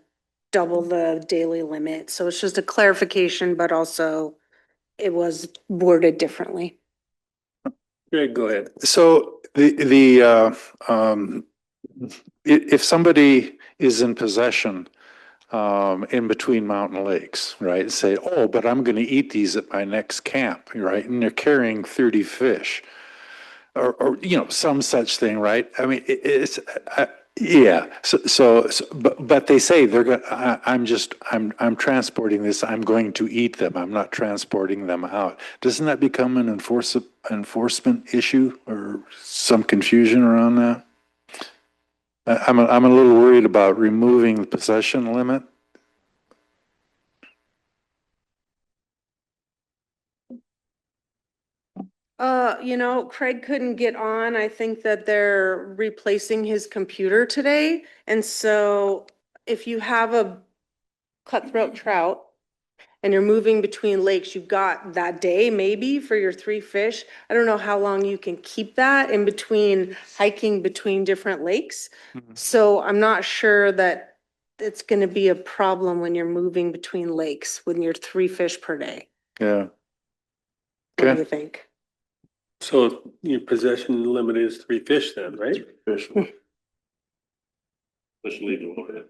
double the daily limit. So it's just a clarification, but also it was worded differently. Greg, go ahead. So if somebody is in possession in between mountain lakes, right? Say, oh, but I'm going to eat these at my next camp, right? And they're carrying 30 fish, or you know, some such thing, right? I mean, it's yeah. But they say they're going. I'm transporting this. I'm going to eat them. I'm not transporting them out. Doesn't that become an enforcement issue or some confusion around that? I'm a little worried about removing the possession limit. Craig couldn't get on. I think that they're replacing his computer today. And so if you have a cutthroat trout and you're moving between lakes, you've got that day maybe for your 3 fish. I don't know how long you can keep that in between hiking between different lakes. So I'm not sure that it's going to be a problem when you're moving between lakes when you're 3 fish per day. Yeah. What do you think? So your possession limit is 3 fish then, right? Fish. Fish leave the water.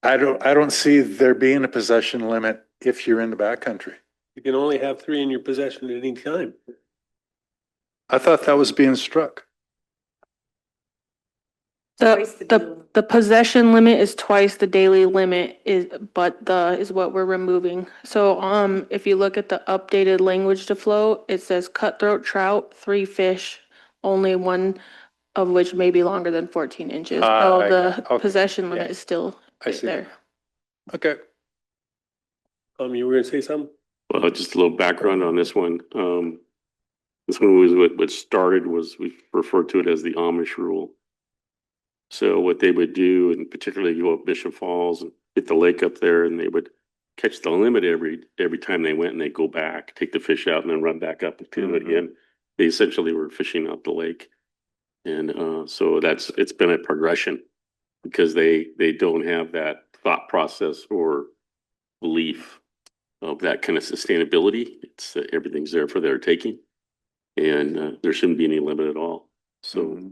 I don't see there being a possession limit if you're in the backcountry. You can only have 3 in your possession at any time. I thought that was being struck. The possession limit is twice the daily limit is what we're removing. So, if you look at the updated language to flow, it says cutthroat trout, 3 fish, only one of which may be longer than 14 inches. So the possession limit is still I see. there. Okay. You were gonna say something? Well, just a little background on this one. This one was what started was we referred to it as the Amish rule. So what they would do, and particularly go up Bishop Falls and hit the lake up there, and they would catch the limit every time they went, and they go back, take the fish out, and then run back up to it again. They essentially were fishing out the lake, and so it's been a progression because they don't have that thought process or belief of that kind of sustainability. It's everything's there for their taking, and there shouldn't be any limit at all. So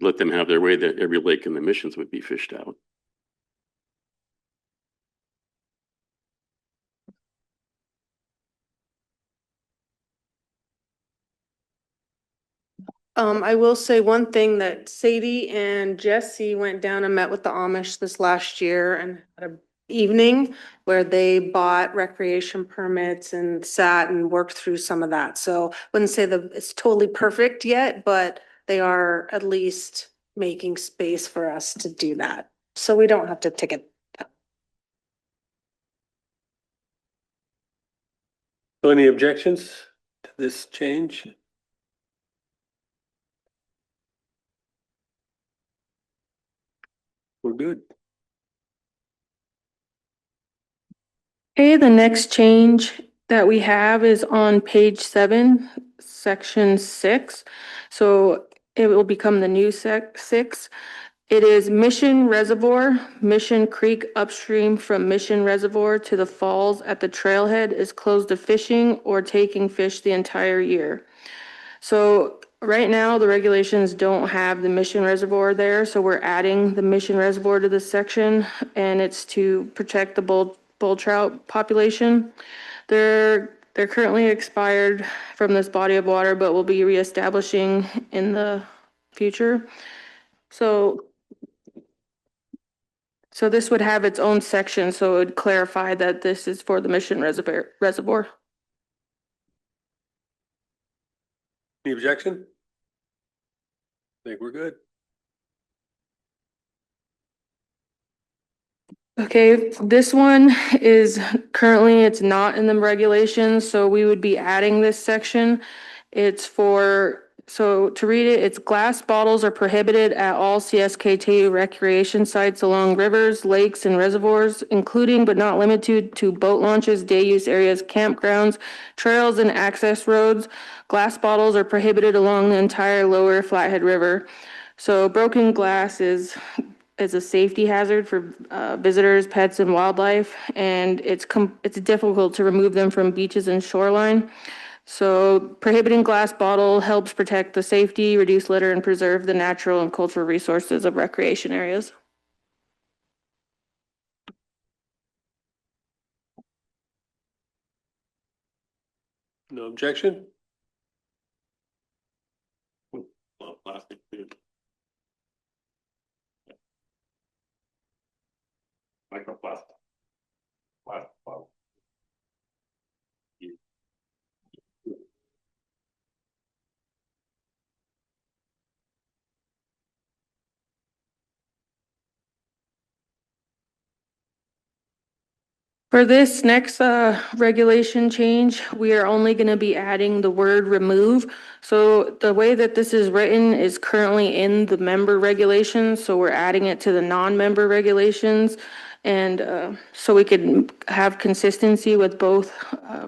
let them have their way. That every lake in the missions would be fished out. I will say one thing that Sadie and Jesse went down and met with the Amish this last year and had a evening where they bought recreation permits and sat and worked through some of that. So wouldn't say that it's totally perfect yet, but they are at least making space for us to do that. So we don't have to take it. So any objections to this change? We're good. Okay, the next change that we have is on page 7, section 6. So it will become the new 6. It is Mission Reservoir, Mission Creek upstream from Mission Reservoir to the falls at the trailhead is closed to fishing or taking fish the entire year. So right now, the regulations don't have the Mission Reservoir there, so we're adding the Mission Reservoir to this section, and it's to protect the bull trout population. They're currently expired from this body of water, but will be reestablishing in the future. So this would have its own section, so it would clarify that this is for the Mission Reservoir. Any objection? I think we're good. Okay, this one is currently, it's not in the regulations, so we would be adding this section. So to read it, it's glass bottles are prohibited at all CSKT recreation sites along rivers, lakes, and reservoirs, including but not limited to boat launches, day use areas, campgrounds, trails, and access roads. Glass bottles are prohibited along the entire lower Flathead River. So broken glass is a safety hazard for visitors, pets, and wildlife, and it's difficult to remove them from beaches and shoreline. So prohibiting glass bottle helps protect the safety, reduce litter, and preserve the natural and cultural resources of recreation areas. No objection? Plastic too. Microplastic. Plastic bottle. For this next regulation change, we are only going to be adding the word remove. So the way that this is written is currently in the member regulations, so we're adding it to the non-member regulations. And so we could have consistency with both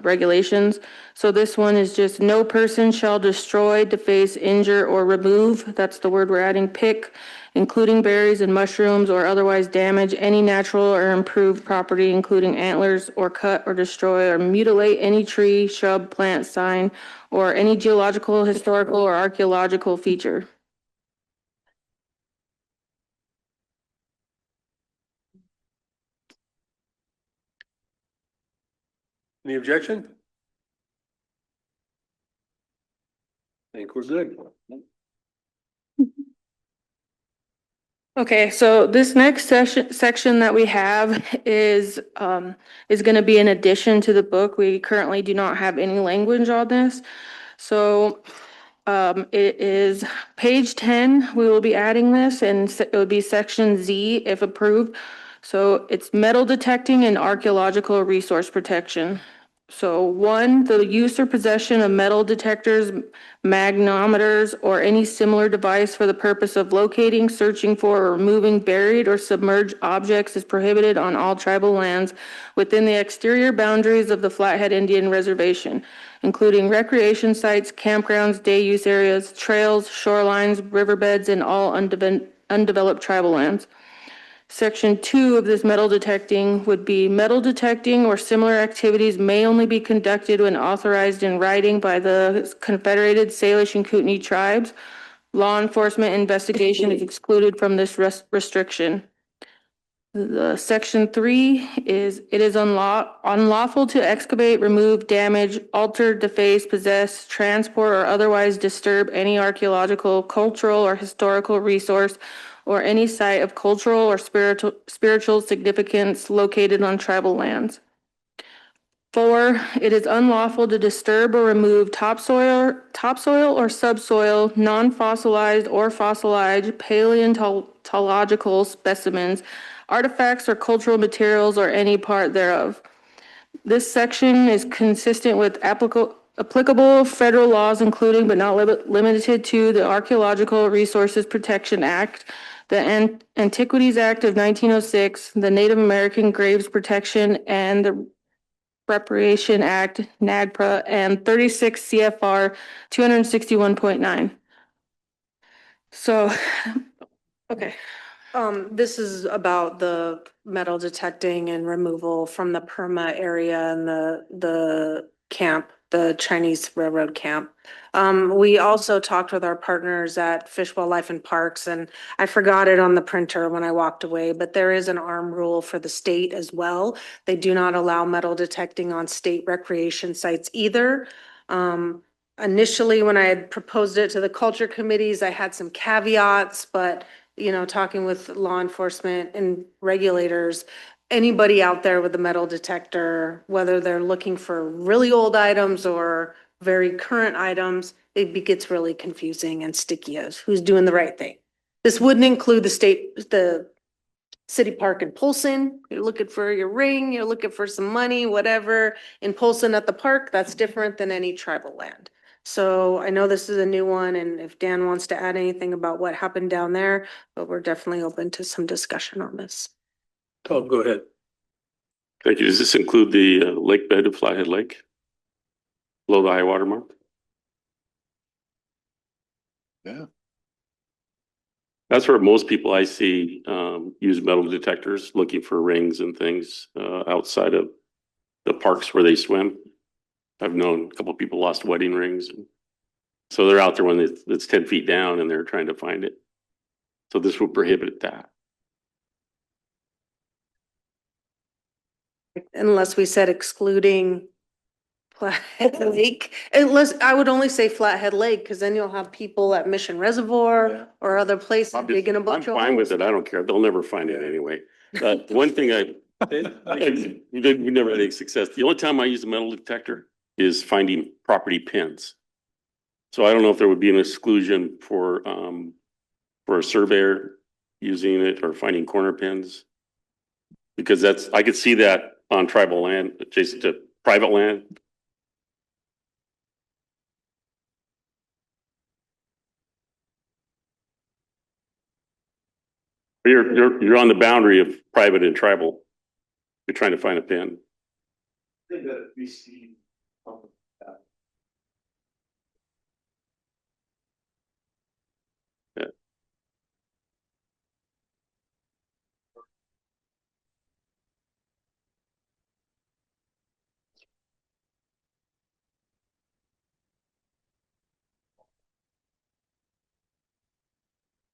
regulations. So this one is just no person shall destroy, deface, injure, or remove. That's the word we're adding, pick, including berries and mushrooms, or otherwise damage any natural or improved property, including antlers, or cut or destroy or mutilate any tree, shrub, plant, sign, or any geological, historical, or archaeological feature. Any objection? I think we're good. Okay, so this next section that we have is gonna be in addition to the book. We currently do not have any language on this. So it is page 10, we will be adding this, and it would be section Z if approved. So it's metal detecting and archaeological resource protection. So 1, the use or possession of metal detectors, magnometers, or any similar device for the purpose of locating, searching for, or removing buried or submerged objects is prohibited on all tribal lands within the exterior boundaries of the Flathead Indian Reservation, including recreation sites, campgrounds, day use areas, trails, shorelines, riverbeds, and all undeveloped tribal lands. Section 2 of this metal detecting would be metal detecting or similar activities may only be conducted when authorized in writing by the Confederated Salish and Kootenai tribes. Law enforcement investigation is excluded from this restriction. The section 3 is, it is unlawful to excavate, remove, damage, alter, deface, possess, transport, or otherwise disturb any archaeological, cultural, or historical resource or any site of cultural or spiritual significance located on tribal lands. 4, it is unlawful to disturb or remove topsoil or subsoil, non-fossilized or fossilized paleontological specimens, artifacts or cultural materials, or any part thereof. This section is consistent with applicable federal laws, including but not limited to the Archaeological Resources Protection Act, the Antiquities Act of 1906, the Native American Graves Protection, and the Reparation Act, NAGPRA, and 36 CFR 261.9. So, okay. This is about the metal detecting and removal from the perma area and the camp, the Chinese railroad camp. We also talked with our partners at Fish, Wildlife and Parks, and I forgot it on the printer when I walked away, but there is an ARM rule for the state as well. They do not allow metal detecting on state recreation sites either. Initially, when I had proposed it to the culture committees, I had some caveats, but talking with law enforcement and regulators, anybody out there with a metal detector, whether they're looking for really old items or very current items, it gets really confusing and sticky as who's doing the right thing. This wouldn't include the city park in Polson. You're looking for your ring, you're looking for some money, whatever. In Polson at the park, that's different than any tribal land. So I know this is a new one, and if Dan wants to add anything about what happened down there, but we're definitely open to some discussion on this. Tom, go ahead. Thank you. Does this include the lake bed of Flathead Lake? Below the high water mark? Yeah. That's where most people I see use metal detectors looking for rings and things outside of the parks where they swim. I've known a couple of people lost wedding rings. So they're out there when it's 10 feet down and they're trying to find it. So this will prohibit that. Unless we said excluding Flathead Lake, unless I would only say Flathead Lake, because then you'll have people at Mission Reservoir or other places digging a bunch of I'm fine with holes. it. I don't care. They'll never find it anyway. One thing we never had any success. The only time I use a metal detector is finding property pins. So I don't know if there would be an exclusion for a surveyor using it or finding corner pins. Because I could see that on tribal land adjacent to private land. You're on the boundary of private and tribal. You're trying to find a pin. Yeah.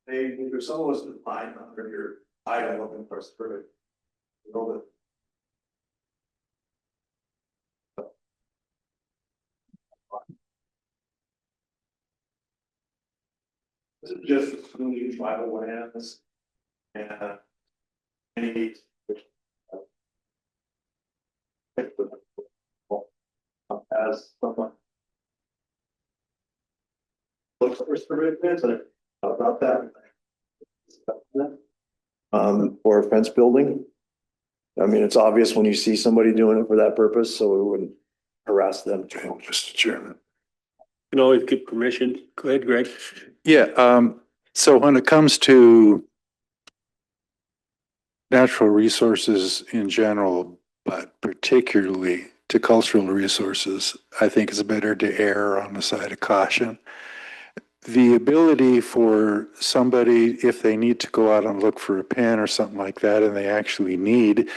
Hey, if someone was to find under your item looking for a spirit, you know This is just excluding tribal lands and any. As someone. Looks for permits and about that. Or fence building. I mean, it's obvious when you see somebody doing it for that purpose, so we wouldn't harass them. Mr. Chairman. You can always get permission. Go ahead, Greg. Yeah, so when it comes to natural resources in general, but particularly to cultural resources, I think it's better to err on the side of caution. The ability for somebody, if they need to go out and look for a pen or something like that, and they actually need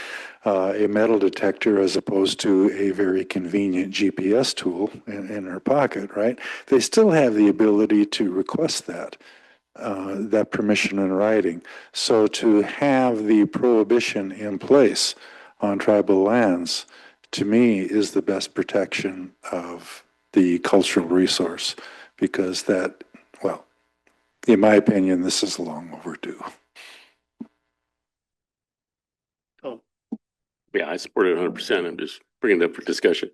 a metal detector as opposed to a very convenient GPS tool in their pocket, right? They still have the ability to request that permission in writing. So to have the prohibition in place on tribal lands, to me, is the best protection of the cultural resource, because that, well, in my opinion, this is long overdue. Oh, Yeah, I support it 100%. I'm just bringing it up for discussion.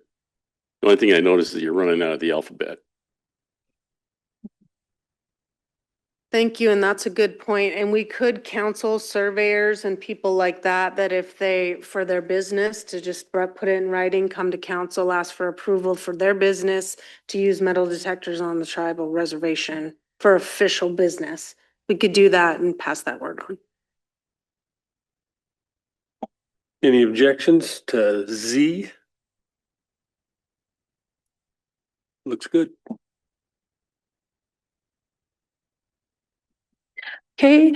The only thing I noticed is you're running out of the alphabet. Thank you, and that's a good point. And we could counsel surveyors and people like that, that if they, for their business, to just put it in writing, come to council, ask for approval for their business to use metal detectors on the tribal reservation for official business. We could do that and pass that word on. any objections to Z? Looks good. Okay,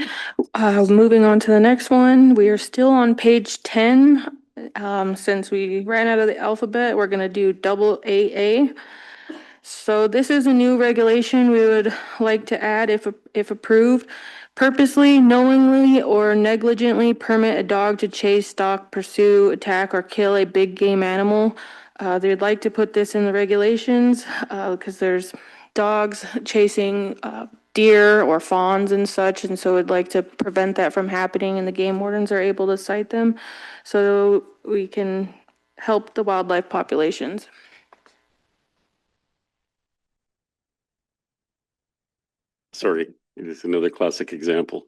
moving on to the next one. We are still on page 10. Since we ran out of the alphabet, we're gonna do double AA. So this is a new regulation we would like to add if approved. Purposely, knowingly, or negligently permit a dog to chase, stalk, pursue, attack, or kill a big game animal. They'd like to put this in the regulations because there's dogs chasing deer or fawns and such, and so we'd like to prevent that from happening, and the game wardens are able to cite them so we can help the wildlife populations. Sorry, it's another classic example.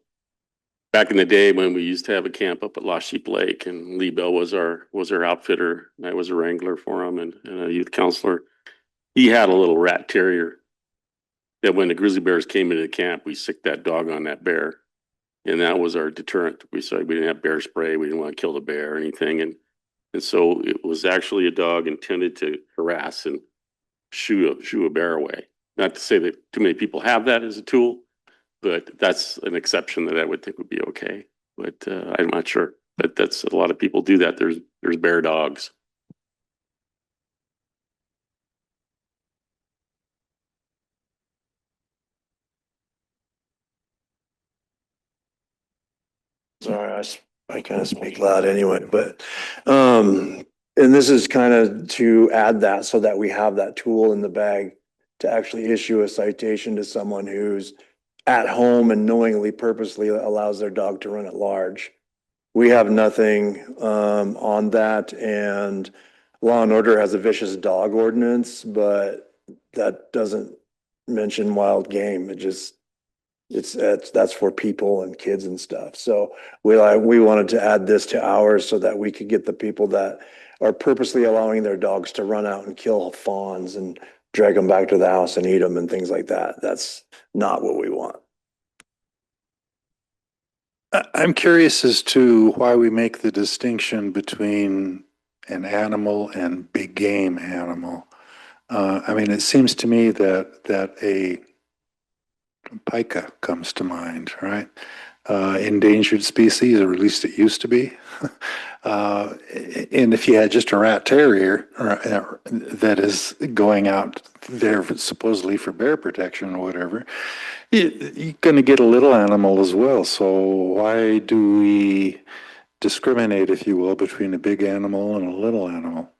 Back in the day when we used to have a camp up at Lost Sheep Lake, and Lee Bell was our outfitter, and I was a wrangler for him and a youth counselor. He had a little rat terrier that when the grizzly bears came into the camp, we sicked that dog on that bear. And that was our deterrent. We said we didn't have bear spray. We didn't want to kill the bear or anything. And so it was actually a dog intended to harass and shoo a bear away. Not to say that too many people have that as a tool, but that's an exception that I would think would be okay. But I'm not sure. But that's a lot of people do that. There's bear dogs. Sorry, I kind of speak loud anyway, but, and this is kind of to add that so that we have that tool in the bag to actually issue a citation to someone who's at home and knowingly, purposely allows their dog to run at large. We have nothing, on that, and Law and Order has a vicious dog ordinance, but that doesn't mention wild game. It just, that's for people and kids and stuff. So we wanted to add this to ours so that we could get the people that are purposely allowing their dogs to run out and kill fawns and drag them back to the house and eat them and things like that. That's not what we want. I'm curious as to why we make the distinction between an animal and big game animal. I mean, it seems to me that a pika comes to mind, right? Endangered species, or at least it used to be. And if you had just a rat terrier that is going out there supposedly for bear protection or whatever, you're going to get a little animal as well. So why do we discriminate, if you will, between a big animal and a little animal?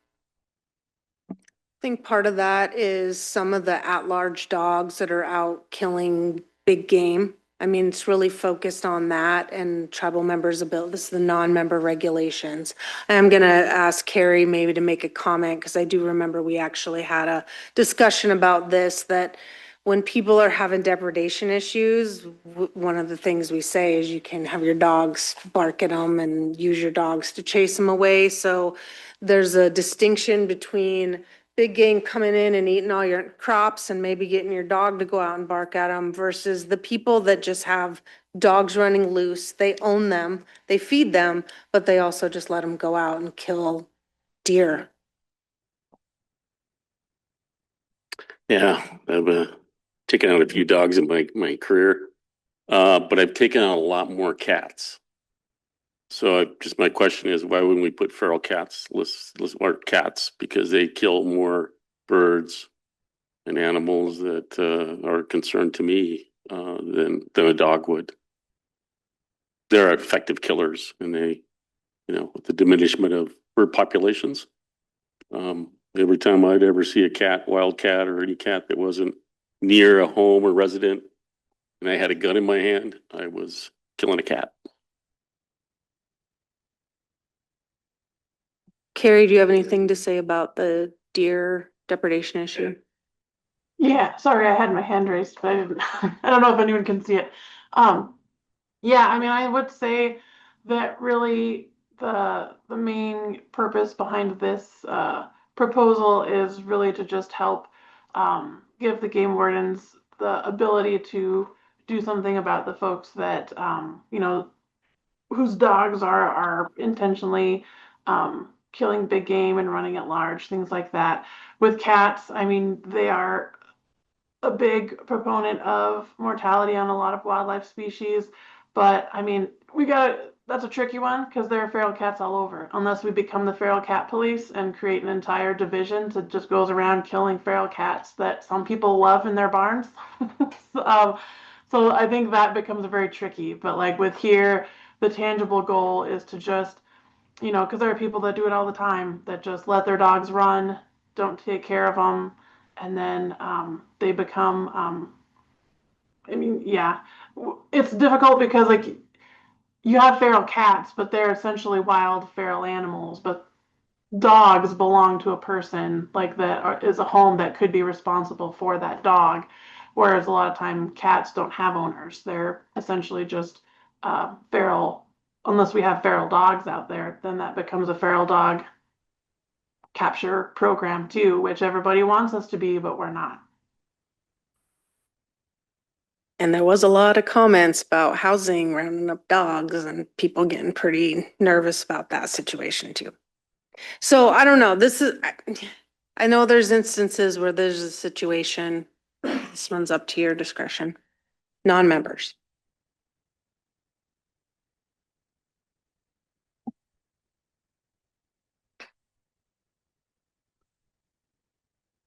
I think part of that is some of the at-large dogs that are out killing big game. I mean, it's really focused on that and tribal members' ability. This is the non-member regulations. I'm gonna ask Carrie maybe to make a comment, because I do remember we actually had a discussion about this, that when people are having depredation issues, one of the things we say is you can have your dogs bark at them and use your dogs to chase them away. So there's a distinction between big game coming in and eating all your crops and maybe getting your dog to go out and bark at them versus the people that just have dogs running loose. They own them, they feed them, but they also just let them go out and kill deer. Yeah, I've taken out a few dogs in my career, but I've taken out a lot more cats. So just my question is, why wouldn't we put feral cats, list more cats, because they kill more birds and animals that are a concern to me than a dog would. They're effective killers, and they, with the diminishment of bird populations, every time I'd ever see a cat, wild cat, or any cat that wasn't near a home or resident, and I had a gun in my hand, I was killing a cat. Carrie, do you have anything to say about the deer depredation issue? Yeah, sorry, I had my hand raised, but I didn't, I don't know if anyone can see it. Yeah, I mean, I would say that really the main purpose behind this proposal is really to just help give the game wardens the ability to do something about the folks that whose dogs are intentionally killing big game and running at large, things like that. With cats, I mean, they are a big proponent of mortality on a lot of wildlife species, but I mean, that's a tricky one because there are feral cats all over. Unless we become the feral cat police and create an entire division that just goes around killing feral cats that some people love in their barns. um, so I think that becomes very tricky. But like with here, the tangible goal is to just, because there are people that do it all the time that just let their dogs run, don't take care of them, and then they become. I mean, yeah, it's difficult because like you have feral cats, but they're essentially wild feral animals. But dogs belong to a person, like that is a home that could be responsible for that dog. Whereas a lot of time cats don't have owners; they're essentially just feral. Unless we have feral dogs out there, then that becomes a feral dog capture program too, which everybody wants us to be, but we're not. And there was a lot of comments about housing rounding up dogs and people getting pretty nervous about that situation too. So I don't know, I know there's instances where there's a situation, this one's up to your discretion, non-members.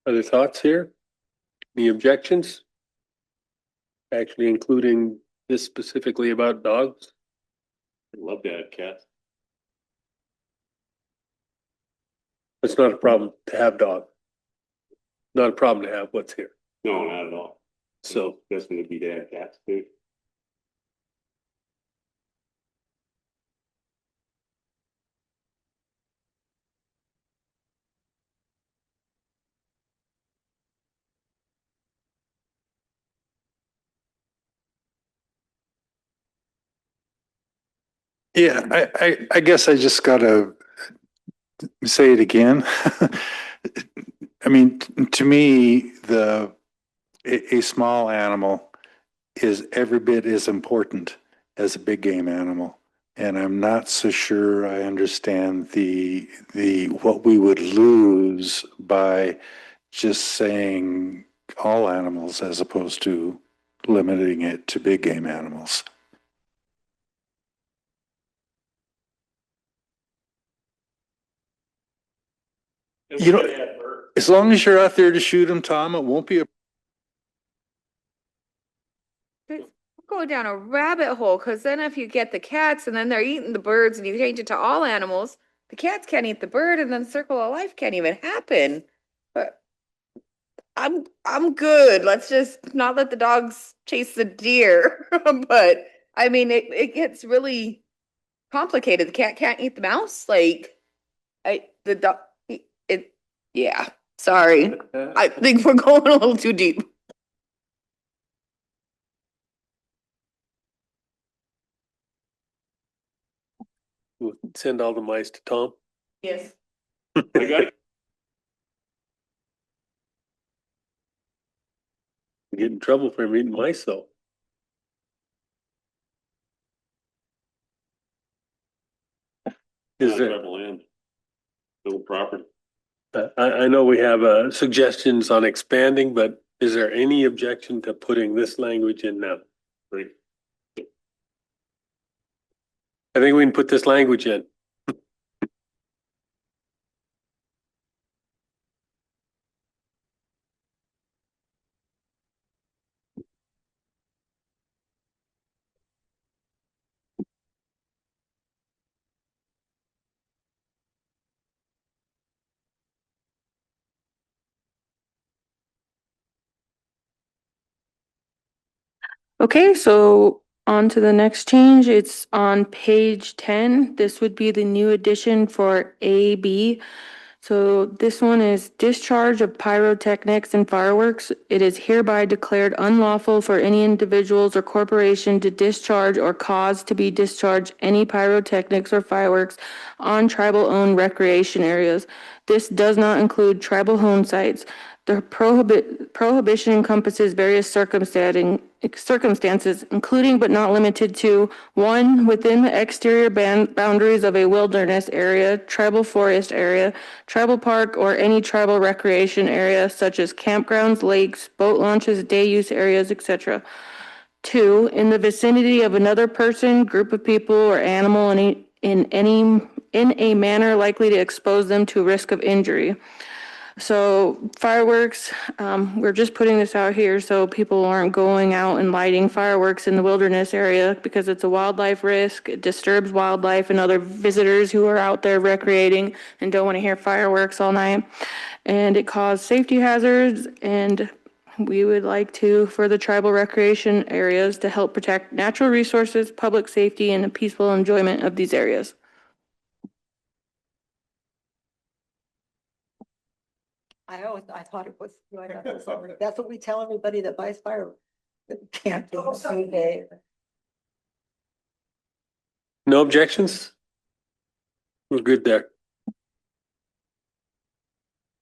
Other thoughts here? Any objections? Actually, including this specifically about dogs? I'd love to have cats. It's not a problem to have dogs. Not a problem to have what's here. No, not at all. So best thing would be to have cats too. Yeah, I guess I just gotta say it again. I mean, to me, a small animal is every bit as important as a big game animal. And I'm not so sure I understand what we would lose by just saying all animals as opposed to limiting it to big game animals. You know, as long as you're out there to shoot them, Tom, it won't be a Go down a rabbit hole, because then if you get the cats and then they're eating the birds and you change it to all animals, the cats can't eat the bird and then circle of life can't even happen. But I'm good. Let's just not let the dogs chase the deer. But I mean, it gets really complicated. The cat can't eat the mouse. Like the dog, it, yeah. Sorry. I think we're going a little too deep. We'll send all the mice to Tom. Yes. I got it. Get in trouble for eating mice though. Is there? Land, little property. I know we have suggestions on expanding, but is there any objection to putting this language in now? Right. I think we can put this language in. Okay, so on to the next change. It's on page 10. This would be the new addition for AB. So this one is discharge of pyrotechnics and fireworks. It is hereby declared unlawful for any individuals or corporation to discharge or cause to be discharged any pyrotechnics or fireworks on tribal-owned recreation areas. This does not include tribal home sites. The prohibition encompasses various circumstances, including but not limited to: one, within the exterior boundaries of a wilderness area, tribal forest area, tribal park, or any tribal recreation area such as campgrounds, lakes, boat launches, day use areas, etc. Two, in the vicinity of another person, group of people, or animal in a manner likely to expose them to risk of injury. So fireworks, we're just putting this out here so people aren't going out and lighting fireworks in the wilderness area because it's a wildlife risk. It disturbs wildlife and other visitors who are out there recreating and don't want to hear fireworks all night. And it causes safety hazards, and we would like to, for the tribal recreation areas, to help protect natural resources, public safety, and the peaceful enjoyment of these areas. I thought it was, that's what we tell everybody that buys fireworks. Can't do it. No objections? We're good there.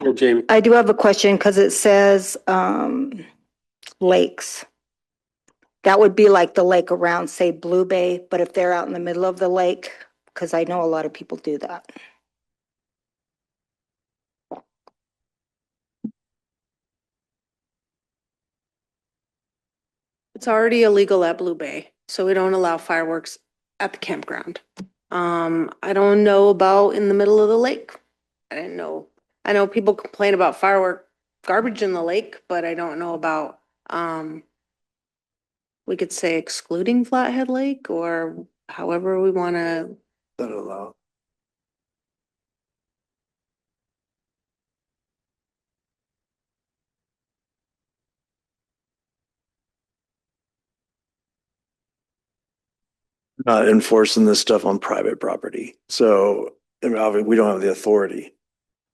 Yeah, Jamie. I do have a question because it says, lakes. That would be like the lake around, say, Blue Bay, but if they're out in the middle of the lake, because I know a lot of people do that. It's already illegal at Blue Bay, so we don't allow fireworks at the campground. I don't know about in the middle of the lake. I didn't know. I know people complain about firework garbage in the lake, but I don't know about, we could say excluding Flathead Lake or however we want to. Not allowed. Not enforcing this stuff on private property. So, I mean, obviously, we don't have the authority.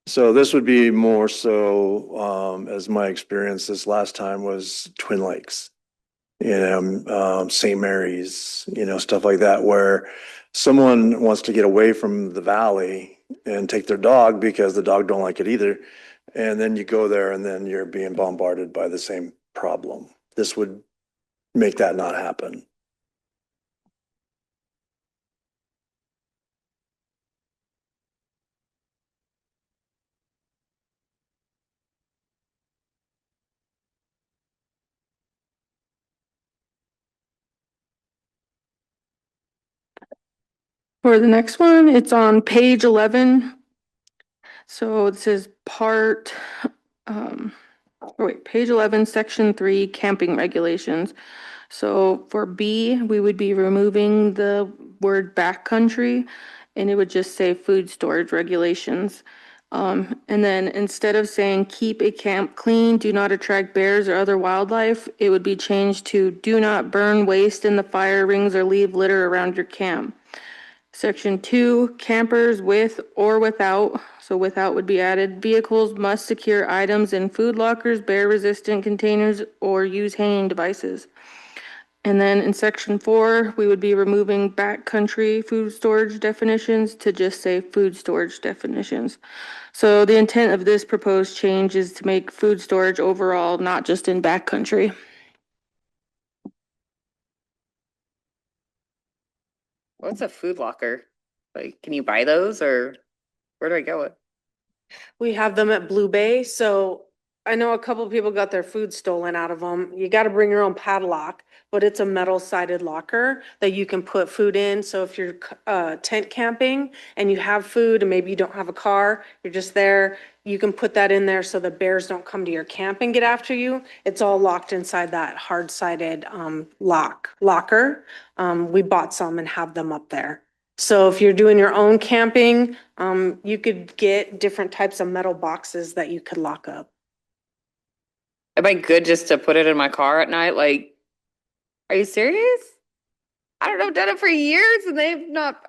So this would be more so, as my experience this last time was Twin Lakes. St. Mary's, stuff like that, where someone wants to get away from the valley and take their dog because the dog don't like it either. And then you go there and then you're being bombarded by the same problem. This would make that not happen. For the next one, it's on page 11. So it says page 11, section 3, camping regulations. So for B, we would be removing the word backcountry, and it would just say food storage regulations. And then instead of saying keep a camp clean, do not attract bears or other wildlife, it would be changed to do not burn waste in the fire rings or leave litter around your camp. Section 2, campers with or without, so without would be added, vehicles must secure items in food lockers, bear-resistant containers, or use hanging devices. And then in section 4, we would be removing backcountry food storage definitions to just say food storage definitions. So the intent of this proposed change is to make food storage overall, not just in backcountry. What's a food locker? Like, can you buy those or where do I go? We have them at Blue Bay, so I know a couple of people got their food stolen out of them. You gotta bring your own padlock, but it's a metal-sided locker that you can put food in. So if you're tent camping and you have food and maybe you don't have a car, you're just there, you can put that in there so the bears don't come to your camp and get after you. It's all locked inside that hard-sided locker. We bought some and have them up there. So if you're doing your own camping, you could get different types of metal boxes that you could lock up. Am I good just to put it in my car at night? Like, are you serious? I don't know, I've done it for years and they've not,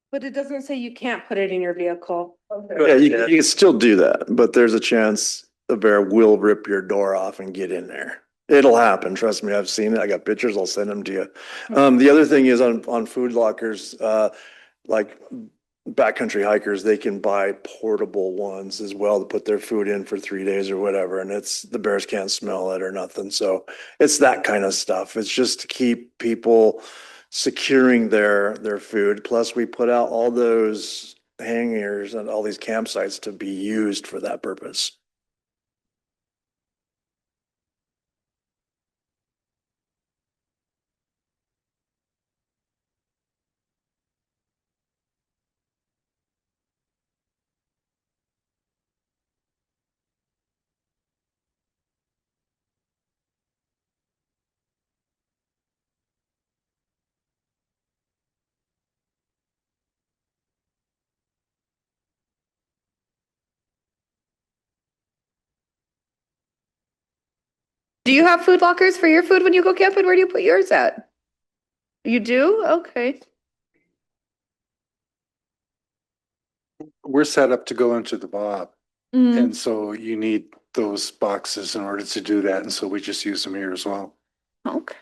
But it doesn't say you can't put it in your vehicle. Yeah, you can still do that, but there's a chance the bear will rip your door off and get in there. It'll happen. Trust me, I've seen it. I got pictures. I'll send them to you. The other thing is on food lockers, like backcountry hikers, they can buy portable ones as well to put their food in for 3 days or whatever. And the bears can't smell it or nothing. So it's that kind of stuff. It's just to keep people securing their food. Plus we put out all those hangers and all these campsites to be used for that purpose. do you have food lockers for your food when you go camping? Where do you put yours at? You do? Okay. We're set up to go into the Bob. Mm. And so you need those boxes in order to do that. And so we just use them here as well. Okay.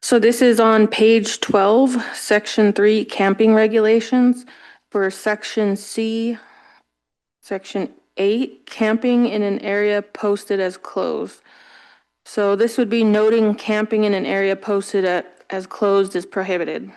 So this is on page 12, section 3, camping regulations. For section C, section 8, camping in an area posted as closed. So this would be noting camping in an area posted as closed is prohibited.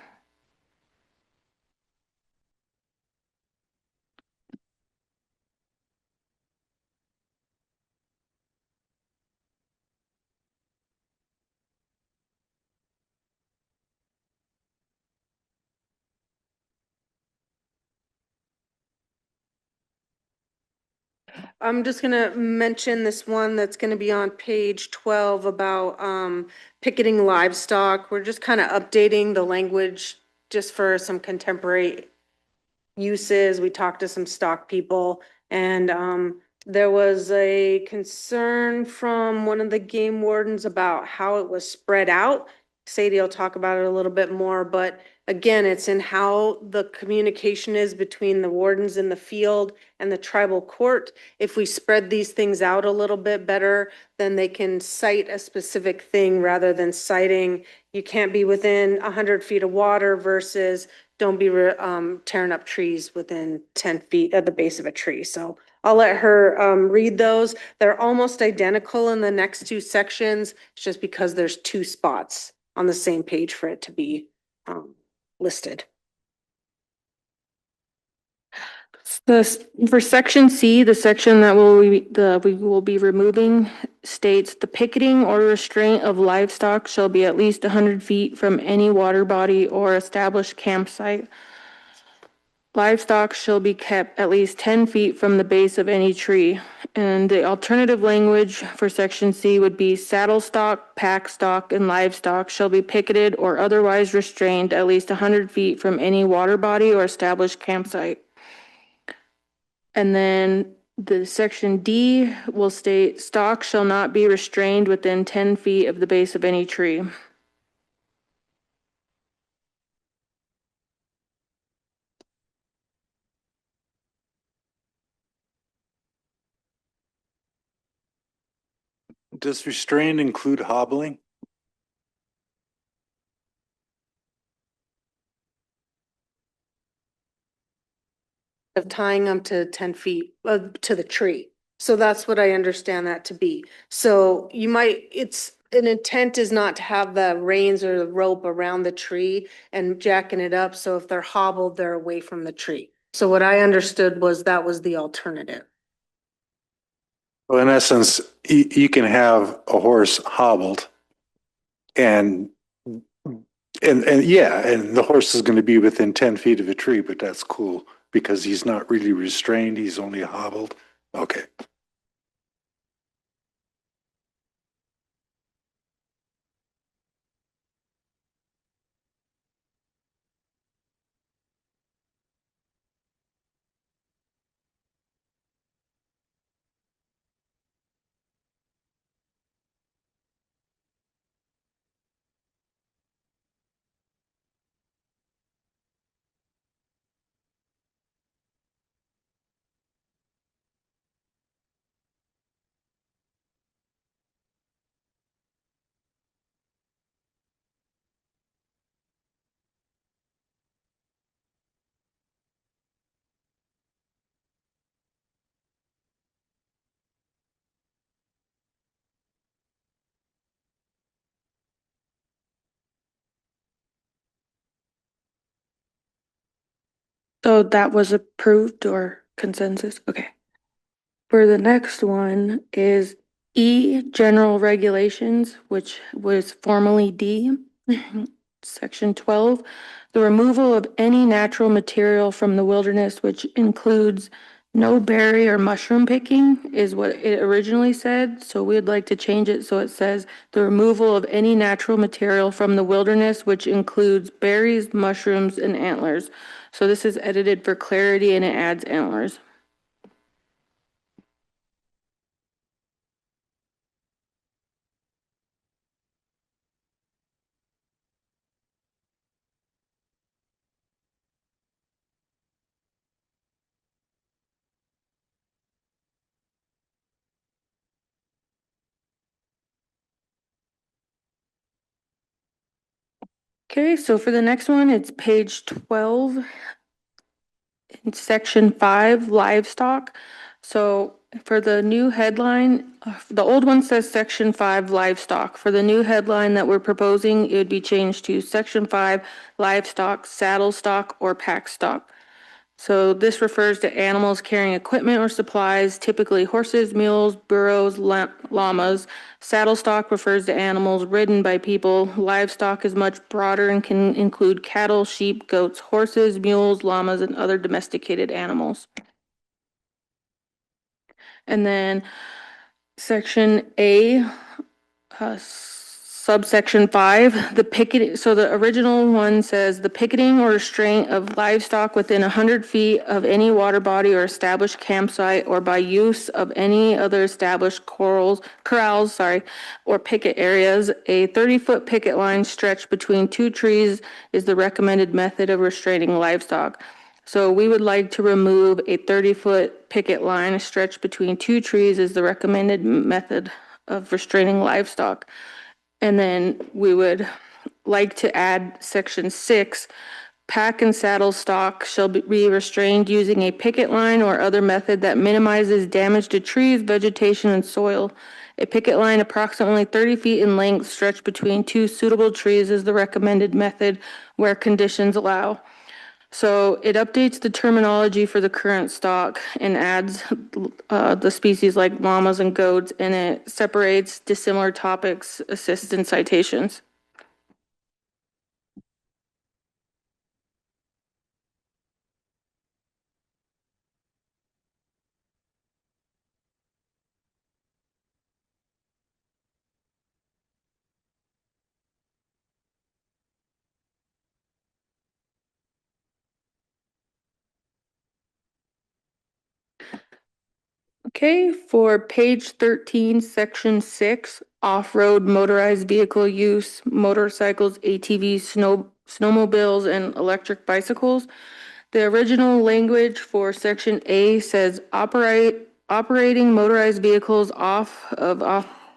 I'm just gonna mention this one that's gonna be on page 12 about picketing livestock. We're just kind of updating the language just for some contemporary uses. We talked to some stock people and there was a concern from one of the game wardens about how it was spread out. Sadie will talk about it a little bit more, but again, it's in how the communication is between the wardens in the field and the tribal court. If we spread these things out a little bit better, then they can cite a specific thing rather than citing you can't be within 100 feet of water versus don't be tearing up trees within 10 feet at the base of a tree. So I'll let her read those. They're almost identical in the next two sections. It's just because there's two spots on the same page for it to be listed. For section C, the section that we will be removing states the picketing or restraint of livestock shall be at least 100 feet from any water body or established campsite. Livestock shall be kept at least 10 feet from the base of any tree. And the alternative language for section C would be saddle stock, pack stock, and livestock shall be picketed or otherwise restrained at least 100 feet from any water body or established campsite. And then the section D will state stock shall not be restrained within 10 feet of the base of any tree. Does restrain include hobbling? Of tying them to 10 feet to the tree. So that's what I understand that to be. So you might, it's, an intent is not to have the reins or the rope around the tree and jacking it up. So if they're hobbled, they're away from the tree. So what I understood was that was the alternative. Well, in essence, you can have a horse hobbled and yeah, and the horse is going to be within 10 feet of a tree, but that's cool because he's not really restrained. He's only hobbled. Okay. So that was approved or consensus? Okay. For the next one is E, general regulations, which was formerly D. Section 12, the removal of any natural material from the wilderness, which includes no berry or mushroom picking, is what it originally said. So we'd like to change it so it says the removal of any natural material from the wilderness, which includes berries, mushrooms, and antlers. So this is edited for clarity and it adds antlers. Okay, so for the next one, it's page 12 in section 5, livestock. So for the new headline, the old one says section 5, livestock. For the new headline that we're proposing, it would be changed to section 5, livestock, saddle stock, or pack stock. So this refers to animals carrying equipment or supplies, typically horses, mules, burros, llamas. Saddle stock refers to animals ridden by people. Livestock is much broader and can include cattle, sheep, goats, horses, mules, llamas, and other domesticated animals. And then section A, subsection 5, the picketing. So the original one says the picketing or restraint of livestock within 100 feet of any water body or established campsite or by use of any other established corrals, or picket areas. A 30-foot picket line stretched between two trees is the recommended method of restraining livestock. So we would like to remove a 30-foot picket line stretched between two trees is the recommended method of restraining livestock. And then we would like to add section 6, pack and saddle stock shall be restrained using a picket line or other method that minimizes damage to trees, vegetation, and soil. A picket line approximately 30 feet in length stretched between two suitable trees is the recommended method where conditions allow. So it updates the terminology for the current stock and adds the species like llamas and goats, and it separates dissimilar topics, assists in citations. Okay, for page 13, section 6, off-road motorized vehicle use, motorcycles, ATVs, snowmobiles, and electric bicycles. The original language for section A says operating motorized vehicles off of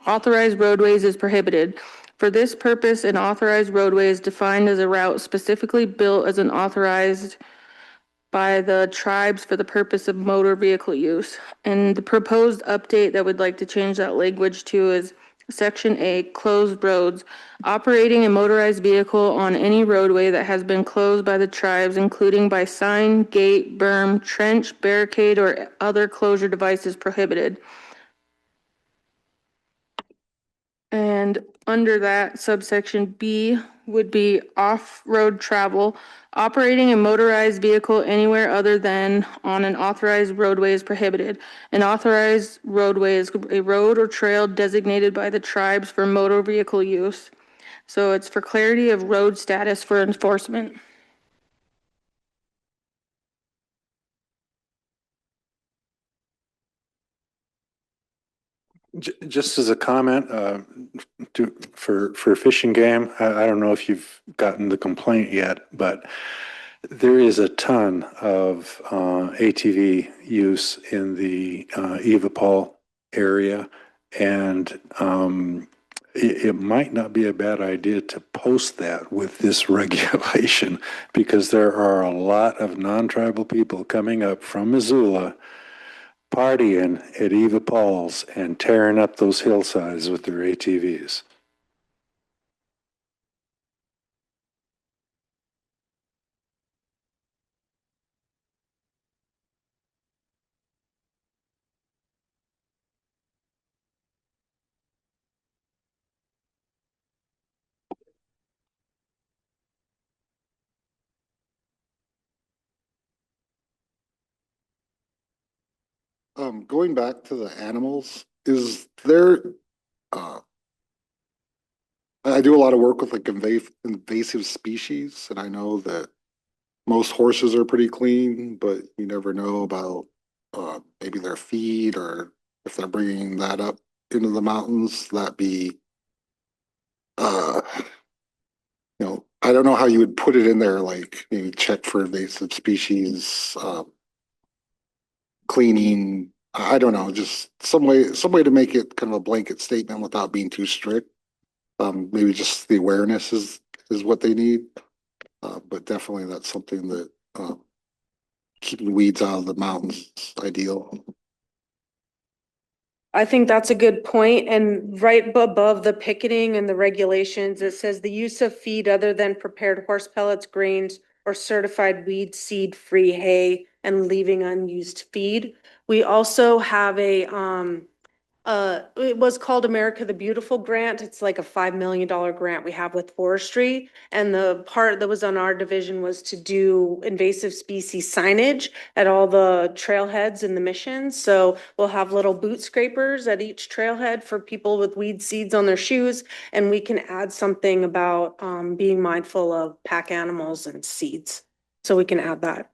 authorized roadways is prohibited. For this purpose, an authorized roadway is defined as a route specifically built as an authorized by the tribes for the purpose of motor vehicle use. And the proposed update that we'd like to change that language to is Section A, closed roads. Operating a motorized vehicle on any roadway that has been closed by the tribes, including by sign, gate, berm, trench, barricade, or other closure device is prohibited. And under that, subsection B would be off-road travel. Operating a motorized vehicle anywhere other than on an authorized roadway is prohibited. An authorized roadway is a road or trail designated by the tribes for motor vehicle use. So it's for clarity of road status for enforcement. Just as a comment, for Fish and Game, I don't know if you've gotten the complaint yet, but there is a ton of ATV use in the Evapol area, and it might not be a bad idea to post that with this regulation, because there are a lot of non-tribal people coming up from Missoula partying at Eva Paul's and tearing up those hillsides with their ATVs. Going back to the animals, is there, I do a lot of work with like invasive species, and I know that most horses are pretty clean, but you never know about maybe their feed, or if they're bringing that up into the mountains, that be uh I don't know how you would put it in there, like maybe check for invasive species, cleaning. I don't know, just some way to make it kind of a blanket statement without being too strict. Maybe just the awareness is what they need. But definitely that's something that keeping weeds out of the mountains is ideal. I think that's a good point. And right above the picketing and the regulations, it says the use of feed other than prepared horse pellets, grains, or certified weed seed free hay and leaving unused feed. We also have it was called America the Beautiful grant. It's like a $5 million grant we have with forestry. And the part that was on our division was to do invasive species signage at all the trailheads and the missions. So we'll have little boot scrapers at each trailhead for people with weed seeds on their shoes. And we can add something about being mindful of pack animals and seeds. So we can add that.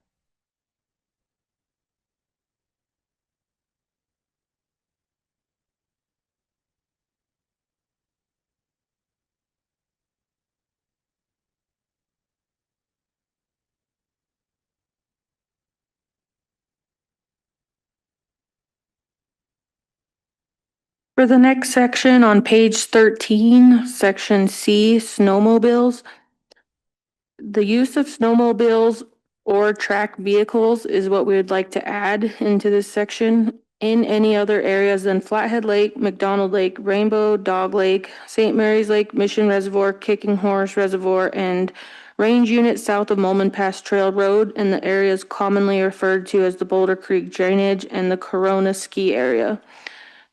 For the next section on page 13, section C, snowmobiles. The use of snowmobiles or track vehicles is what we would like to add into this section. in any other areas than Flathead Lake, McDonald Lake, Rainbow Dog Lake, St. Mary's Lake, Mission Reservoir, Kicking Horse Reservoir, and range units south of Mulman Pass Trail Road in the areas commonly referred to as the Boulder Creek Drainage and the Corona Ski Area.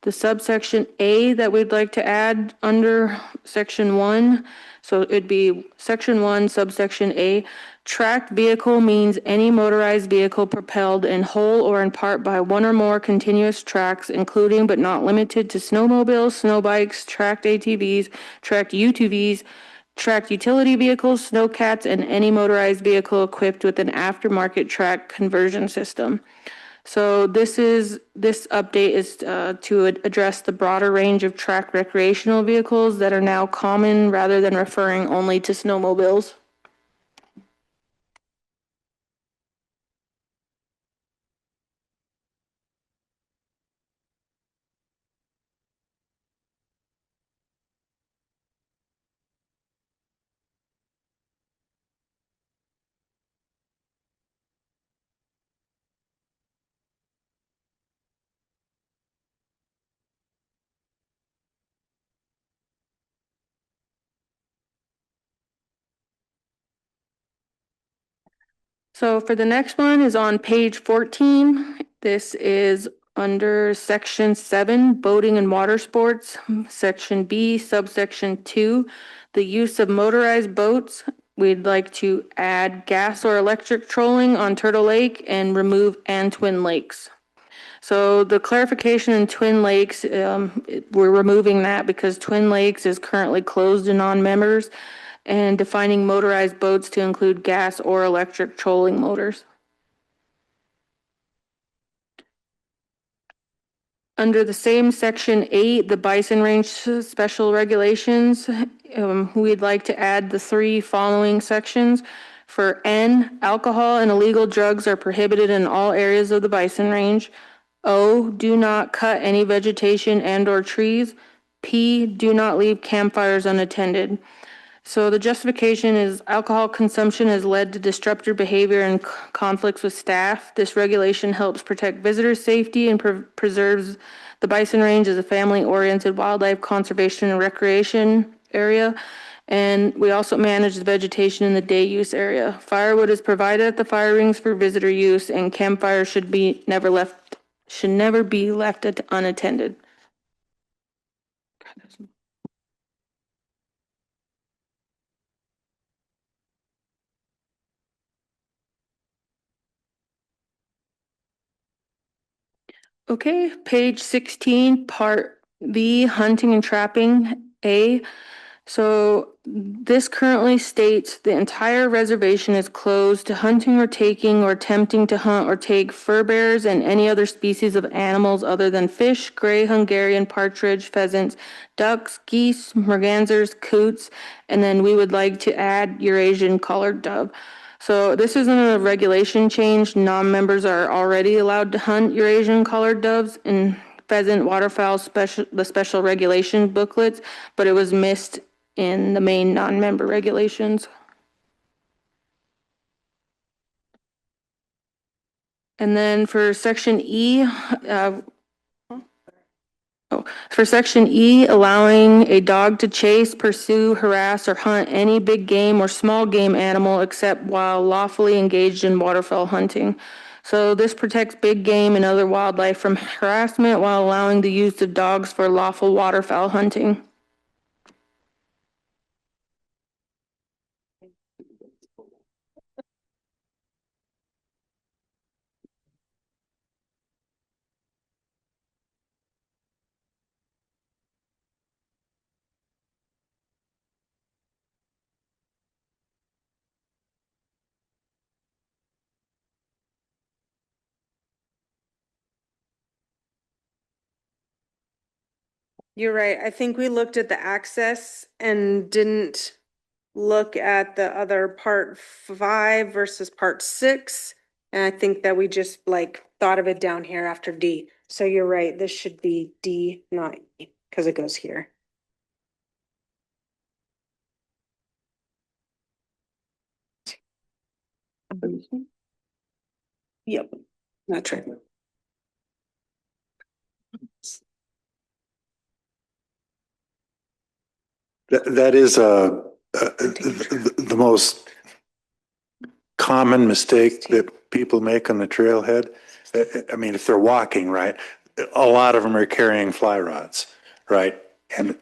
The subsection A that we'd like to add under section 1, so it'd be section 1, subsection A. Tracked vehicle means any motorized vehicle propelled in whole or in part by one or more continuous tracks, including but not limited to snowmobiles, snow bikes, tracked ATVs, tracked UTVs, tracked utility vehicles, snowcats, and any motorized vehicle equipped with an aftermarket track conversion system. So this update is to address the broader range of track recreational vehicles that are now common rather than referring only to snowmobiles. So for the next one is on page 14. This is under section 7, boating and water sports, section B, subsection 2, the use of motorized boats. We'd like to add gas or electric trolling on Turtle Lake and remove Twin Lakes. So the clarification in Twin Lakes, we're removing that because Twin Lakes is currently closed to non-members, and defining motorized boats to include gas or electric trolling motors. Under the same section 8, the bison range special regulations, we'd like to add the 3 following sections. For N, alcohol and illegal drugs are prohibited in all areas of the bison range. O, do not cut any vegetation and or trees. P, do not leave campfires unattended. So the justification is alcohol consumption has led to disruptive behavior and conflicts with staff. This regulation helps protect visitors' safety and preserves the bison range as a family-oriented wildlife conservation and recreation area. And we also manage the vegetation in the day use area. Firewood is provided at the fire rings for visitor use, and campfires should never be left unattended. Okay, page 16, part B, hunting and trapping, A. So this currently states the entire reservation is closed to hunting or taking or attempting to hunt or take fur bearers and any other species of animals other than fish, gray Hungarian partridge, pheasants, ducks, geese, mergansers, coots, and then we would like to add Eurasian collared dove. So this isn't a regulation change. Non-members are already allowed to hunt Eurasian collared doves and pheasant, waterfowl, the special regulation booklets, but it was missed in the main non-member regulations. And then for section E, for section E, allowing a dog to chase, pursue, harass, or hunt any big game or small game animal except while lawfully engaged in waterfowl hunting. So this protects big game and other wildlife from harassment while allowing the use of dogs for lawful waterfowl hunting. You're right. I think we looked at the access and didn't look at the other part 5 versus part 6. And I think that we just like thought of it down here after D. So you're right. This should be D, not E, because it goes here. Yep, that's right. That is the most common mistake that people make on the trailhead. I mean, if they're walking, right, a lot of them are carrying fly rods, right? And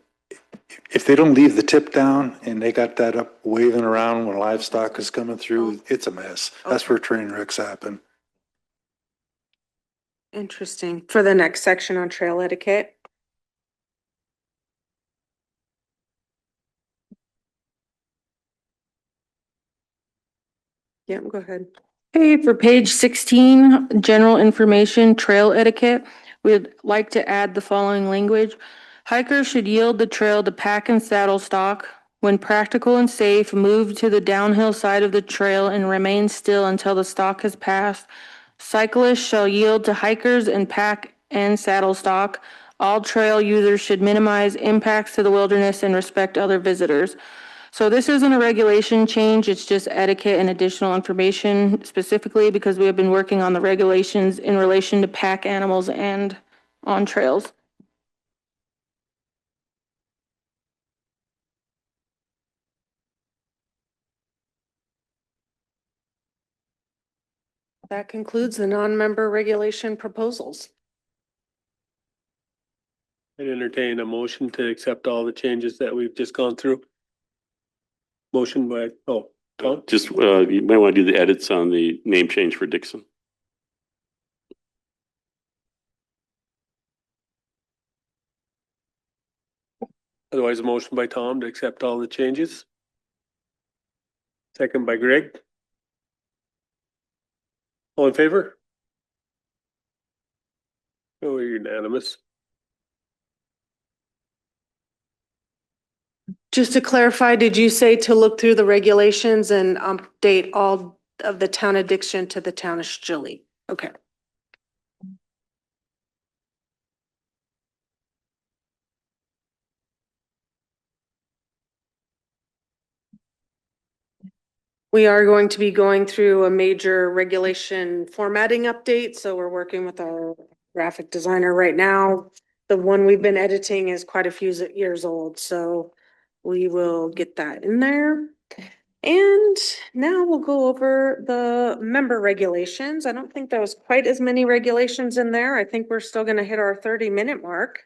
if they don't leave the tip down and they got that up waving around when livestock is coming through, it's a mess. That's where train wrecks happen. Interesting. For the next section on trail etiquette. Yeah, go ahead. Okay, for page 16, general information, trail etiquette, we'd like to add the following language. Hikers should yield the trail to pack and saddle stock. When practical and safe, move to the downhill side of the trail and remain still until the stock has passed. Cyclists shall yield to hikers and pack and saddle stock. All trail users should minimize impacts to the wilderness and respect other visitors. So this isn't a regulation change, it's just etiquette and additional information specifically because we have been working on the regulations in relation to pack animals and on trails. That concludes the non-member regulation proposals. I'd entertain a motion to accept all the changes that we've just gone through. Motion by, Tom? Just, you might want to do the edits on the name change for Dixon. Otherwise, a motion by Tom to accept all the changes. Second by Greg. All in favor? Oh, we're unanimous. Just to clarify, did you say to look through the regulations and update all of the town of Dixon to the town of Shiley? Okay. We are going to be going through a major regulation formatting update, so we're working with our graphic designer right now. The one we've been editing is quite a few years old, so we will get that in there. And now we'll go over the member regulations. I don't think there was quite as many regulations in there. I think we're still gonna hit our 30-minute mark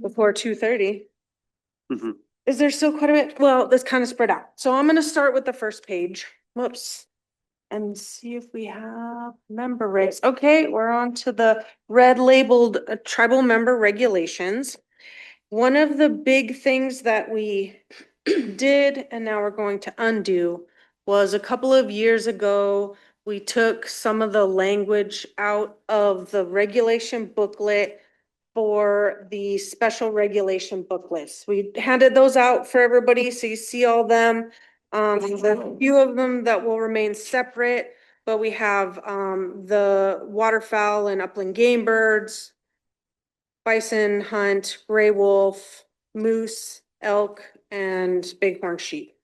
before 2:30. Mm-hmm. Is there still quite a bit? Well, that's kind of spread out. So I'm gonna start with the first page. Whoops. And see if we have member regs. Okay, we're on to the red labeled tribal member regulations. One of the big things that we did, and now we're going to undo, was a couple of years ago, we took some of the language out of the regulation booklet for the special regulation booklets. We handed those out for everybody, so you see all them. There's a few of them that will remain separate, but we have the waterfowl and upland game birds, bison hunt, gray wolf, moose, elk, and bighorn sheep.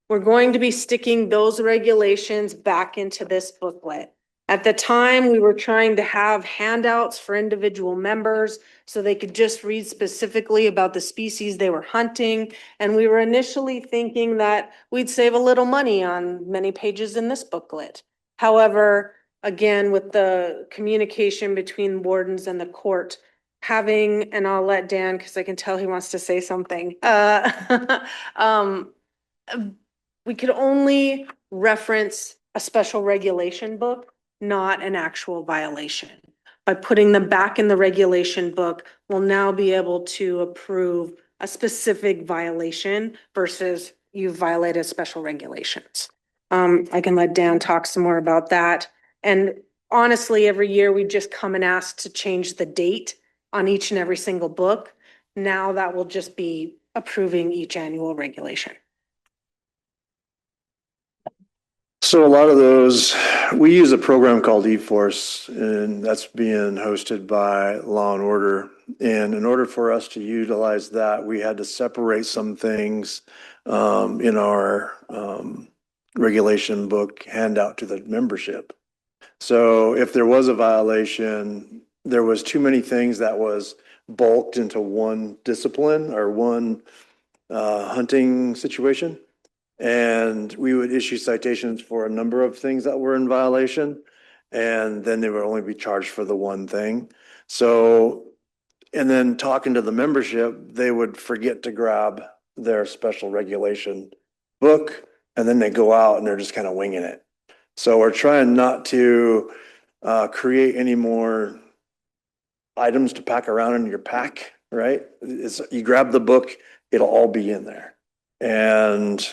We're going to be sticking those regulations back into this booklet. At the time, we were trying to have handouts for individual members so they could just read specifically about the species they were hunting. And we were initially thinking that we'd save a little money on many pages in this booklet. However, again, with the communication between wardens and the court, having, and I'll let Dan, because I can tell he wants to say something. We could only reference a special regulation book, not an actual violation. By putting them back in the regulation book, we'll now be able to approve a specific violation versus you violated special regulations. I can let Dan talk some more about that. And honestly, every year we just come and ask to change the date on each and every single book. Now that will just be approving each annual regulation. So a lot of those, we use a program called eForce, and that's being hosted by Law and Order. And in order for us to utilize that, we had to separate some things in our regulation book handout to the membership. So if there was a violation, there was too many things that was bulked into one discipline or one hunting situation. And we would issue citations for a number of things that were in violation. And then they would only be charged for the one thing. So, and then talking to the membership, they would forget to grab their special regulation book. And then they go out and they're just kind of winging it. So we're trying not to create any more items to pack around in your pack, right? You grab the book, it'll all be in there. And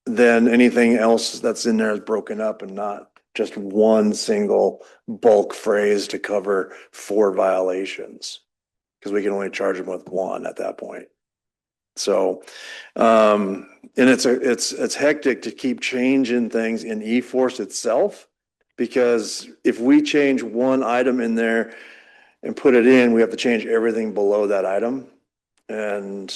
then anything else that's in there is broken up and not just one single bulk phrase to cover 4 violations. Because we can only charge them with 1 at that point. So, and it's hectic to keep changing things in eForce itself. Because if we change one item in there and put it in, we have to change everything below that item. And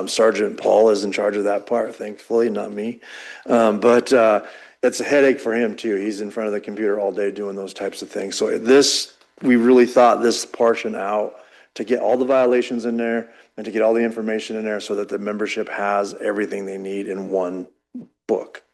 Sergeant Paul is in charge of that part, thankfully, not me. But it's a headache for him too. He's in front of the computer all day doing those types of things. So we really thought this portion out to get all the violations in there and to get all the information in there so that the membership has everything they need in one book.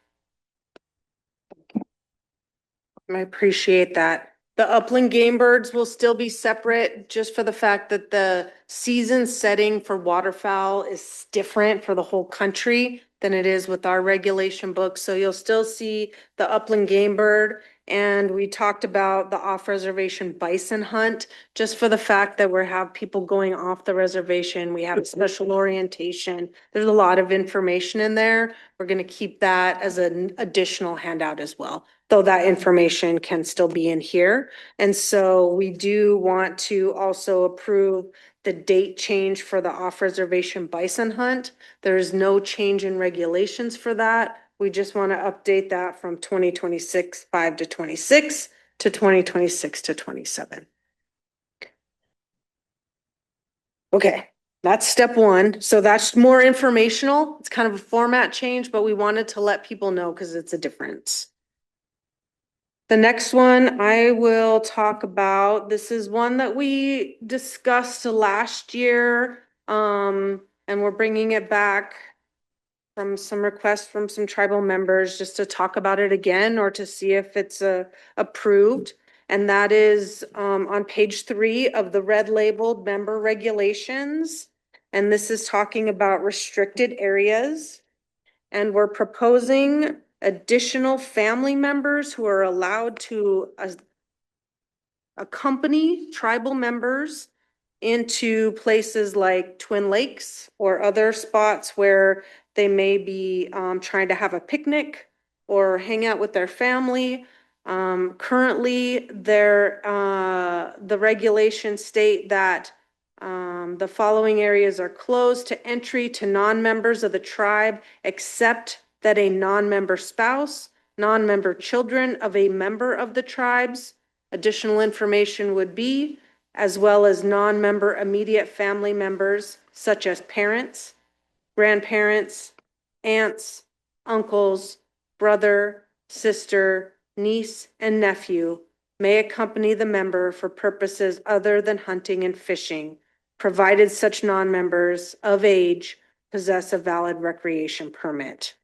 I appreciate that. The upland game birds will still be separate just for the fact that the season setting for waterfowl is different for the whole country than it is with our regulation book. So you'll still see the upland game bird. And we talked about the off-reservation bison hunt, just for the fact that we have people going off the reservation. We have a special orientation. There's a lot of information in there. We're going to keep that as an additional handout as well, though that information can still be in here. And so we do want to also approve the date change for the off-reservation bison hunt. There is no change in regulations for that. We just want to update that from 2026 5 to 26 to 2026 to 27. Okay, that's step 1. So that's more informational. It's kind of a format change, but we wanted to let people know because it's a difference. The next one I will talk about, this is one that we discussed last year, and we're bringing it back from some requests from some tribal members just to talk about it again or to see if it's approved. And that is on page 3 of the red labeled member regulations. And this is talking about restricted areas. And we're proposing additional family members who are allowed to accompany tribal members into places like Twin Lakes or other spots where they may be trying to have a picnic or hang out with their family. Currently, the regulations state that the following areas are closed to entry to non-members of the tribe, except that a non-member spouse, non-member children of a member of the tribes. Additional information would be, as well as non-member immediate family members such as parents, grandparents, aunts, uncles, brother, sister, niece, and nephew may accompany the member for purposes other than hunting and fishing, provided such non-members of age possess a valid recreation permit.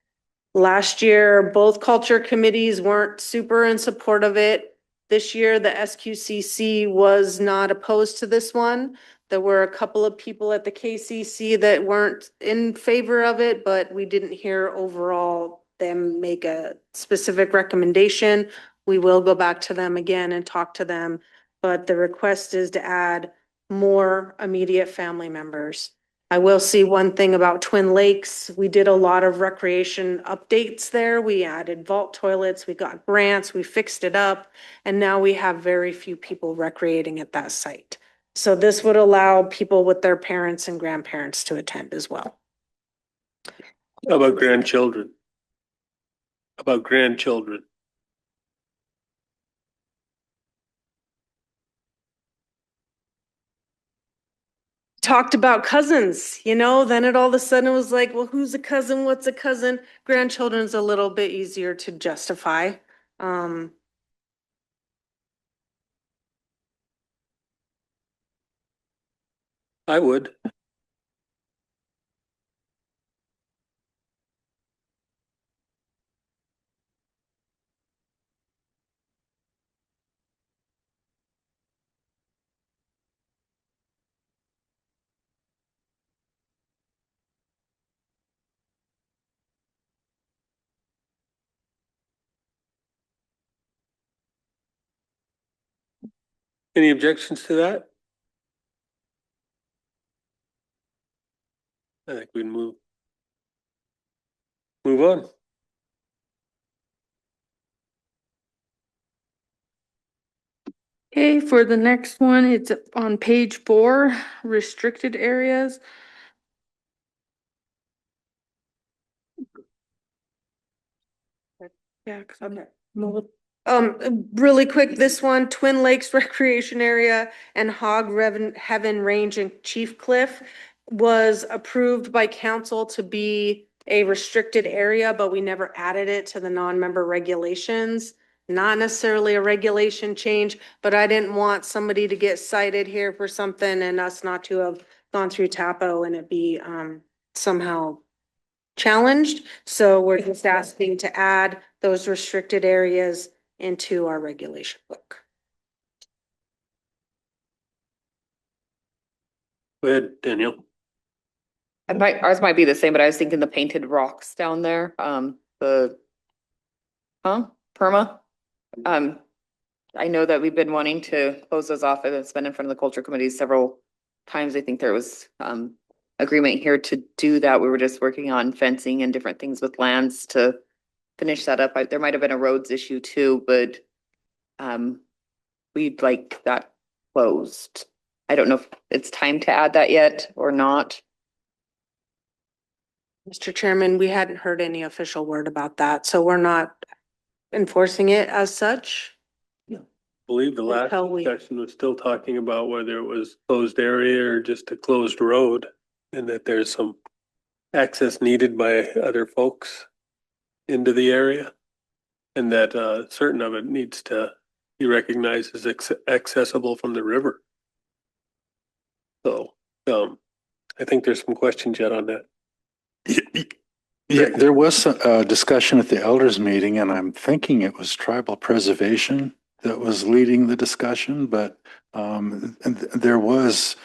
Last year, both culture committees weren't super in support of it. This year, the SQCC was not opposed to this one. There were a couple of people at the KCC that weren't in favor of it, but we didn't hear overall them make a specific recommendation. We will go back to them again and talk to them, but the request is to add more immediate family members. I will see one thing about Twin Lakes. We did a lot of recreation updates there. We added vault toilets, we got grants, we fixed it up, and now we have very few people recreating at that site. So this would allow people with their parents and grandparents to attend as well. How about grandchildren? How about grandchildren? Talked about cousins, then it all of a sudden was like, well, who's a cousin? What's a cousin? Grandchildren's a little bit easier to justify. I would. Any objections to that? I think we move on. Okay, for the next one, it's on page 4, restricted areas. Yeah, 'cause I'm Really quick, this one, Twin Lakes Recreation Area and Heaven Range and Chief Cliff was approved by council to be a restricted area, but we never added it to the non-member regulations. Not necessarily a regulation change, but I didn't want somebody to get cited here for something and us not to have gone through TAPO and it be somehow challenged. So we're just asking to add those restricted areas into our regulation book. Go ahead, Danielle. Ours might be the same, but I was thinking the painted rocks down there, perma. I know that we've been wanting to close those off, and it's been in front of the culture committee several times. I think there was, agreement here to do that. We were just working on fencing and different things with lands to finish that up. There might have been a roads issue too, but, we'd like that closed. I don't know if it's time to add that yet or not. Mr. Chairman, we hadn't heard any official word about that, so we're not enforcing it as such. I believe the last discussion was still talking about whether it was closed area or just a closed road, and that there's some access needed by other folks into the area, and that certain of it needs to be recognized as accessible from the river. So I think there's some questions yet on that. Yeah, there was a discussion at the elders meeting, and I'm thinking it was tribal preservation that was leading the discussion, but there was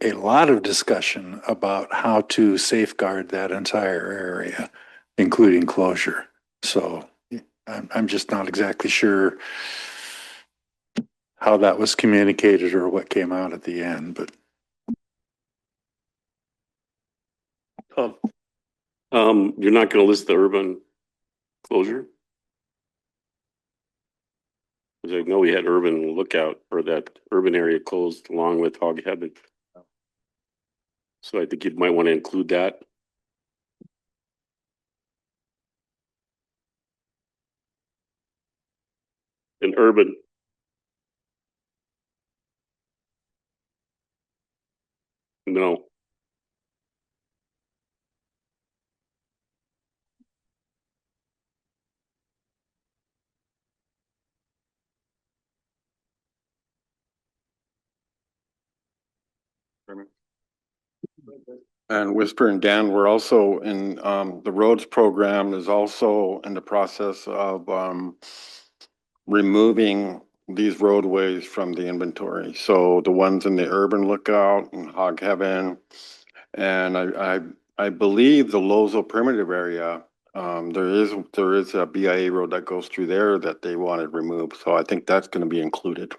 a lot of discussion about how to safeguard that entire area, including closure. So I'm just not exactly sure how that was communicated or what came out at the end, but. You're not gonna list the urban closure? Cause I know we had urban lookout or that urban area closed along with Hog Heaven. So I think you might want to include that. In urban. No. And Whisper and Dan, we're also in, the roads program is also in the process of, removing these roadways from the inventory. So the ones in the urban lookout and Hog Heaven, and I believe the Lozo primitive area, there is a BIA road that goes through there that they wanted removed. So I think that's gonna be included.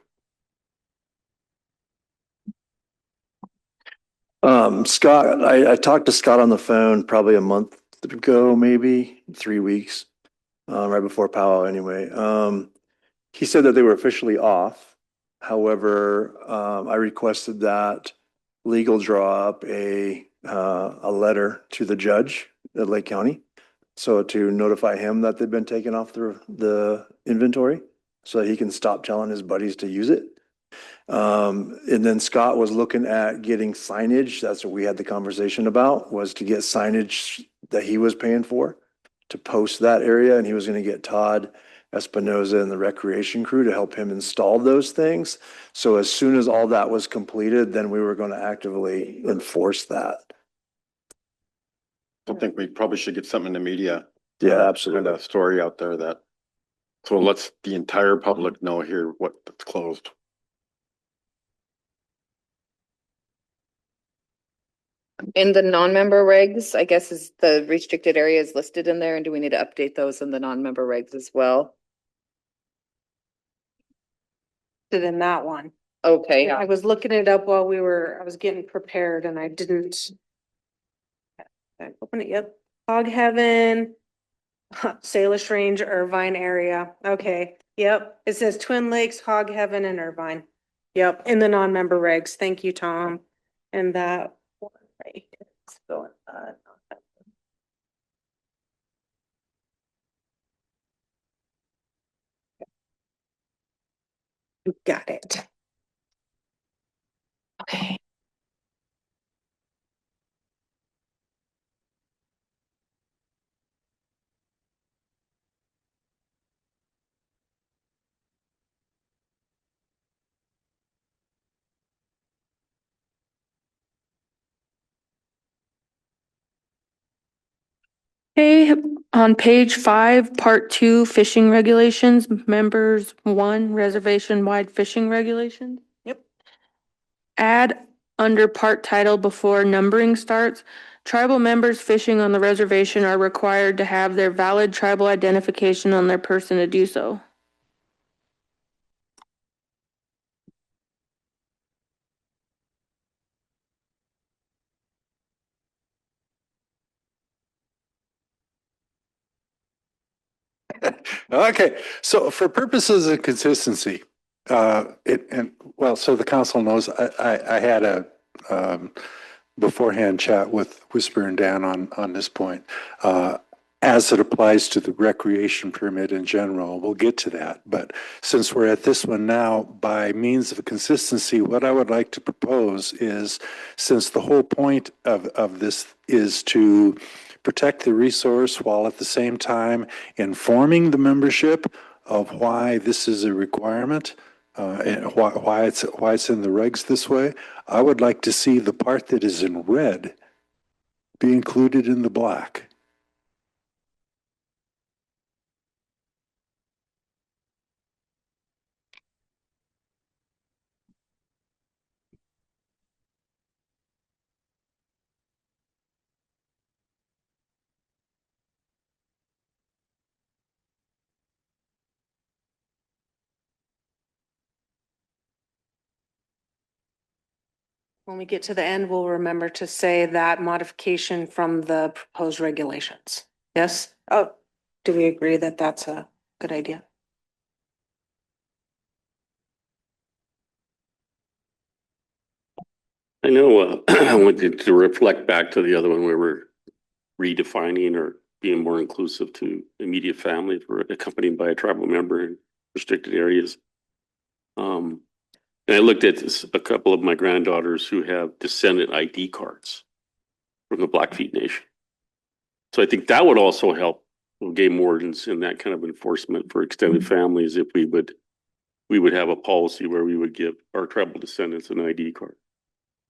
Scott, I talked to Scott on the phone probably a month ago, maybe 3 weeks, right before powwow anyway. He said that they were officially off. However, I requested that legal draw up a letter to the judge at Lake County. So to notify him that they've been taken off the inventory so that he can stop telling his buddies to use it. And then Scott was looking at getting signage. That's what we had the conversation about, was to get signage that he was paying for to post that area. And he was going to get Todd Espinoza and the recreation crew to help him install those things. So as soon as all that was completed, then we were going to actively enforce that. I think we probably should get something in the media. Yeah, absolutely. A story out there that, so let's the entire public know here what's closed. In the non-member regs, I guess is the restricted areas listed in there, and do we need to update those in the non-member regs as well? In that one. Okay, I was looking it up while I was getting prepared and I didn't. Open it, yep. Hog Heaven, Salish Range, Irvine area. Okay, yep. It says Twin Lakes, Hog Heaven and Irvine. Yep, in the non-member regs. Thank you, Tom. And that one right here is going on. Got it. Okay. Okay, on page 5, part 2, fishing regulations, members 1, reservation-wide fishing regulations. Yep. Add under part title before numbering starts. Tribal members fishing on the reservation are required to have their valid tribal identification on their person to do so. Okay, so for purposes of consistency, so the council knows, I had a, beforehand chat with Whisper and Dan on this point. As it applies to the recreation permit in general, we'll get to that. But since we're at this one now, by means of consistency, what I would like to propose is, since the whole point of this is to protect the resource while at the same time informing the membership of why this is a requirement, and why it's in the regs this way, I would like to see the part that is in red be included in the black. When we get to the end, we'll remember to say that modification from the proposed regulations. Yes? Oh, do we agree that that's a good idea? I know, I wanted to reflect back to the other one where we're redefining or being more inclusive to immediate family for accompanied by a tribal member in restricted areas. And I looked at a couple of my granddaughters who have descendant ID cards from the Blackfeet Nation. So I think that would also help game wardens in that kind of enforcement for extended families if we would have a policy where we would give our tribal descendants an ID card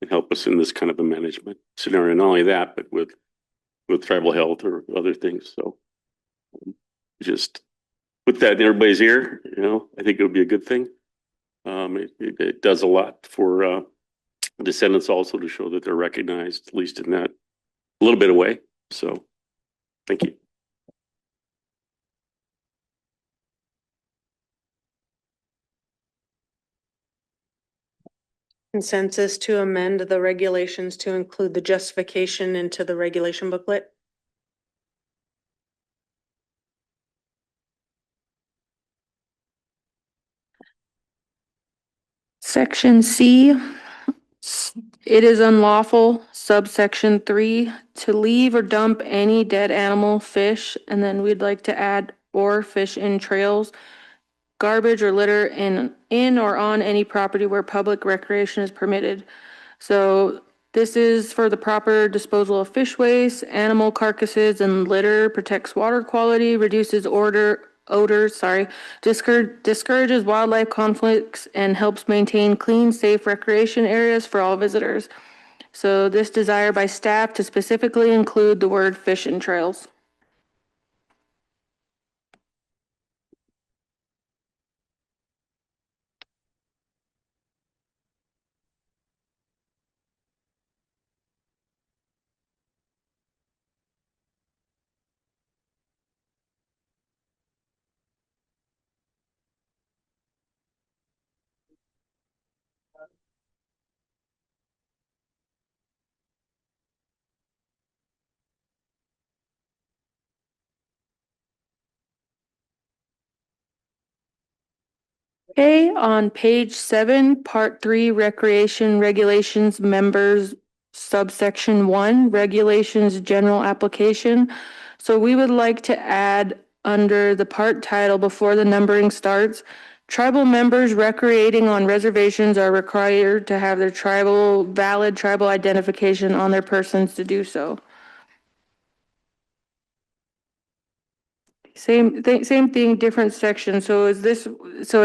and help us in this kind of a management scenario. Not only that, but with tribal health or other things. So just put that in everybody's ear, I think it would be a good thing. It does a lot for descendants also to show that they're recognized, at least in that a little bit of way. So thank you. Consensus to amend the regulations to include the justification into the regulation booklet? Section C, it is unlawful, subsection 3, to leave or dump any dead animal, fish, and then we'd like to add or fish in trails, garbage or litter in or on any property where public recreation is permitted. So this is for the proper disposal of fish waste, animal carcasses, and litter, protects water quality, reduces odors, discourages wildlife conflicts, and helps maintain clean, safe recreation areas for all visitors. So this desire by staff to specifically include the word fish and trails. Okay, on page 7, part 3, recreation regulations, members, subsection 1, regulations, general application. So we would like to add under the part title before the numbering starts, tribal members recreating on reservations are required to have their valid tribal identification on their persons to do so. Same thing, different section. So it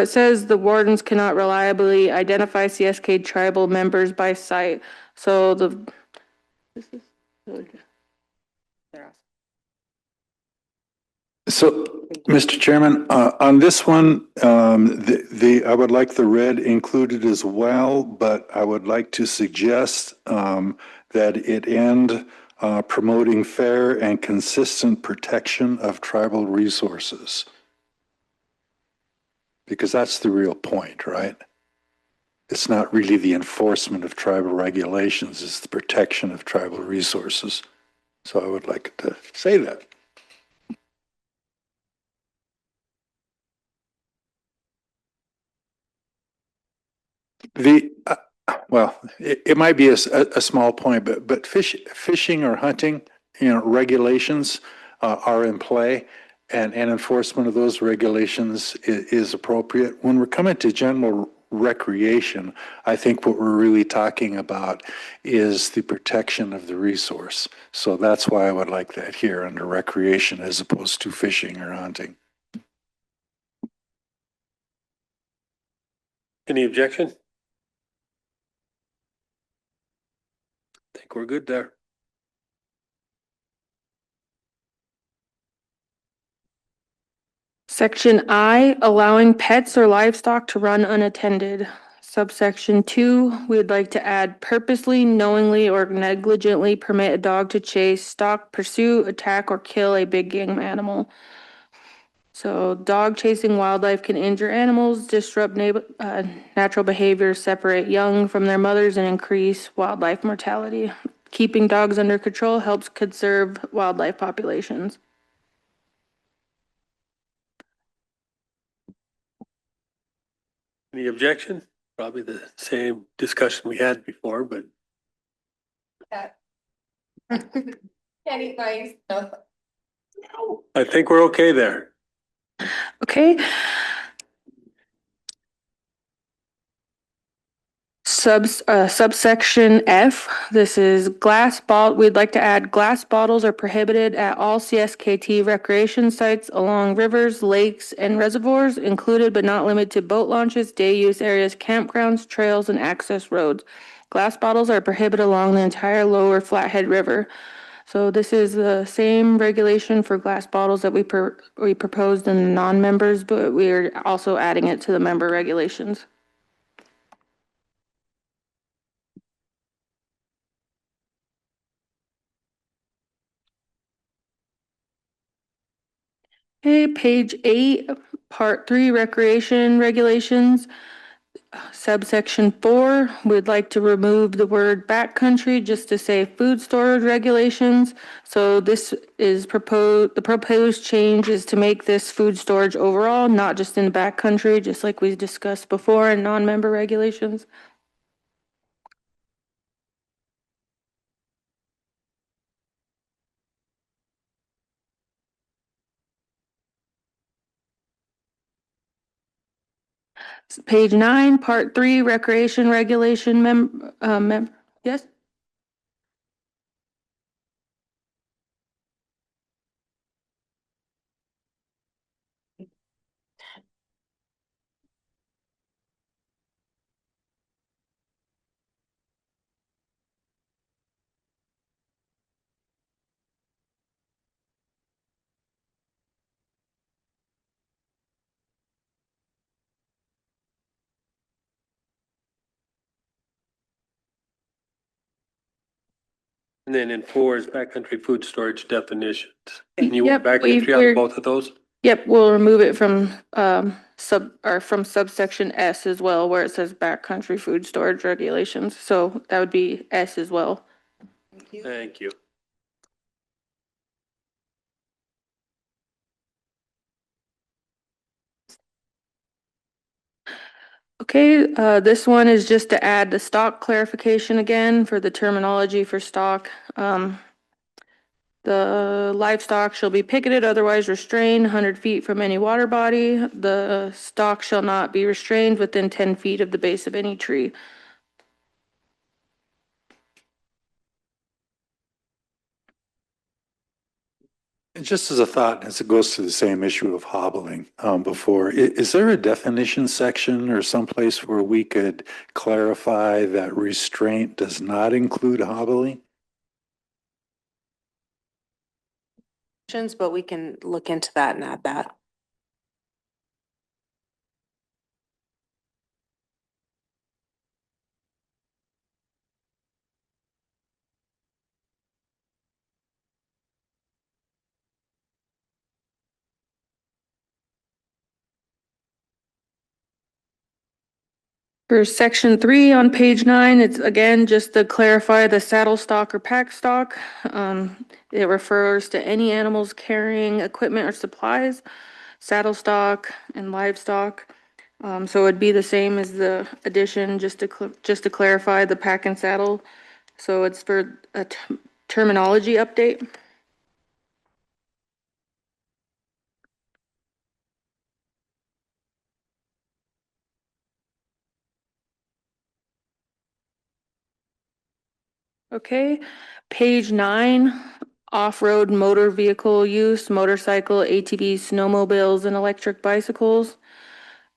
says the wardens cannot reliably identify CSK tribal members by sight. So So, Mr. Chairman, on this one, I would like the red included as well, but I would like to suggest that it end promoting fair and consistent protection of tribal resources. Because that's the real point, right? It's not really the enforcement of tribal regulations, it's the protection of tribal resources. So I would like to say that. Well, it might be a small point, but fishing or hunting, regulations are in play, and enforcement of those regulations is appropriate. When we're coming to general recreation, I think what we're really talking about is the protection of the resource. So that's why I would like that here under recreation as opposed to fishing or hunting. Any objection? I think we're good there. section I, allowing pets or livestock to run unattended. Subsection 2, we would like to add purposely, knowingly, or negligently permit a dog to chase, stalk, pursue, attack, or kill a big game animal. So dog chasing wildlife can injure animals, disrupt natural behavior, separate young from their mothers, and increase wildlife mortality. Keeping dogs under control helps conserve wildlife populations. Any objection? Probably the same discussion we had before, but Anyways. I think we're okay there. Okay. Subsection F, this is we'd like to add glass bottles are prohibited at all CSKT recreation sites along rivers, lakes, and reservoirs, included but not limited to boat launches, day use areas, campgrounds, trails, and access roads. Glass bottles are prohibited along the entire lower Flathead River. So this is the same regulation for glass bottles that we proposed in the non-members, but we are also adding it to the member regulations. Okay, page 8, part 3, recreation regulations. Subsection 4, we'd like to remove the word backcountry just to say food storage regulations. So this is the proposed change is to make this food storage overall, not just in the backcountry, just like we discussed before in non-member regulations. Page 9, part 3, recreation regulation yes? And then in 4 is backcountry food storage definitions. And you Yep, want backcountry out of both of those? Yep, we'll remove it from from subsection S as well, where it says backcountry food storage regulations. So that would be S as well. Thank you. Okay, this one is just to add the stock clarification again for the terminology for stock. The livestock shall be picketed, otherwise restrained 100 feet from any water body. The stock shall not be restrained within 10 feet of the base of any tree. And just as a thought, as it goes to the same issue of hobbling before, is there a definition section or someplace where we could clarify that restraint does not include hobbling? But we can look into that and add that. For section 3 on page 9, it's again just to clarify the saddle stock or pack stock. It refers to any animals carrying equipment or supplies, saddle stock and livestock. So it'd be the same as the addition, just to clarify the pack and saddle. So it's for a terminology update. Okay, page 9, off-road motor vehicle use, motorcycle, ATVs, snowmobiles, and electric bicycles.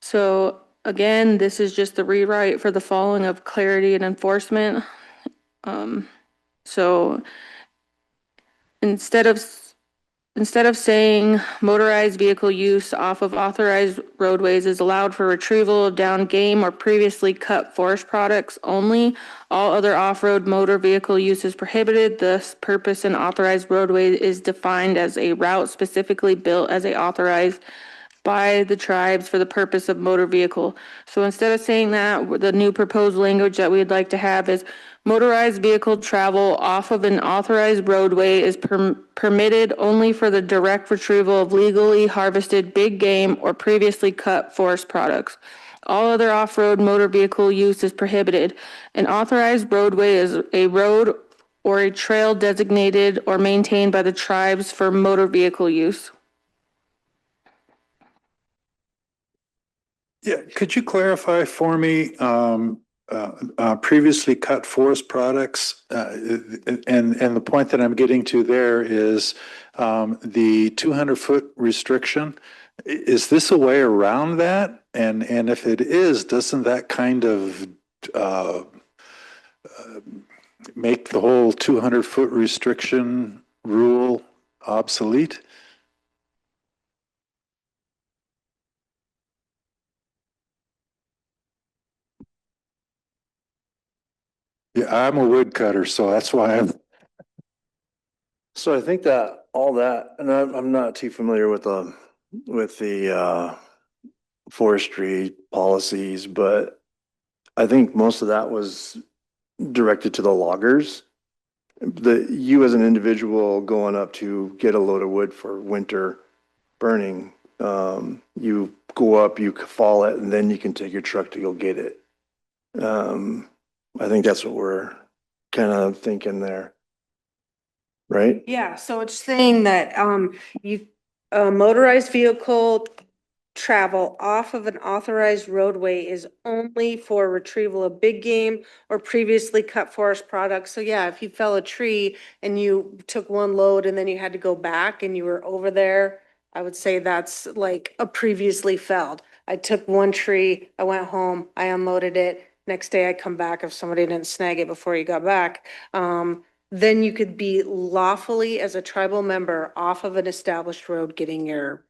So again, this is just the rewrite for the following of clarity and enforcement. So instead of saying motorized vehicle use off of authorized roadways is allowed for retrieval of downed game or previously cut forest products only, all other off-road motor vehicle use is prohibited. Thus, purpose and authorized roadway is defined as a route specifically built as a authorized by the tribes for the purpose of motor vehicle. So instead of saying that, the new proposed language that we'd like to have is motorized vehicle travel off of an authorized roadway is permitted only for the direct retrieval of legally harvested big game or previously cut forest products. All other off-road motor vehicle use is prohibited. An authorized roadway is a road or a trail designated or maintained by the tribes for motor vehicle use. Yeah, could you clarify for me, previously cut forest products? And the point that I'm getting to there is the 200-foot restriction. Is this a way around that? And if it is, doesn't that kind of make the whole 200-foot restriction rule obsolete? Yeah, I'm a woodcutter, so that's why I'm. So I think that all that, and I'm not too familiar with the forestry policies, but I think most of that was directed to the loggers. You as an individual going up to get a load of wood for winter burning, you go up, you fall it, and then you can take your truck to go get it. I think that's what we're kind of thinking there. Right? Yeah, so it's saying that, a motorized vehicle travel off of an authorized roadway is only for retrieval of big game or previously cut forest products. So yeah, if you fell a tree and you took one load and then you had to go back and you were over there, I would say that's like a previously felled. I took one tree, I went home, I unloaded it. Next day I come back if somebody didn't snag it before you got back. Then you could be lawfully as a tribal member off of an established road getting your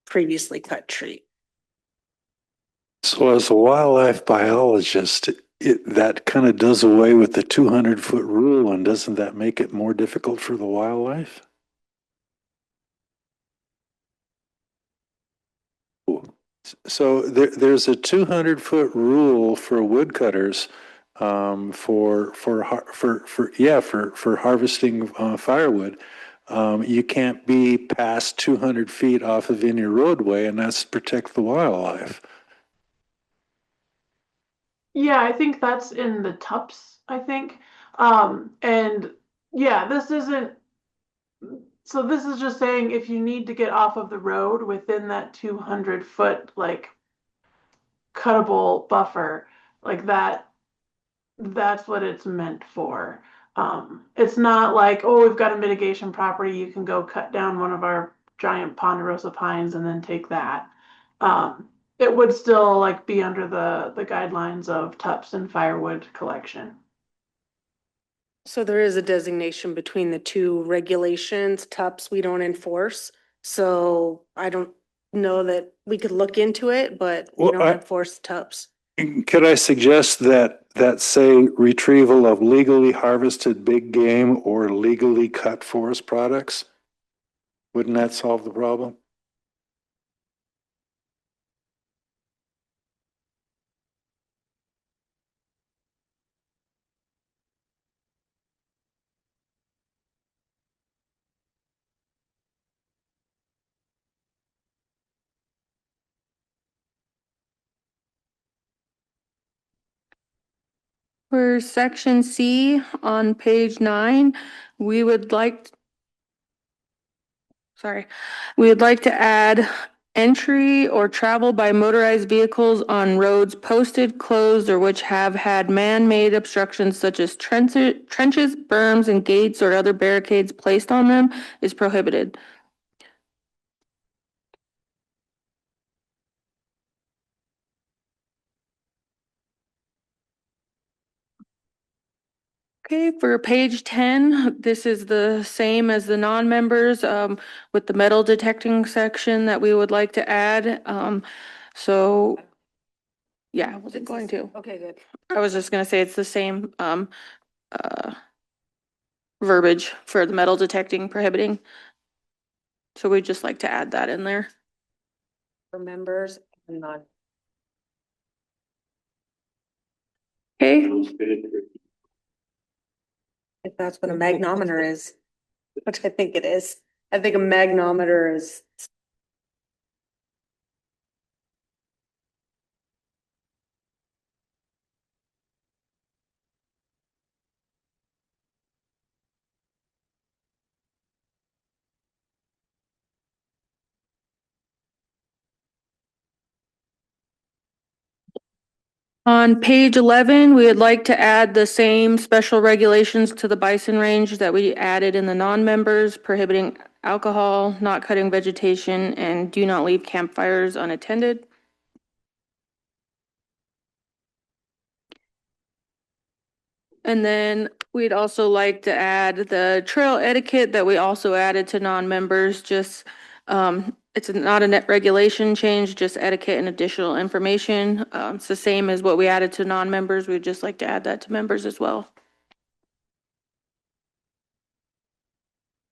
previously cut tree. So as a wildlife biologist, that kind of does away with the 200-foot rule, and doesn't that make it more difficult for the wildlife? So there's a 200-foot rule for woodcutters for harvesting firewood. You can't be past 200 feet off of any roadway, and that's to protect the wildlife. Yeah, I think that's in the TUPS, I think. And yeah, this isn't, so this is just saying if you need to get off of the road within that 200-foot like cuttable buffer, like that's what it's meant for. It's not like, oh, we've got a mitigation property, you can go cut down one of our giant ponderosa pines and then take that. It would still like be under the guidelines of TUPS and firewood collection. So there is a designation between the two regulations. TUPS we don't enforce. So I don't know that we could look into it, but we Well, don't enforce TUPS. Could I suggest that say retrieval of legally harvested big game or legally cut forest products? Wouldn't that solve the problem? For section C on page 9, we would like, sorry, we would like to add entry or travel by motorized vehicles on roads posted, closed, or which have had man-made obstructions such as trenches, berms, and gates or other barricades placed on them is prohibited. Okay, for page 10, this is the same as the non-members with the metal detecting section that we would like to add. So, yeah, I wasn't going to. Okay, good. I was just gonna say it's the same uh, verbiage for the metal detecting prohibiting. So we'd just like to add that in there. For members and non. Okay, If that's what a magnometer is, which I think it is. I think a magnometer is. on page 11, we would like to add the same special regulations to the bison range that we added in the non-members, prohibiting alcohol, not cutting vegetation, and do not leave campfires unattended. And then we'd also like to add the trail etiquette that we also added to non-members, just, it's not a net regulation change, just etiquette and additional information. It's the same as what we added to non-members. We'd just like to add that to members as well.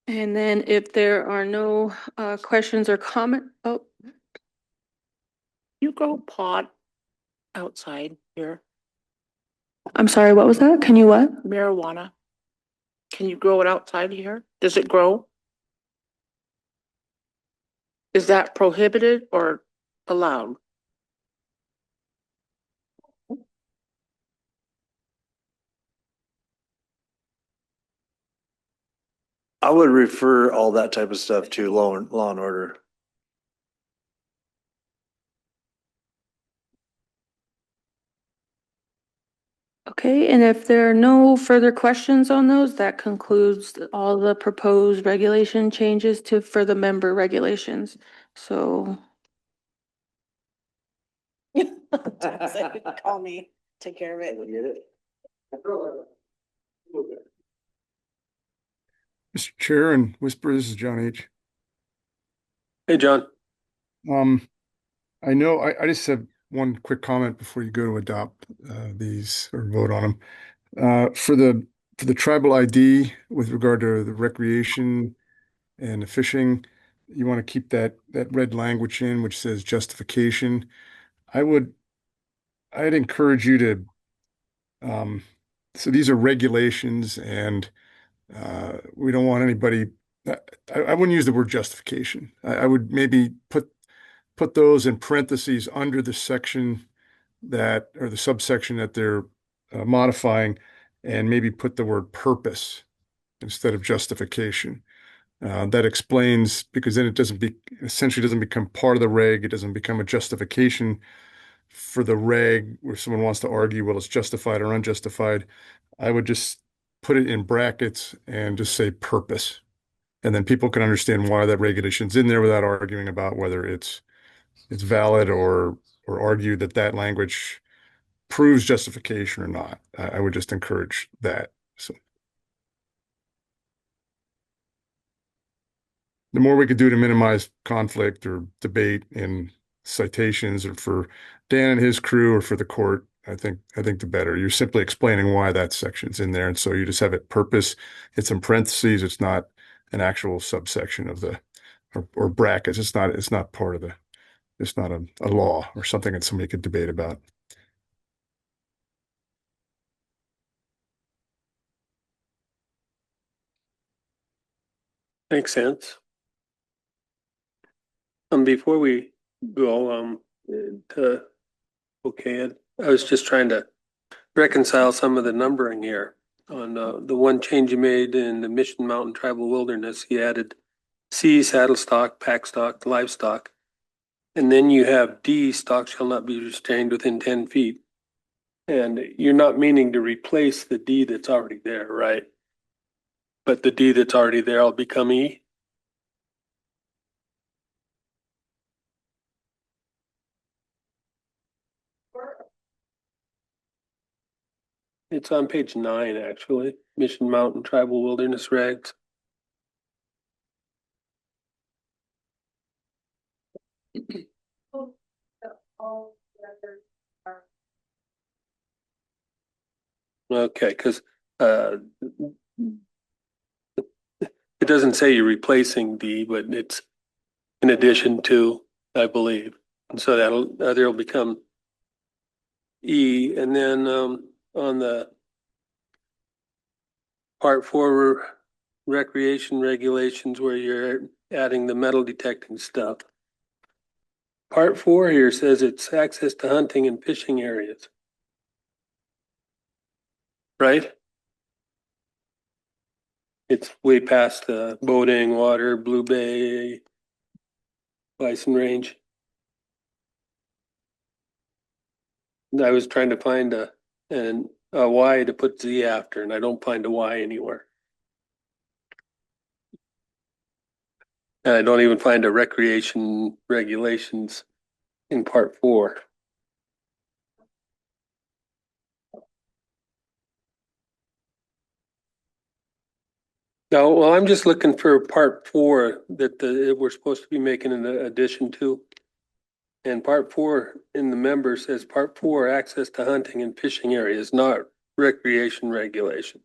And then if there are no questions or comment, oh, You grow pot outside here, I'm sorry, what was that? Can you what? marijuana. Can you grow it outside here? Does it grow? Is that prohibited or allowed? I would refer all that type of stuff to law and order. Okay, and if there are no further questions on those, that concludes all the proposed regulation changes to for the member regulations. So, Call me, take care of it. Mr. Chair and Whisper, this is John H. Hey, John. I know, I just have one quick comment before you go to adopt these or vote on them. For the tribal ID with regard to the recreation and the fishing, you want to keep that red language in which says justification. I'd encourage you to, so these are regulations and we don't want anybody, I wouldn't use the word justification. I would maybe put those in parentheses under the section that, or the subsection that they're modifying, and maybe put the word purpose instead of justification. That explains, because then it essentially doesn't become part of the reg. It doesn't become a justification for the reg where someone wants to argue, well, it's justified or unjustified. I would just put it in brackets and just say purpose. And then people can understand why that regulation's in there without arguing about whether it's valid or argue that that language proves justification or not. I would just encourage that. So the more we could do to minimize conflict or debate in citations, or for Dan and his crew or for the court, I think the better. You're simply explaining why that section's in there. And so you just have it purpose. It's in parentheses. It's not an actual subsection of the, or brackets. It's not part of the, it's not a law or something that somebody could debate about. Makes sense. Before we go, okay, I was just trying to reconcile some of the numbering here. On the one change you made in the Mission Mountain Tribal Wilderness, you added C, saddle stock, pack stock, livestock. And then you have D, stock shall not be restrained within 10 feet. And you're not meaning to replace the D that's already there, right? But the D that's already there will become E? It's on page 9, actually. Mission Mountain Tribal Wilderness Regs. Okay, because it doesn't say you're replacing D, but it's in addition to, I believe. And so that'll become E. And then on the Part 4 recreation regulations where you're adding the metal detecting stuff. Part 4 here says it's access to hunting and fishing areas. Right? It's way past boating, water, Blue Bay, Bison Range. I was trying to find a Y to put Z after, and I don't find a Y anywhere. And I don't even find a recreation regulations in Part 4. No, well, I'm just looking for Part 4 that we're supposed to be making an addition to. And Part 4 in the member says Part 4 access to hunting and fishing areas, not recreation regulations.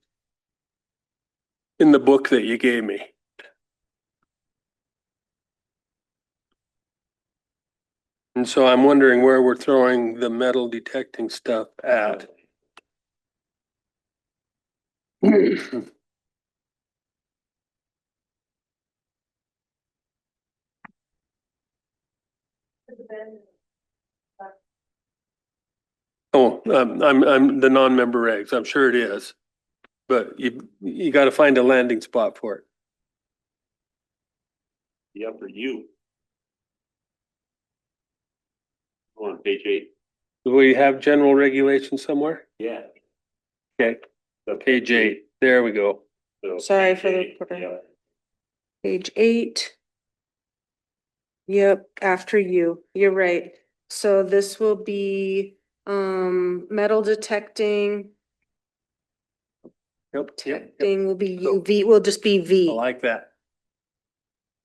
In the book that you gave me. And so I'm wondering where we're throwing the metal detecting stuff at. Oh, I'm the non-member regs. I'm sure it is, but you got to find a landing spot for it. Yeah, for you. Go on page 8. Do we have general regulations somewhere? Yeah. Okay, page 8. There we go. So Sorry for page the. 8, yeah. Page 8. Yep, after you, you're right. So this will be, metal detecting. Yep. Detecting will be UV, will just be I V. like that.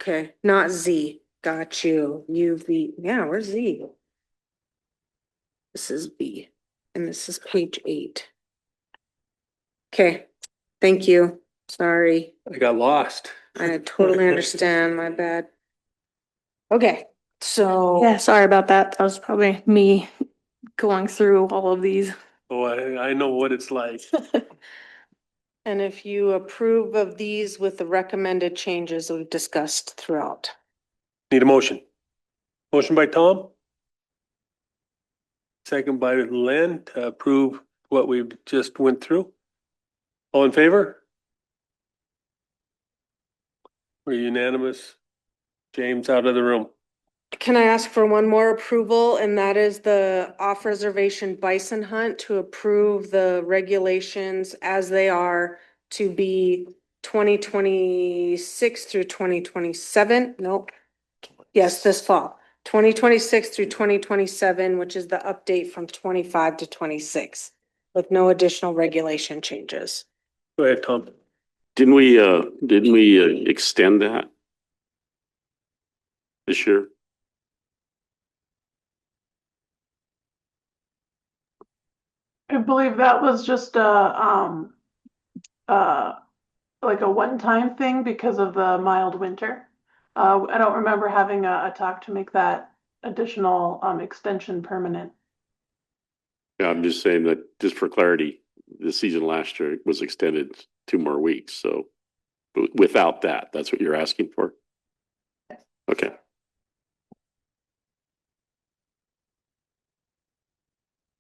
Okay, not Z. Got you. UV. Yeah, where's Z? This is B. And this is page 8. Okay, thank you. Sorry. I got lost. I totally understand. My bad. Okay, so. Yeah, sorry about that. That was probably me going through all of these. Oh, I know what it's like. And if you approve of these with the recommended changes we've discussed throughout. Need a motion. Motion by Tom. second by Len to approve what we just went through. All in favor? We're unanimous. James out of the room. Can I ask for one more approval, and that is the off reservation bison hunt to approve the regulations as they are to be 2026 through 2027? Nope. Yes, this fall, 2026 through 2027, which is the update from 25 to 26, with no additional regulation changes. Go ahead, Tom. Didn't we extend that this year? I believe that was just like a one-time thing because of the mild winter. I don't remember having a talk to make that additional extension permanent. Yeah, I'm just saying that just for clarity, the season last year was extended 2 more weeks. So without that, that's what you're asking for? Okay.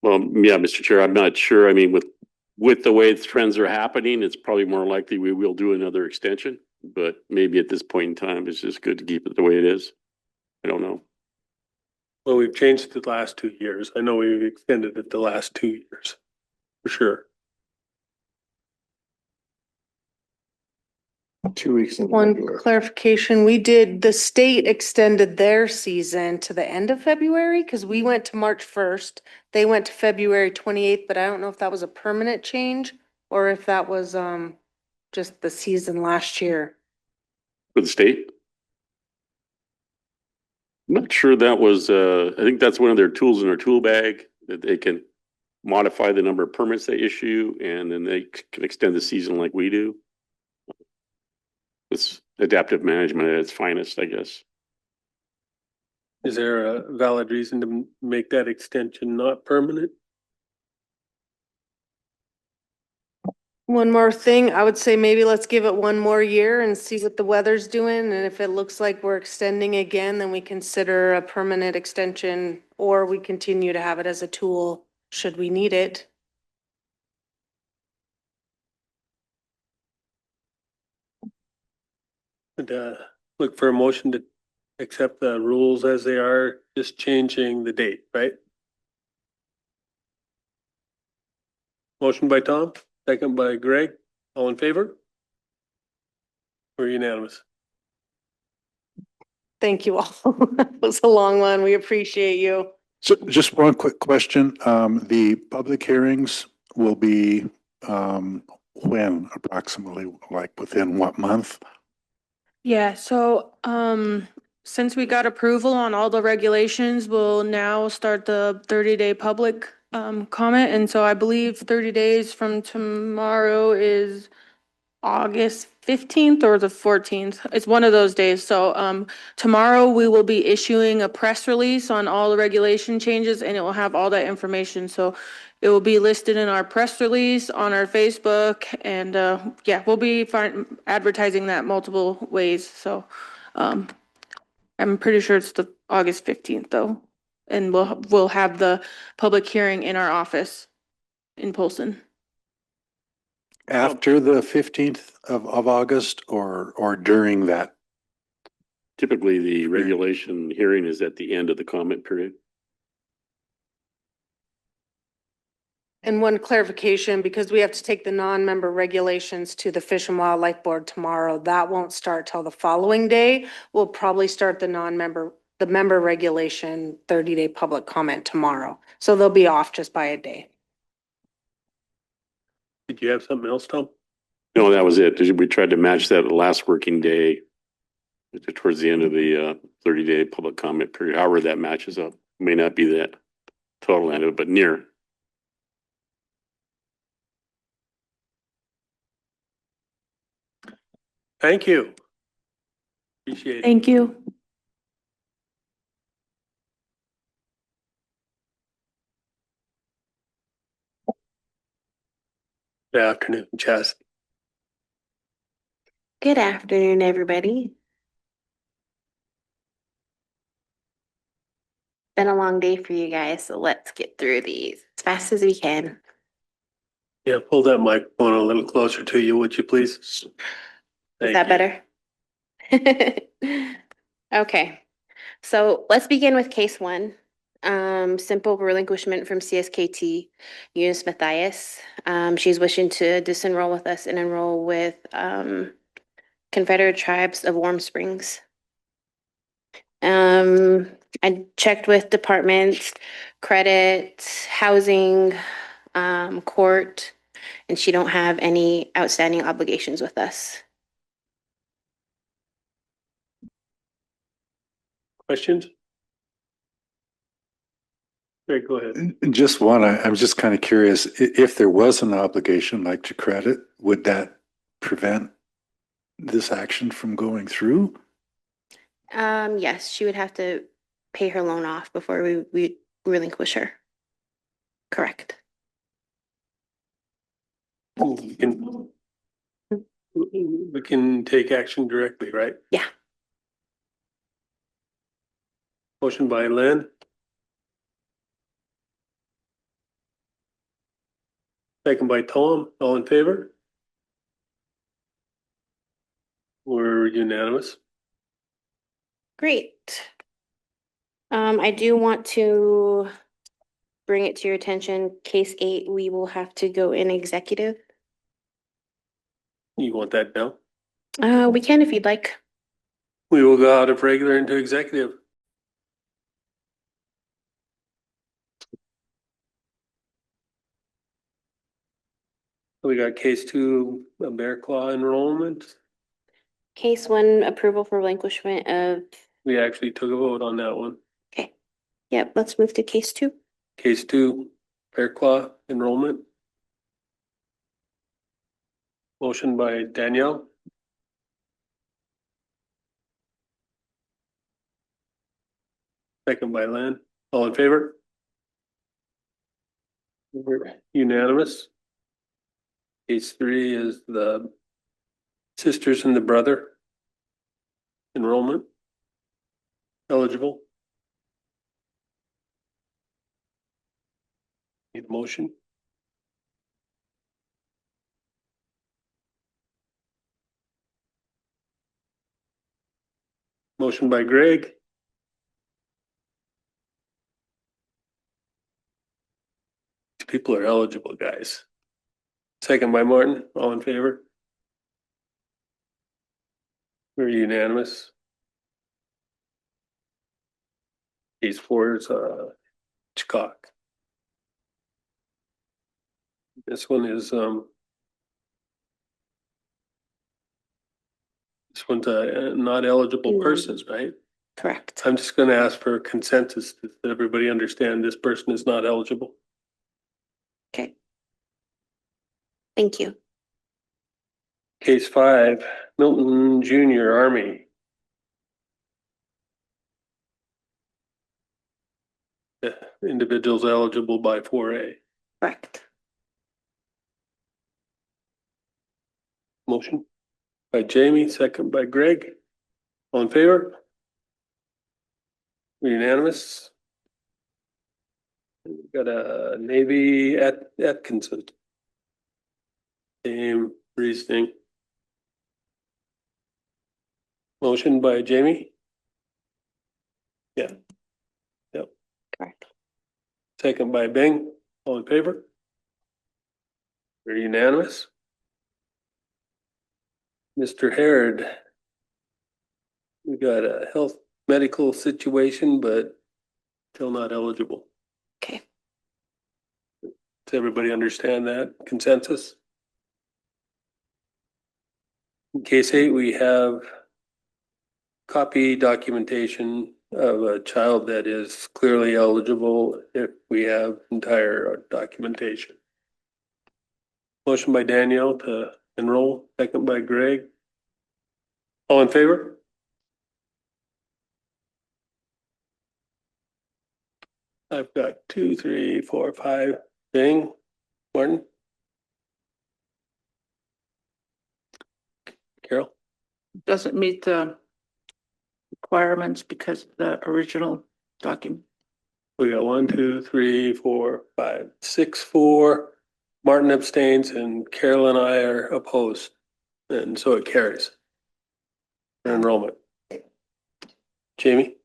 Well, yeah, Mr. Chair, I'm not sure. I mean, with the way the trends are happening, it's probably more likely we will do another extension, but maybe at this point in time, it's just good to keep it the way it is. I don't know. Well, we've changed it the last 2 years. I know we've extended it the last 2 years, for sure. 2 weeks. One clarification, the state extended their season to the end of February, because we went to March 1st. They went to February 28th, but I don't know if that was a permanent change or if that was just the season last year. For the state? I'm not sure that was, I think that's one of their tools in their tool bag, that they can modify the number of permits they issue, and then they can extend the season like we do. It's adaptive management at its finest, I guess. Is there a valid reason to make that extension not permanent? One more thing, I would say maybe let's give it one more year and see what the weather's doing. And if it looks like we're extending again, then we consider a permanent extension, or we continue to have it as a tool should we need it. And look for a motion to accept the rules as they are, just changing the date, right? Motion by Tom, second by Greg. All in favor? We're unanimous. Thank you all. It was a long one. We appreciate you. So just one quick question. The public hearings will be, when approximately, like within what month? Yeah, so, since we got approval on all the regulations, we'll now start the 30-day public, comment. And so I believe 30 days from tomorrow is August 15th or the 14th. It's one of those days. So, tomorrow we will be issuing a press release on all the regulation changes, and it will have all that information. So it will be listed in our press release on our Facebook, and yeah, we'll be advertising that multiple ways. So I'm pretty sure it's the August 15th though. And we'll have the public hearing in our office in Polson. After the 15th of August or during that? Typically, the regulation hearing is at the end of the comment period. And one clarification, because we have to take the non-member regulations to the Fish and Wildlife Board tomorrow, that won't start till the following day. We'll probably start the member regulation 30-day public comment tomorrow. So they'll be off just by a day. Did you have something else, Tom? No, that was it. We tried to match that last working day towards the end of the 30-day public comment period. However that matches up. May not be that total end of it, but near. Thank you. Appreciate it. Thank you. Good afternoon, Chaz. Good afternoon, everybody. been a long day for you guys, so let's get through these as fast as we can. Yeah, pull that microphone a little closer to you, would you please? Is Thank that you. better? Okay, so let's begin with case one. Simple relinquishment from CSKT, Eunice Matthias. She's wishing to disenroll with us and enroll with Confederate Tribes of Warm Springs. I checked with departments, credit, housing, court, and she don't have any outstanding obligations with us. Questions? Greg, go ahead. Just one, I'm just kind of curious, if there was an obligation like to credit, would that prevent this action from going through? Yes, she would have to pay her loan off before we relinquish her. Correct. We can take action directly, right? Yeah. Motion by Lynn. Second by Tom, all in favor? We're unanimous. Great. I do want to bring it to your attention, case 8, we will have to go in executive. You want that now? We can if you'd like. We will go out of regular into executive. We got case 2, a bear claw enrollment. Case 1, approval for relinquishment of. We actually took a vote on that one. Okay. Yep, let's move to case 2. Case 2, bear claw enrollment. Motion by Danielle. Second by Lynn. All in favor? We're unanimous. Case 3 is the sisters and the brother enrollment. Eligible. Need a motion? Motion by Greg. People are eligible, guys. Second by Martin, all in favor? We're unanimous. Case 4 is Chicok. This one is this one's a not eligible persons, right? Correct. I'm just gonna ask for consensus. Does everybody understand this person is not eligible? Okay. Thank you. Case 5, Milton Junior Army. Individuals eligible by 4A. Correct. Motion by Jamie, second by Greg. All in favor? Unanimous. We've got a Navy Atkinson. Same reasoning. Motion by Jamie. Yeah. Yep. Correct. Second by Bing. All in favor? We're unanimous. Mr. Harrod. We got a health medical situation, but still not eligible. Okay. Does everybody understand that consensus? In case 8, we have copy documentation of a child that is clearly eligible if we have entire documentation. Motion by Danielle to enroll, second by Greg. All in favor? I've got 2, 3, 4, 5. Bing, Martin? Carol? Doesn't meet the requirements because of the original document. We got 1, 2, 3, 4, 5, 6 for. Martin abstains and Carol and I are opposed. And so it carries. For enrollment. Jamie?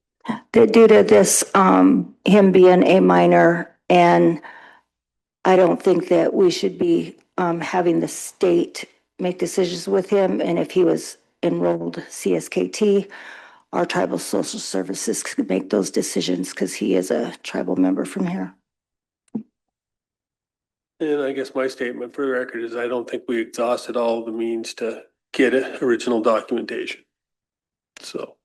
That due to this, him being a minor, and I don't think that we should be, having the state make decisions with him. And if he was enrolled CSKT, our tribal social services could make those decisions because he is a tribal member from here. And I guess my statement for the record is I don't think we exhausted all the means to get original documentation. So.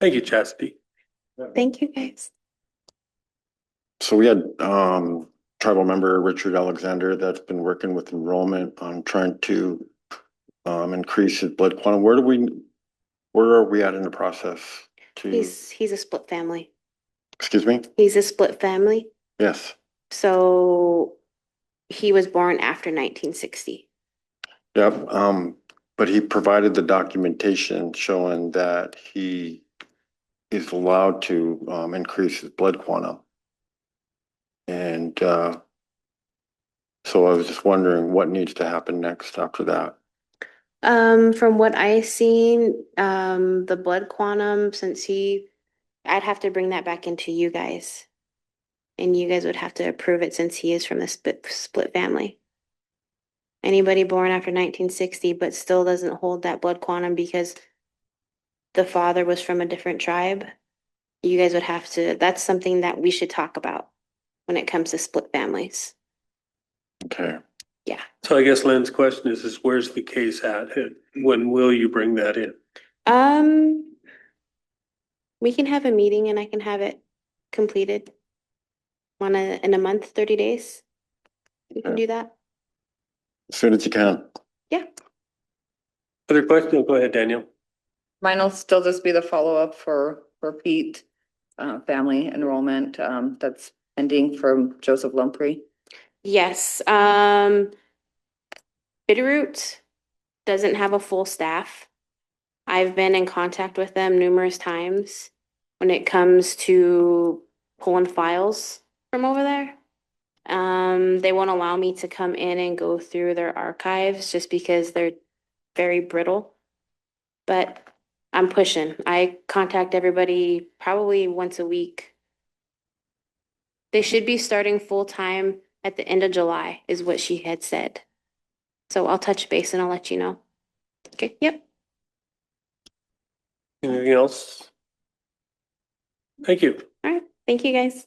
Thank you, Chastity. Thank you, guys. So we had tribal member Richard Alexander that's been working with enrollment on trying to increase his blood quantum. Where are we at in the process to, He's a split family. excuse me? He's a split family. Yes. So he was born after 1960. Yep. But he provided the documentation showing that he is allowed to increase his blood quantum. And so I was just wondering what needs to happen next after that. From what I seen, the blood quantum, I'd have to bring that back into you guys. And you guys would have to approve it since he is from the split family. Anybody born after 1960 but still doesn't hold that blood quantum because the father was from a different tribe, you guys would have to, that's something that we should talk about when it comes to split families. Okay. Yeah. So I guess Lynn's question is where's the case at? When will you bring that in? We can have a meeting and I can have it completed in a month, 30 days. We can do that. As soon as you can. Yeah. Other questions? Go ahead, Daniel. Mine will still just be the follow-up for Pete, family enrollment, that's pending from Joseph Lumpry. Yes. Bitterroot doesn't have a full staff. I've been in contact with them numerous times when it comes to pulling files from over there. They won't allow me to come in and go through their archives just because they're very brittle. But I'm pushing. I contact everybody probably once a week. They should be starting full-time at the end of July, is what she had said. So I'll touch base and I'll let you know. Okay, yep. Anything else? Thank you. All right, thank you, guys.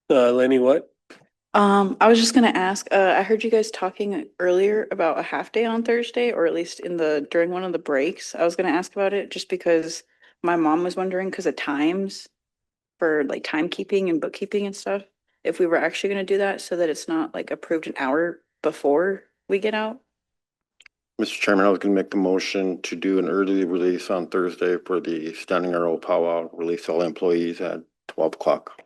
Lenny, what? I was just gonna ask, I heard you guys talking earlier about a half day on Thursday, or at least during one of the breaks. I was gonna ask about it just because my mom was wondering because of times for like timekeeping and bookkeeping and stuff, if we were actually gonna do that so that it's not like approved an hour before we get out. Mr. Chairman, I was going to make the motion to do an early release on Thursday for the Standing Arrow powwow, release all employees at 12 o'clock.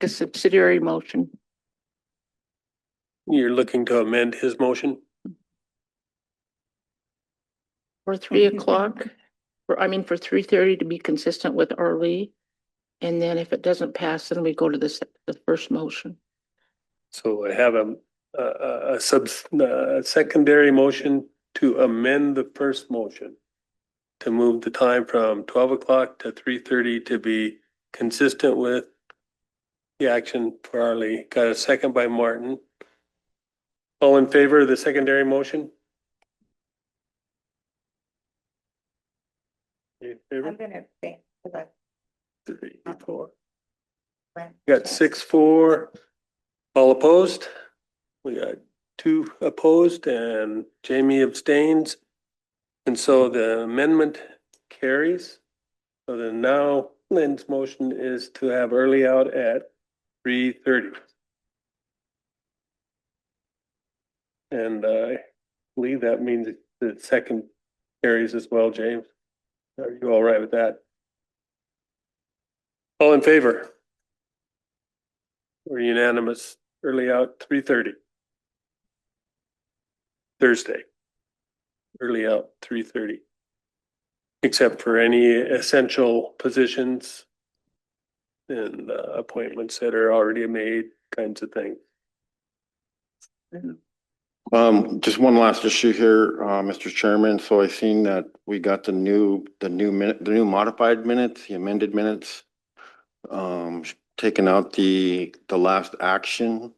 A subsidiary motion. You're looking to amend his motion? For 3 o'clock, for 3:30 to be consistent with Arlie. And then if it doesn't pass, then we go to the first motion. So I have a secondary motion to amend the first motion to move the time from 12 o'clock to 3:30 to be consistent with the action for Arlie. Got a second by Martin. All in favor of the secondary motion? In favor? gonna think. 3, 4. Got 6-4. All opposed? We got 2 opposed and Jamie abstains. And so the amendment carries. So then now Lynn's motion is to have early out at 3:30. And I believe that means the second carries as well, James. Are you all right with that? All in favor? We're unanimous. Early out 3:30. Thursday. Early out 3:30. Except for any essential positions and appointments that are already made, kinds of things. Just one last issue here, Mr. Chairman. So I seen that we got the new modified minutes, the amended minutes. Taking out the last action.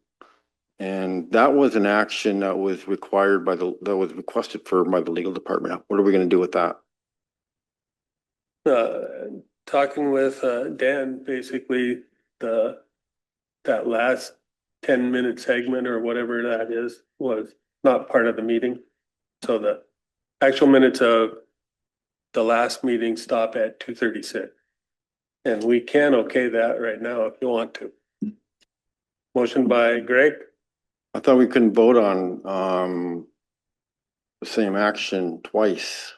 And that was an action that was required that was requested by the legal department. What are we gonna do with that? Talking with Dan, basically that last 10-minute segment or whatever that is was not part of the meeting. So the actual minutes of the last meeting stop at 2:36. And we can okay that right now if you want to. Motion by Greg. I thought we couldn't vote on the same action twice,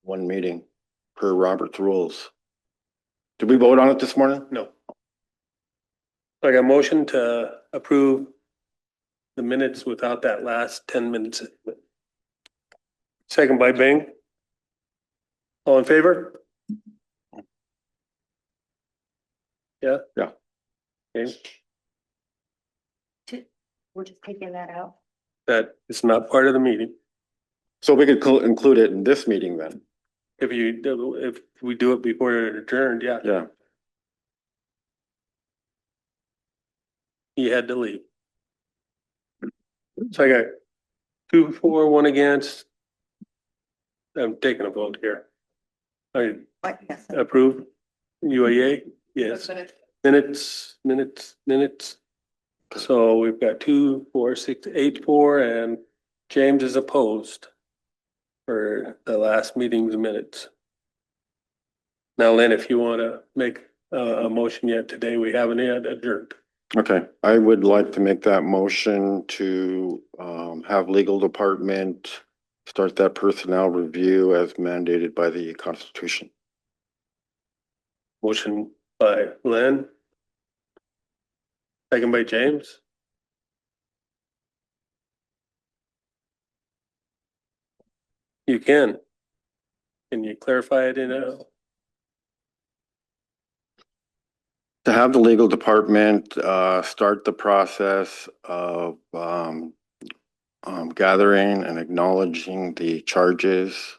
one meeting per Robert's rules. Did we vote on it this morning? No. I got a motion to approve the minutes without that last 10 minutes. Second by Bing. All in favor? Yeah? Yeah. Okay. We're just taking that out. That is not part of the meeting. So we could include it in this meeting then? If we do it before it adjourned, yeah. Yeah. He had to leave. So I got 2 for, 1 against. I'm taking a vote here. I approve. UAA, yes. Minutes. So we've got 2, 4, 6, 8, 4, and James is opposed for the last meeting's minutes. Now, Lynn, if you want to make a motion yet today, we haven't yet adjourned. Okay, I would like to make that motion to have legal department start that personnel review as mandated by the Constitution. Motion by Lynn. Second by James. You can. Can you clarify it in a? To have the legal department start the process of gathering and acknowledging the charges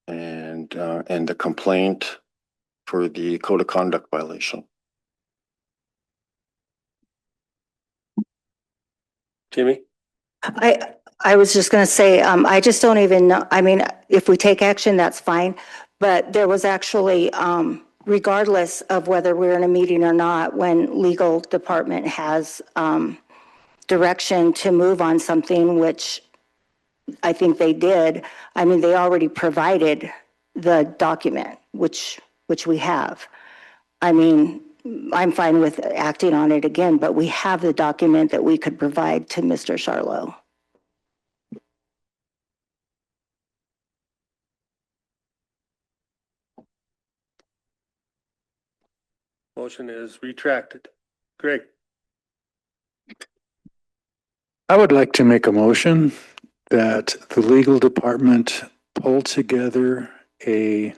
and the complaint for the code of conduct violation. Jimmy? I was just gonna say, I just don't even know, I mean, if we take action, that's fine. But there was actually, regardless of whether we're in a meeting or not, when legal department has, direction to move on something, which I think they did. I mean, they already provided the document, which we have. I mean, I'm fine with acting on it again, but we have the document that we could provide to Mr. Charlo. Motion is retracted. Greg? I would like to make a motion that the legal department pull together a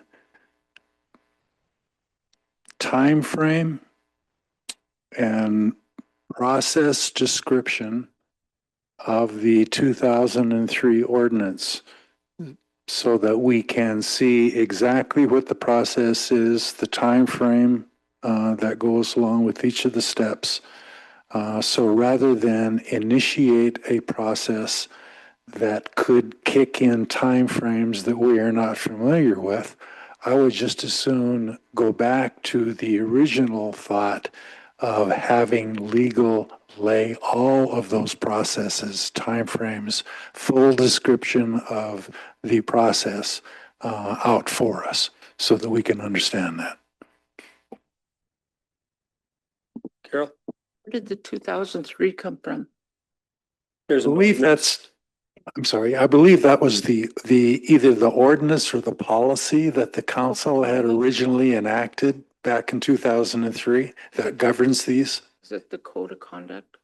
time frame and process description of the 2003 ordinance so that we can see exactly what the process is, the time frame that goes along with each of the steps. So rather than initiate a process that could kick in timeframes that we are not familiar with, I would just as soon go back to the original thought of having legal lay all of those processes, timeframes, full description of the process out for us so that we can understand that. Carol? Where did the 2003 come from? I believe that's, I'm sorry, I believe that was the either the ordinance or the policy that the council had originally enacted back in 2003 that governs these. Is it the code of conduct?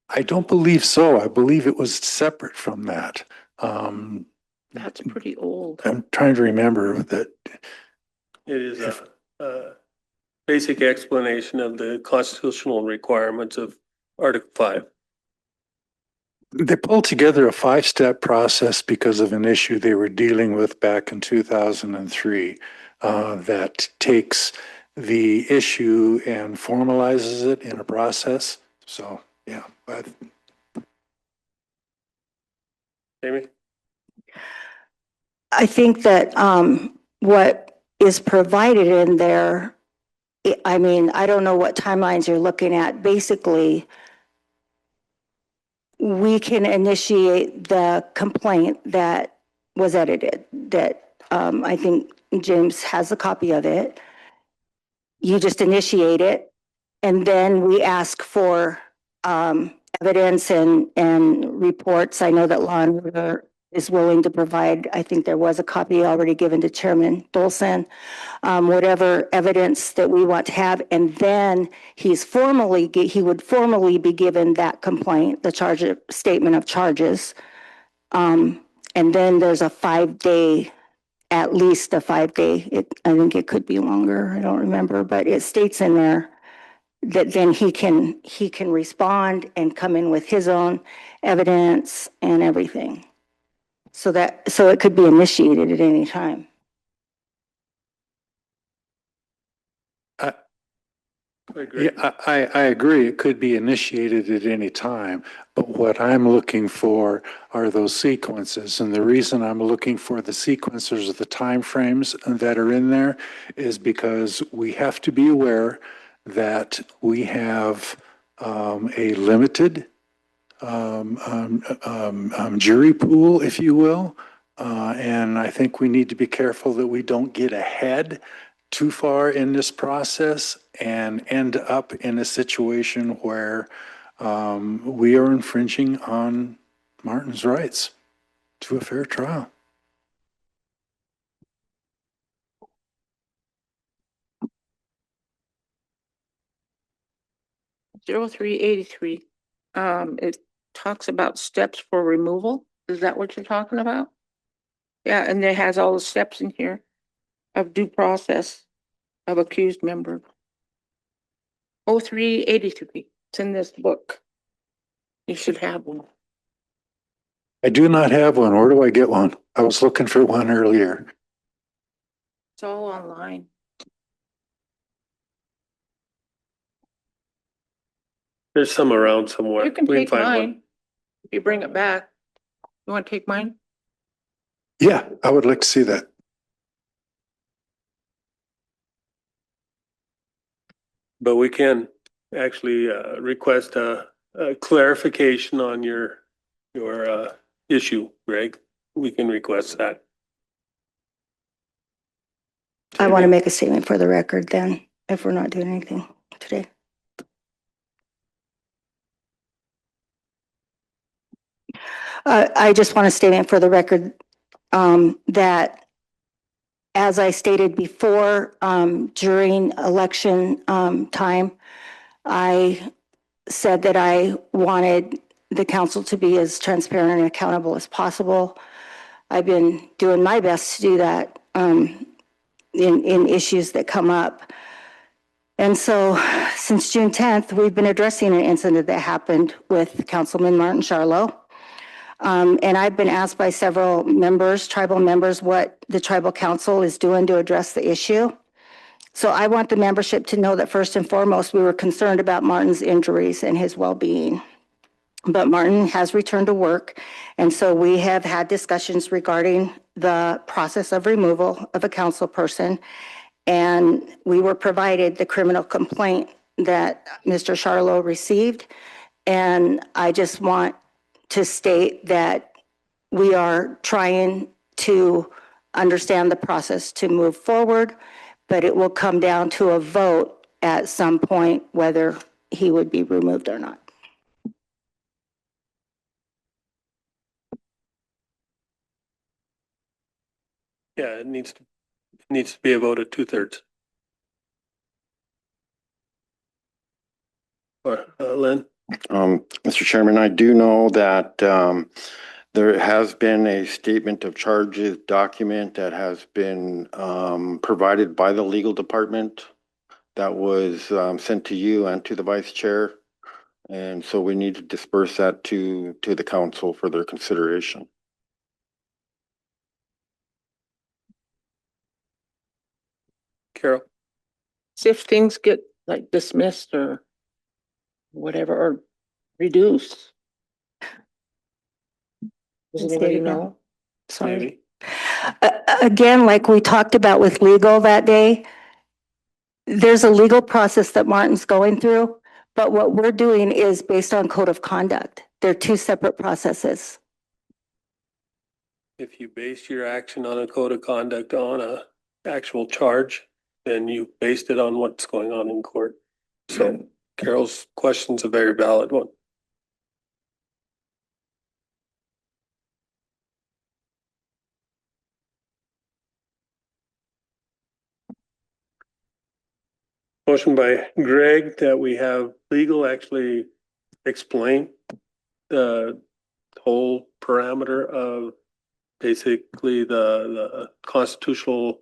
I don't believe so. I believe it was separate from that. That's pretty old. I'm trying to remember that. It is a basic explanation of the constitutional requirements of Article 5. They pulled together a 5-step process because of an issue they were dealing with back in 2003 that takes the issue and formalizes it in a process. So, yeah. But Amy? I think that what is provided in there, I mean, I don't know what timelines you're looking at. Basically, we can initiate the complaint that was edited, that I think James has a copy of it. You just initiate it, and then we ask for evidence and reports. I know that Law and Order is willing to provide. I think there was a copy already given to Chairman Dolson, whatever evidence that we want to have, and then he would formally be given that complaint, the statement of charges, and then there's a 5-day, at least a 5-day. I think it could be longer. I don't remember, but it states in there that then he can respond and come in with his own evidence and everything. So it could be initiated at any time. yeah, I agree. It could be initiated at any time, but what I'm looking for are those sequences. And the reason I'm looking for the sequences of the timeframes that are in there is because we have to be aware that we have a limited jury pool, if you will. And I think we need to be careful that we don't get ahead too far in this process and end up in a situation where we are infringing on Martin's rights to a fair trial. #0383. It talks about steps for removal. Is that what you're talking about? Yeah, and it has all the steps in here of due process of accused member. 0383. It's in this book. You should have one. I do not have one. Where do I get one? I was looking for one earlier. It's all online. There's some around somewhere. You can We take find one. mine. If you bring it back. You want to take mine? Yeah, I would like to see that. But we can actually request a clarification on your issue, Greg. We can request that. I want to make a statement for the record then, if we're not doing anything today. I just want a statement for the record that, as I stated before, during election time, I said that I wanted the council to be as transparent and accountable as possible. I've been doing my best to do that in issues that come up. And so since June 10th, we've been addressing an incident that happened with Councilman Martin Charlo. And I've been asked by several members, tribal members, what the tribal council is doing to address the issue. So I want the membership to know that first and foremost, we were concerned about Martin's injuries and his well-being. But Martin has returned to work. And so we have had discussions regarding the process of removal of a council person. And we were provided the criminal complaint that Mr. Charlo received. And I just want to state that we are trying to understand the process to move forward, but it will come down to a vote at some point whether he would be removed or not. Yeah, it needs to be a vote of 2/3. Or, Lynn? Mr. Chairman, I do know that, there has been a statement of charges document that has been, provided by the legal department that was, sent to you and to the vice chair. And so we need to disperse that to the council for their consideration. Carol? See if things get like dismissed or whatever, or reduced. Does Say it anybody again. know? Sorry. Maybe. Again, like we talked about with legal that day, there's a legal process that Martin's going through, but what we're doing is based on code of conduct. They're two separate processes. If you base your action on a code of conduct on a actual charge, then you based it on what's going on in court. So Carol's question's a very valid one. Motion by Greg that we have legal actually explain the whole parameter of basically the constitutional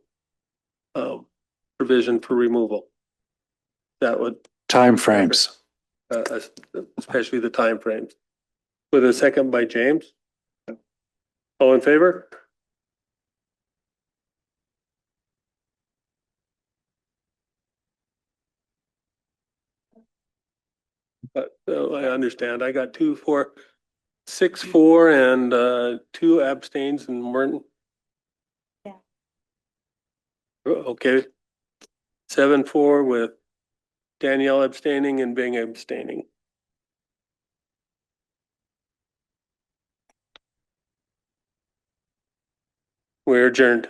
provision for removal. That would Timeframes. especially the timeframes. With a second by James. All in favor? But I understand. I got 2, 4, 6, 4, and 2 abstains and Martin. Yeah. Okay. 7-4 with Danielle abstaining and Bing abstaining. We're adjourned.